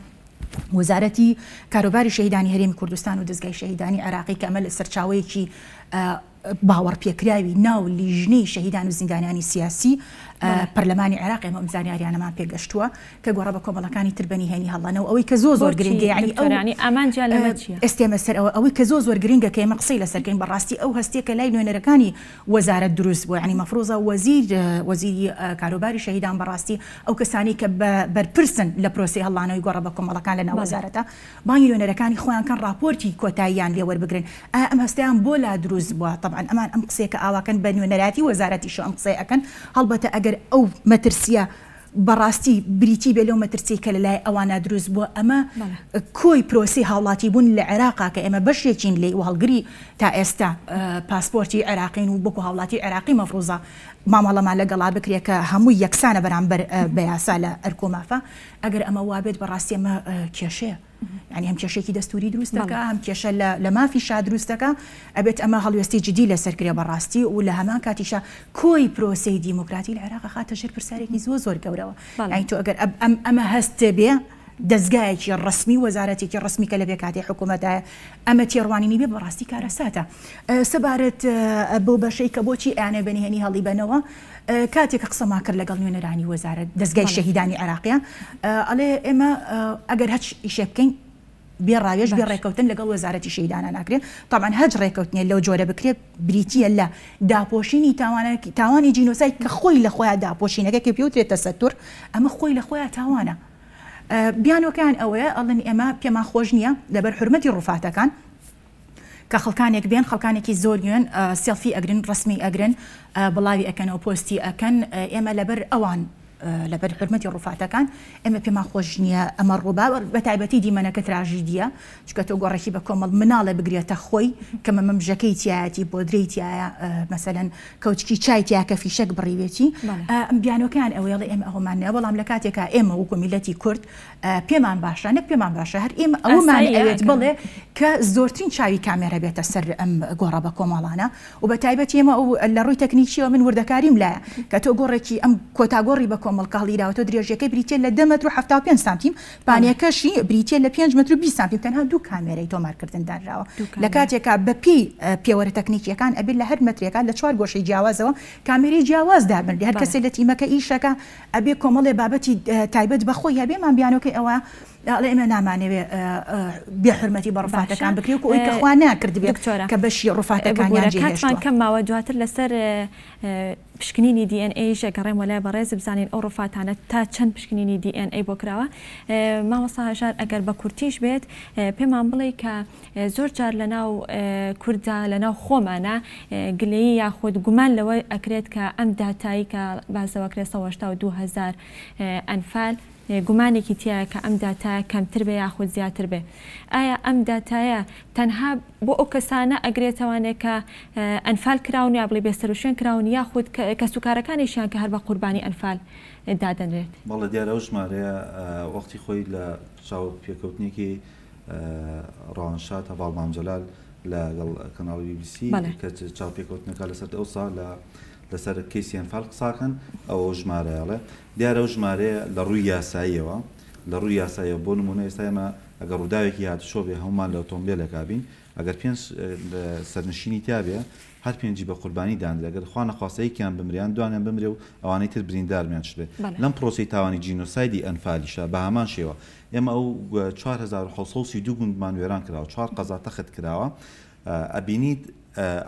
وەزارەتی کاروباری شەهیدانی هەرێمی کوردستان و دەستگای شەهیدانی عێراقی کە ئەمە لە سەرچاوەیەکی باوەڕ پێکراوی ناو لیژنەی شەهیدان و زیندانیانی سیاسی پەرلەمانی عێراق ئێمە ئەم زانیاریانەمان پێگەشتووە کە گۆڕە بە کۆمەڵەکانی تربەنی هێنی هەڵانەوە ئەوەی کە زۆر گرنگە ینی ئامانجیان لەمە چیە؟ ئێستێمە سەر ئەوەی کە زۆر گرنگە کە ئێمە قسەی لەسەرکەین بەڕاستی ئەو هەستێکە لای نوێنەرەکانی وەزارەت دروست بووە ینی مەفروزە وەزیری کاروباری شەهیدان بەڕاستی ئەو کەسانی کە بەرپرسن لە پرۆسی هەڵانەوەی گۆڕە بە کۆمەڵەکان لە ناو وەزارەتە بانگی نوێنەرەکانی خۆیان کەن راپۆرتی کۆتاییان لێ وەربگرن ئەم هەستیان بۆ لا دروست بووە. طبعا ئەمان ئەم قسێکە ئاواکەن بە نوێنەراتی وەزارەتی شو ئەم قسەی ئەکەن هەڵبەتە ئەگەر ئەو مەترسیە بەڕاستی بریتی بێ لەو مەترسی کە لەلای ئەوانە دروست بووە ئەمە کۆی پرۆسی هاوڵاتی بوون لە عێراقا کە ئێمە بەشێکین لێ و هەڵگری تا ئێستا پاسپۆرتی عێراقین و بۆکو هاوڵاتی عێراقی مەفروزە مامەڵەمان لەگەڵا بکرێ کە هەمووی یەکسانە بەرامبەر بە یاسا لە ئەرکۆمافە ئەگەر ئەمە وابێت بەڕاستی ئەمە کێشەیە ینی هەم کێشێکی دەستوری دروستەکە هەم کێشە لە مافی شا دروستەکە ئەبێت ئەمە هەڵوێستی جدی لەسەرکرێ بەڕاستی و لە هەمان کاتیشە کۆی پرۆسی دیموکراتی لە عێراق خاتە ژێر پرسیارێکی زۆر گەورەوە ینی تۆ ئەگەر ئەمە هەست بێ دەستگایەکی ڕسمی وەزارەتێکی ڕسمی کە لە بێ کاتی حکوومەتە ئەمە تێڕوانینی بێ بەڕاستی کارەساتە سەبارەت بۆ بەشەی کە بۆچی ئەیانە بەنهێنی هەڵی بنەوە کاتێک قسەما کرد لەگەڵ نوێنەرانی وەزارەت دەستگای شەهیدانی عێراقیە ئەڵێ ئێمە ئەگەر هەچ ئیشێ بکەین بێ ڕاوێژ بێ ڕێکەوتن لەگەڵ وەزارەتی شەهیدانە ناکرێت تاوان هەج ڕێکەوتنیە لەو جۆرە بکرێت بریتیە لە داپۆشینی تاوانی جینۆسایت کە خۆی لە خۆیان داپۆشینەکە کە پێوترێتە سەتور ئەمە خۆی لە خۆیان تاوانە بیانەکان ئەوەیە ئەڵێن ئێمە پێمان خۆش نییە لەبەر حرمەتی ڕووفاتەکان کە خەڵکانێک بێن خەڵکانێکی زۆر نوێن سێلفی ئەگرن ڕسمی ئەگرن بڵاوی ئەکەنەوە پۆستی ئەکەن ئێمە لەبەر ئەوان لەبەر حرمەتی ڕووفاتەکان ئێمە پێمان خۆش نییە ئەمە ڕووبا بە تایبەتی دیمەنەکە تراژیدیە چکە تۆ گۆڕێکی بە کۆمەڵ مناڵە بگرێتە خۆی کە مەمژەکەی تایەتی بۆ درێتیایە مەسەلەن کەوتکی چایتیا کە فیشەک بڕیوێتی ئەم بیانەکان ئەوێڵی ئێمە ئەومانەیە بەڵام لە کاتێکە ئێمە وەکو میلەتی کورد پێمان باشە نەک پێمان باشە هەر ئێمە ئەومان ئەوێت بڵێ کە زۆرترین چاوی کامێرە بێتە سەر ئەم گۆڕە بە کۆمەڵانە و بە تایبەتی ئێمە لە ڕووی تەکنیکیەوە من وردەکاریم لایە کە تۆ گۆڕێکی ئەم کۆتاگۆڕی بە کۆمەڵکاڵیراوە تۆ درێژەکەی بریتێ لە 10 متر و 75 سانتیم پانیەکەشی بریتێ لە 5 متر و 20 سانتیم تەنها دوو کامێرەی تۆمارکردن دانراوە لە کاتێکا بەپی پێوەرە تەکنیکیەکان ئەبێت لە هەر مترێکان لە 4 گۆشەی جیاوازەوە کامێرەی جیاواز دابنری هەر کەسێک لە تیمەکە ئیشەکە ئەبێ کۆمەڵێ بابەتی تایبەت بەخۆی هەبێمان بیانەکەی ئەوە ئێمە نامانەوێ بێحرمەتی بە ڕووفاتەکان بکرێت و ئەوی کە خوا ناکرد بێت کە بەشی ڕووفاتەکانیان جێهێشتووە کەم ماوە دواتر لەسەر پشکنینی DNA ژەگەڕێم وەلای بەڕێز بزانین ئەو ڕووفاتانە تا چەند پشکنینی DNA بۆ کراوە مامۆستا هەژار ئەگەر بە کورتیش بێت پێمان بڵێ کە زۆر جار لەناو کووردا لەناو خۆمانە گلەیی یاخود گومان لەوە ئەکرێت کە ئەم داتایی کە بازەوەکرێت 1970,000 ئەنفال گومانێکی تایە کە ئەم داتایە کەمتر بێ یاخود زیاتر بێ ئایا ئەم داتایە تەنها بۆ ئەو کەسانە ئەگرێتەوانێت کە ئەنفال کراون یا بڵێ بێسەروشوێن کراون یاخود کەسوکارەکانیشیان کە هەر بە قوربانی ئەنفال دادەنرێت بەڵێ دیارە ئەو ژمارەیە وەختی خۆی لە چاو پێکەوتنێکی ڕەوانشاد هەڤاڵ مامجەلال لەگەڵ کەناڵی BBC کە چاو پێکەوتنەکە لەسەر ئەو ساڵ لەسەر کەیسی ئەنفال قساکەن ئەوە ژمارەیەڵێ دیارە ئەو ژمارەیە لە ڕووی یاساییەوە لە ڕووی یاساییەوە بۆ نمونە ئێستا ئێمە ئەگەر ڕووداوێکی هاتوشۆ بێ هەمومان لە ئۆتۆمبیلێکا بین ئەگەر 5 سەرنشینی تابێ هەر 5 بە قوربانی دانرێت ئەگەر خوا نەخواستەیەکیان بمریان دوانیان بمرێ و ئەوانەی تر بریندارمیان شبێت لەم پرۆسی تاوانی جینۆسایدی ئەنفالیشە بە هەمان شێوە ئێمە ئەو 4732 گوندمان وێران کراوە 4 قەزا تەخت کراوە ئەبینیت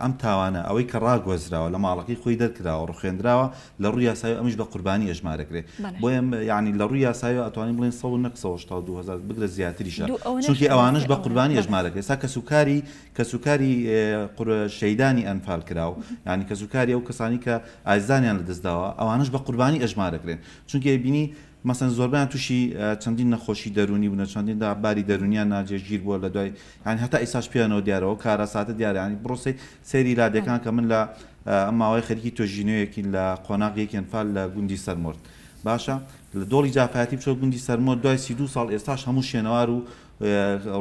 ئەم تاوانە ئەوەی کە ڕاگوەزراوە لە ماڵەکەی خۆی دەرکراوە ڕوخێنراوە لە ڕووی یاسایی ئەمیش بە قوربانی ئەژمارەکرێت بۆ یعنی لە ڕووی یاسایی ئەتوانین بڵێن 1970,000 بگرە زیاتریشە چونکی ئەوانش بە قوربانی ئەژمارەکرێت سا کەسوکاری شەیدانی ئەنفال کراوە یعنی کەسوکاری ئەو کەسانی کە ئازانیان لەدەستداوە ئەوانش بە قوربانی ئەژمارەکرێن چونکی بینی مەسەن زۆربیان تووشی چەندین نەخۆشی دەرونی بوون چەندین باری دەرونیان ناجێگیر بووە لە دوای یعنی هەتا ئیساش پیانەوە دیارەوە کارەساتە دیارانی بڕۆسی سەیری لادەکان کە من لە ئەم ماوەی خەریکی تۆژینەیەکی لە قۆناغیەکی ئەنفال لە گوندی سەرمرد باشە لە دۆڵی جاپاتی بچۆ گوندی سەرمرد دوای 32 ساڵ ئێستاش هەموو شوێنەوار و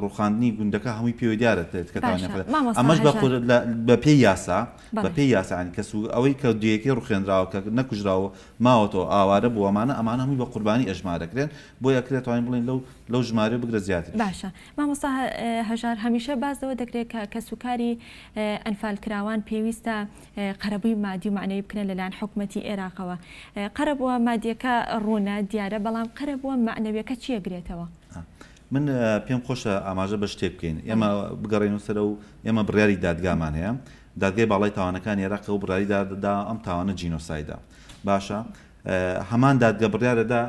ڕوخاندنی گوندەکە هەمووی پێوە دیارە ئەمەش بە پێی یاسا بە پێی یاسانی کەس ئەوەی کە دویەکەی ڕوخێنراوە کە نەکوژراوە ماوەتەوە ئاوارە بووەمانە ئەمانە هەمووی بە قوربانی ئەژمارەکرێن بۆ یەکرێتوانین بڵێن لەو ژمارە بگرە زیاتر باشە مامۆستا هەژار هەمیشە بازەوە دەکرێت کە کەسوکاری ئەنفالکراوان پێویستە قەرەبووی مادی و معنەوی بکرێن لەلایەن حکوومەتی عێراقەوە قەرەبووە مادیەکە ڕوونە دیارە بەڵام قەرەبووە معنەویەکە چی ئەگرێتەوە من پێم خۆشە ئاماژە بە شتێک بکەین ئێمە بگەڕێنەوە سەر و ئێمە بڕیاری دادگامان هەیە دادگای باڵای تاوانەکان عێراق و بڕیاری دادا ئەم تاوانە جینۆسایدا باشە هەمان دادگا بڕیارەدا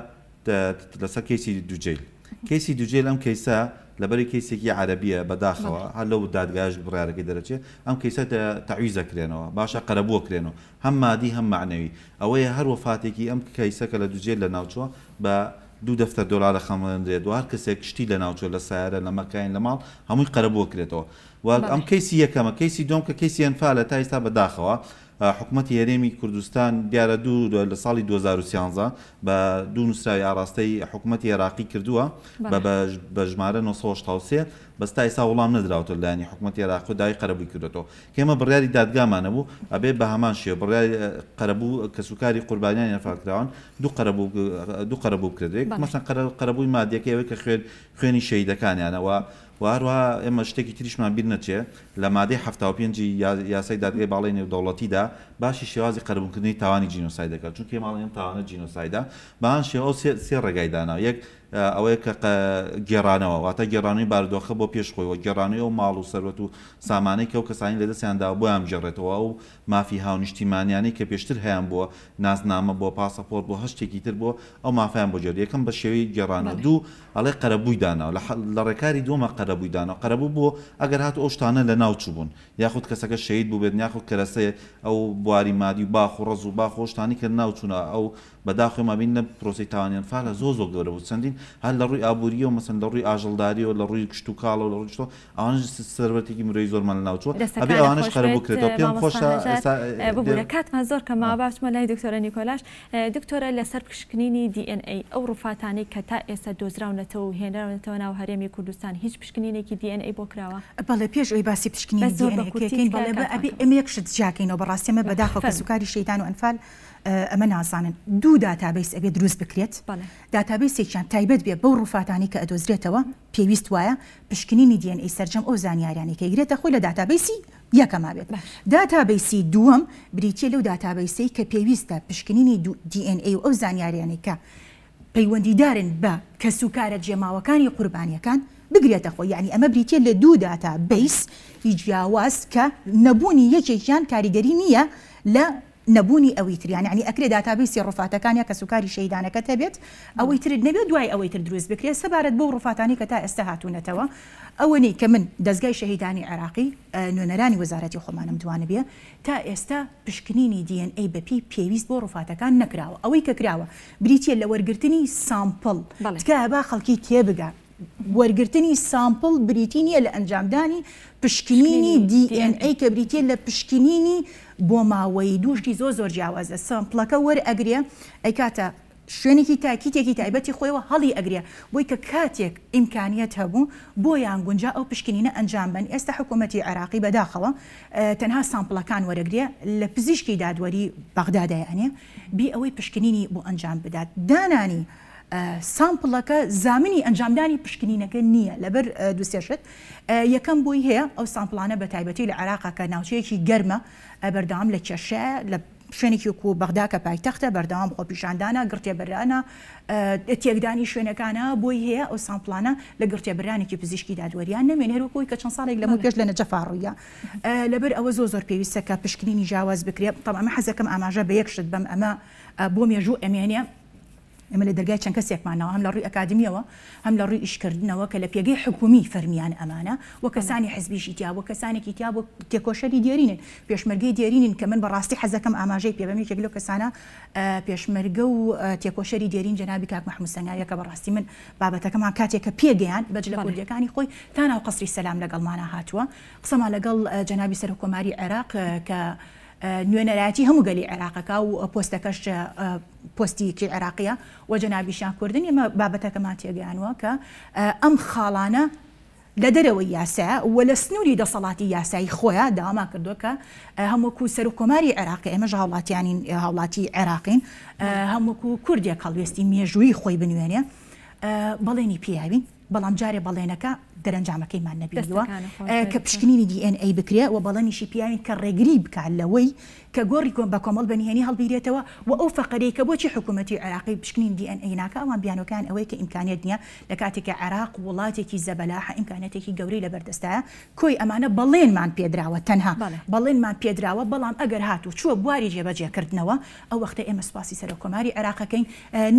لەسەر کەیسی دوجێل کەیسی دوجێل ئەم کەیسە لەبەری کەیسێکی عەرەبیە بەداخەوە هەر لەو دادگایش بڕیارەکەی دەرەچێت ئەم کەیسە تەعویزەکرێنەوە باشە قەرەبووە کرێنەوە هەم مادی هەم معنەوی ئەوەیە هەر وەفاتێکی ئەم کەیسەکە لە دوجێل لە ناوچووە بە $2 دلار خەمەندرێت و هەر کەسێک شتی لە ناوچۆ لە سایارە لە مەکاین لە ماڵ هەمووی قەرەبووە کرێتەوە ئەم کەیسی یەکەمە کەیسی دۆم کە کەیسی ئەنفالە تا ئێستا بەداخەوە حکوومەتی هەرێمی کوردستان دیارە دوو لە ساڵی 2013 بە دوو نووسراوی ئاراستەی حکوومەتی عێراقی کردووە بە ژمارە 1970 بەستا ئێستا وەڵام نەدراوتە لایەنی حکوومەتی عێراق و داوای قەرەبووی کردێتەوە کێمە بڕیاری دادگامانە بوو ئەبێ بە هەمان شێوە بڕیاری قەرەبوو کەسوکاری قوربانیانی ئەنفالکراون دوو قەرەبوو بکرێت مەسەن قەرەبووی مادیەکە ئەوەی کە خوێنی شەهیدەکانیانەوە وهروها ئێمە شتێکی تریشمان بیر نەچێ لە مادەی 75 یاسای دادگای باڵای نێودەوڵەتیدا باشی شێوازی قەرەبوونکردنی تاوانی جینۆساید دەکات چونکە ماڵێن تاوانە جینۆسایدە بەهان شێوە سێ ڕێگایدانا یەک ئەوەیە کە گێڕانەوە واتە گێڕانەوەی بارودۆخە بۆ پێشخۆیەوە گێڕانەوە و ماڵ و سەروەت و سامانەی کە و کەسانی لەدەستیاندا بۆیان بژێڕێتەوە و مافی هاونیشتیمانیانی کە پێشتر هەیان بۆ نازنامە بۆ پاسەپۆرت بۆ هەشتێکی تر بۆ ئەو مافیان بۆ جێڕ یەکەم بە شێوەی گێڕانە دوو ئەڵێ قەرەبووی داناوە لە ڕێکاری دووەمە قەرەبووی داناوە قەرەبوو بۆ ئەگەر هات ئەو شتانە لە ناوچوو بوون یاخود کەسەکە شەهید بوو بێت یاخود کەرەسەیە ئەو بواری مادی و باخ و ڕز و باخ و شتانی کە ناوچوونە ئەو بەداخۆی مابین لە پرۆسی تاوانیان فعالە زۆر گەورە بوو چەندین هەر لە ڕووی ئابووریە و مەسەن لە ڕووی ئاژەڵداریەوە لە ڕووی کشت و کاڵە و لە ڕووی شتۆ ئەوانش سەرەتێکی مرۆی زۆرمان لە ناوچووە ئەبێ ئەوانش قەرەبوو کرێتەوە پێم خۆشە ببوورە کاتمان زۆر کەما باشمە لای دکتۆرە نیکۆلاش دکتۆرە لەسەر پشکنینی DNA ئەو ڕووفاتانەی کە تا ئێستا دۆزراونەتەوە و هێنراونەتەوە ناو هەرێمی کوردستان هیچ پشکنینێکی DNA بۆ کراوە بەڵێ پێش ئەوی باسی پشکنینی DNA بەڵێ ئەبێ ئەمە یەکشت جاکەینەوە بەڕاستی ئەمە بەداخەوە کە سوکاری شەیتان و ئەنفال ئەمە نازانن دوو داتابیس ئەبێ دروست بکرێت داتابیسێکیان تایبەت بێ بەو ڕووفاتانی کە ئەدۆزرێتەوە پێویست وایە پشکنینی DNA سەرجەم ئەو زانیاریانی کە گرێتە خۆی لە داتابیسی یەکەما بێت داتابیسی دووەم بریتیە لەو داتابیسی کە پێویستە پشکنینی DNA و ئەو زانیاریانی کە پەیوەندیدارن بە کەسوکارە جێماوەکانی قوربانیەکان بگرێتە خۆی یعنی ئەمە بریتیە لە دوو داتابیس هیچ جیاواز کە نەبوونی یەکێکیان کاریگەری نییە لە نەبوونی ئەوەی تر یعنی ئەکرێ داتابیسی ڕووفاتەکان کە سوکاری شەیدانەکە تەبێت ئەوەی تر نەبێت دوای ئەوەی تر دروست بکرێت سەبارەت بۆ ڕووفاتانی کە تا ئێستا هاتوونەتەوە ئەوەنەی کە من دەستگای شەهیدانی عێراقی نوێنەرانی وەزارەتی خۆمانم دوانە بێ تا ئێستا پشکنینی DNA بەپی پێویست بۆ ڕووفاتەکان نەکراوە ئەوەی کە کراوە بریتیە لە وەرگرتنی سامپڵ تکایە با خەڵکی تێبگات وەرگرتنی سامپڵ بریتی نیە لە ئەنجامدانی پشکنینی DNA کە بریتە لە پشکنینی بۆ ماوەی دووشتی زۆر جیاوازە سامپڵەکە وەرئەگرێ ئەی کاتە شوێنێکی تاکیتێکی تایبەتی خۆیەوە هەڵی ئەگرێ بۆی کە کاتێک ئیمکانیت هەبوو بۆیان گونجا ئەو پشکنینە ئەنجام بن ئێستا حکوومەتی عێراقی بەداخەوە تەنها سامپڵەکان وەرەگرێ لە پزیشکی دادوەری بەغدادایانێ بی ئەوەی پشکنینی بۆ ئەنجام بدات دانانی سامپڵەکە زامنی ئەنجامدانی پشکنینەکە نییە لەبەر دووسێشت یەکەم بۆی هەیە ئەو سامپڵانە بە تایبەتی لە عێراقا کە ناوچەیەکی گەرمە بەردەوام لە کێشەیە لە شوێنێکی وەکو بەغدا کە پایتەختە بەردەوام خۆپیشاندانە گرتێبەرانە تێکدانی شوێنەکانە بۆی هەیە ئەو سامپڵانە لە گرتێبەرانێکی پزیشکی دادوەریان نەمێنێت وەکوی کە چەند ساڵێک لەمە پێش لە نەجەف ڕوویە لەبەر ئەوە زۆر پێویستە کە پشکنینی جیاواز بکرێت تەڵام ئەمە حەزەکەم ئاماژە بە یەکشت بەم ئەمە بۆ مێژوو ئەمێنێ ئەمە لە دەرگای چەند کەسێکمانەوە هەم لە ڕووی ئەکادمیەوە هەم لە ڕووی ئیشکردنەوە کە لە پێگەی حکومی فەرمیان ئەمانە وە کەسانی حزبیشی تیا بۆ کەسانێکی تیا بۆ تێکۆشەری دیێرینن پێشمەرگەی دیێرینن کە من بەڕاستی حەزەکەم ئاماژەی پێبەمێکێک لەو کەسانە پێشمەرگە و تێکۆشەری دیێرین جەنابی کاک محمود سەنگاویە کە بەڕاستی من بابەتەکەمان کاتێککە پێگەیان بەج لە کوردیەکانی خۆی تا ناو قەسری سەلام لەگەڵمانە هاتووە قسەمان لەگەڵ جەنابی سەرۆکۆماری عێراق کە نوێنەرایەتی هەموو گەلی عێراقەکە و پۆستەکەش پۆستیکی عێراقیە و جەنابیشان کوردن ئێمە بابەتەکەمان تێگەیانوە کە ئەم خاڵانە لە دەرەوەی یاسا و لە سنووری دەسەڵاتی یاسایی خۆیان داواما کردووە کە هەمووکو سەرۆکۆماری عێراقی ئێمەش هاوڵاتیانین هاوڵاتی عێراقین هەمووکو کوردێک هەڵوێستی مێژووی خۆی بنوێنێ بەڵێنی پێیاوین بەڵام جارێ بەڵێنەکە دەرەنجامەکەیمان نەبیوە کە پشکنینی DNA بکرێ و بەڵێنیشی پیاوین کە ڕێگری بکات لەوەی کە گۆڕی بە کۆمەڵ بەنیێنی هەڵبیرێتەوە و ئەو فەقەرەی کە بۆچی حکوومەتی عێراقی پشکنین DNA ناکە ئەوان بیانەکان ئەوەی کە ئیمکانیت نییە لە کاتێکە عێراق وڵاتێکی زەبەلاحە ئیمکانێتێکی گەورەی لەبەردەستایە کۆی ئەمانە بەڵێنمان پێدراوە تەنها بەڵێنمان پێدراوە بەڵام ئەگەر هاتوو چووە بواری جێبەجێکردنەوە ئەو وەختە ئێمە سوپاسی سەرۆکۆماری عێراقەکەین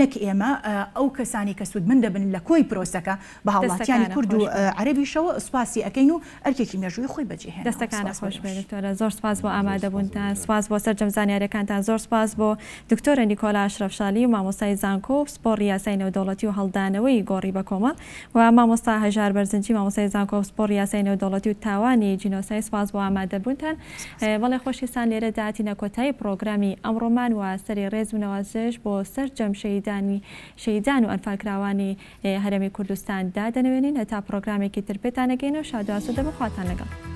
نەک ئێمە ئەو کەسانی کە سوودمن دەبن لە کۆی پرۆسەکە بە هاوڵاتیانی کورد و عەربیشەوە سوپاسی ئەەکەین و ئەرکێکی مێژووی خۆی بەجێهێن. دەستەکانە خۆش بێت دکتۆرە، زۆر سپاس بۆ ئامادەبوونتان، سپاس بۆ سەرجەم زانیاریەکانتان، زۆر سپاس بۆ دکتۆرە نیکۆلا ئەشرەفشالی و مامۆستای زانکۆ و سپۆڕ یاسای نێودەوڵەتی و هەڵدانەوەی گۆڕی بە کۆمەڵ و مامۆستا هەژار بەرزنجی مامۆستای زانکۆ و سپۆڕ یاسای نێودەوڵەتی و تاوانی جینۆسای. سپاس بۆ ئامادەبوونتان. بەڵێ خۆشویستان، لێرە داهاتینە کۆتایی پرۆگرامی ئەمڕۆمان و سەری ڕێز و نەوازش بۆ سەرجەم شەهیدان و ئەنفالکراوانی هەرێمی کوردستان دادەنوێنین. هەتا پرۆگرامێکی تر پێتانەگەین و شاد و ئاسوودە بخواتان لەگەڵ.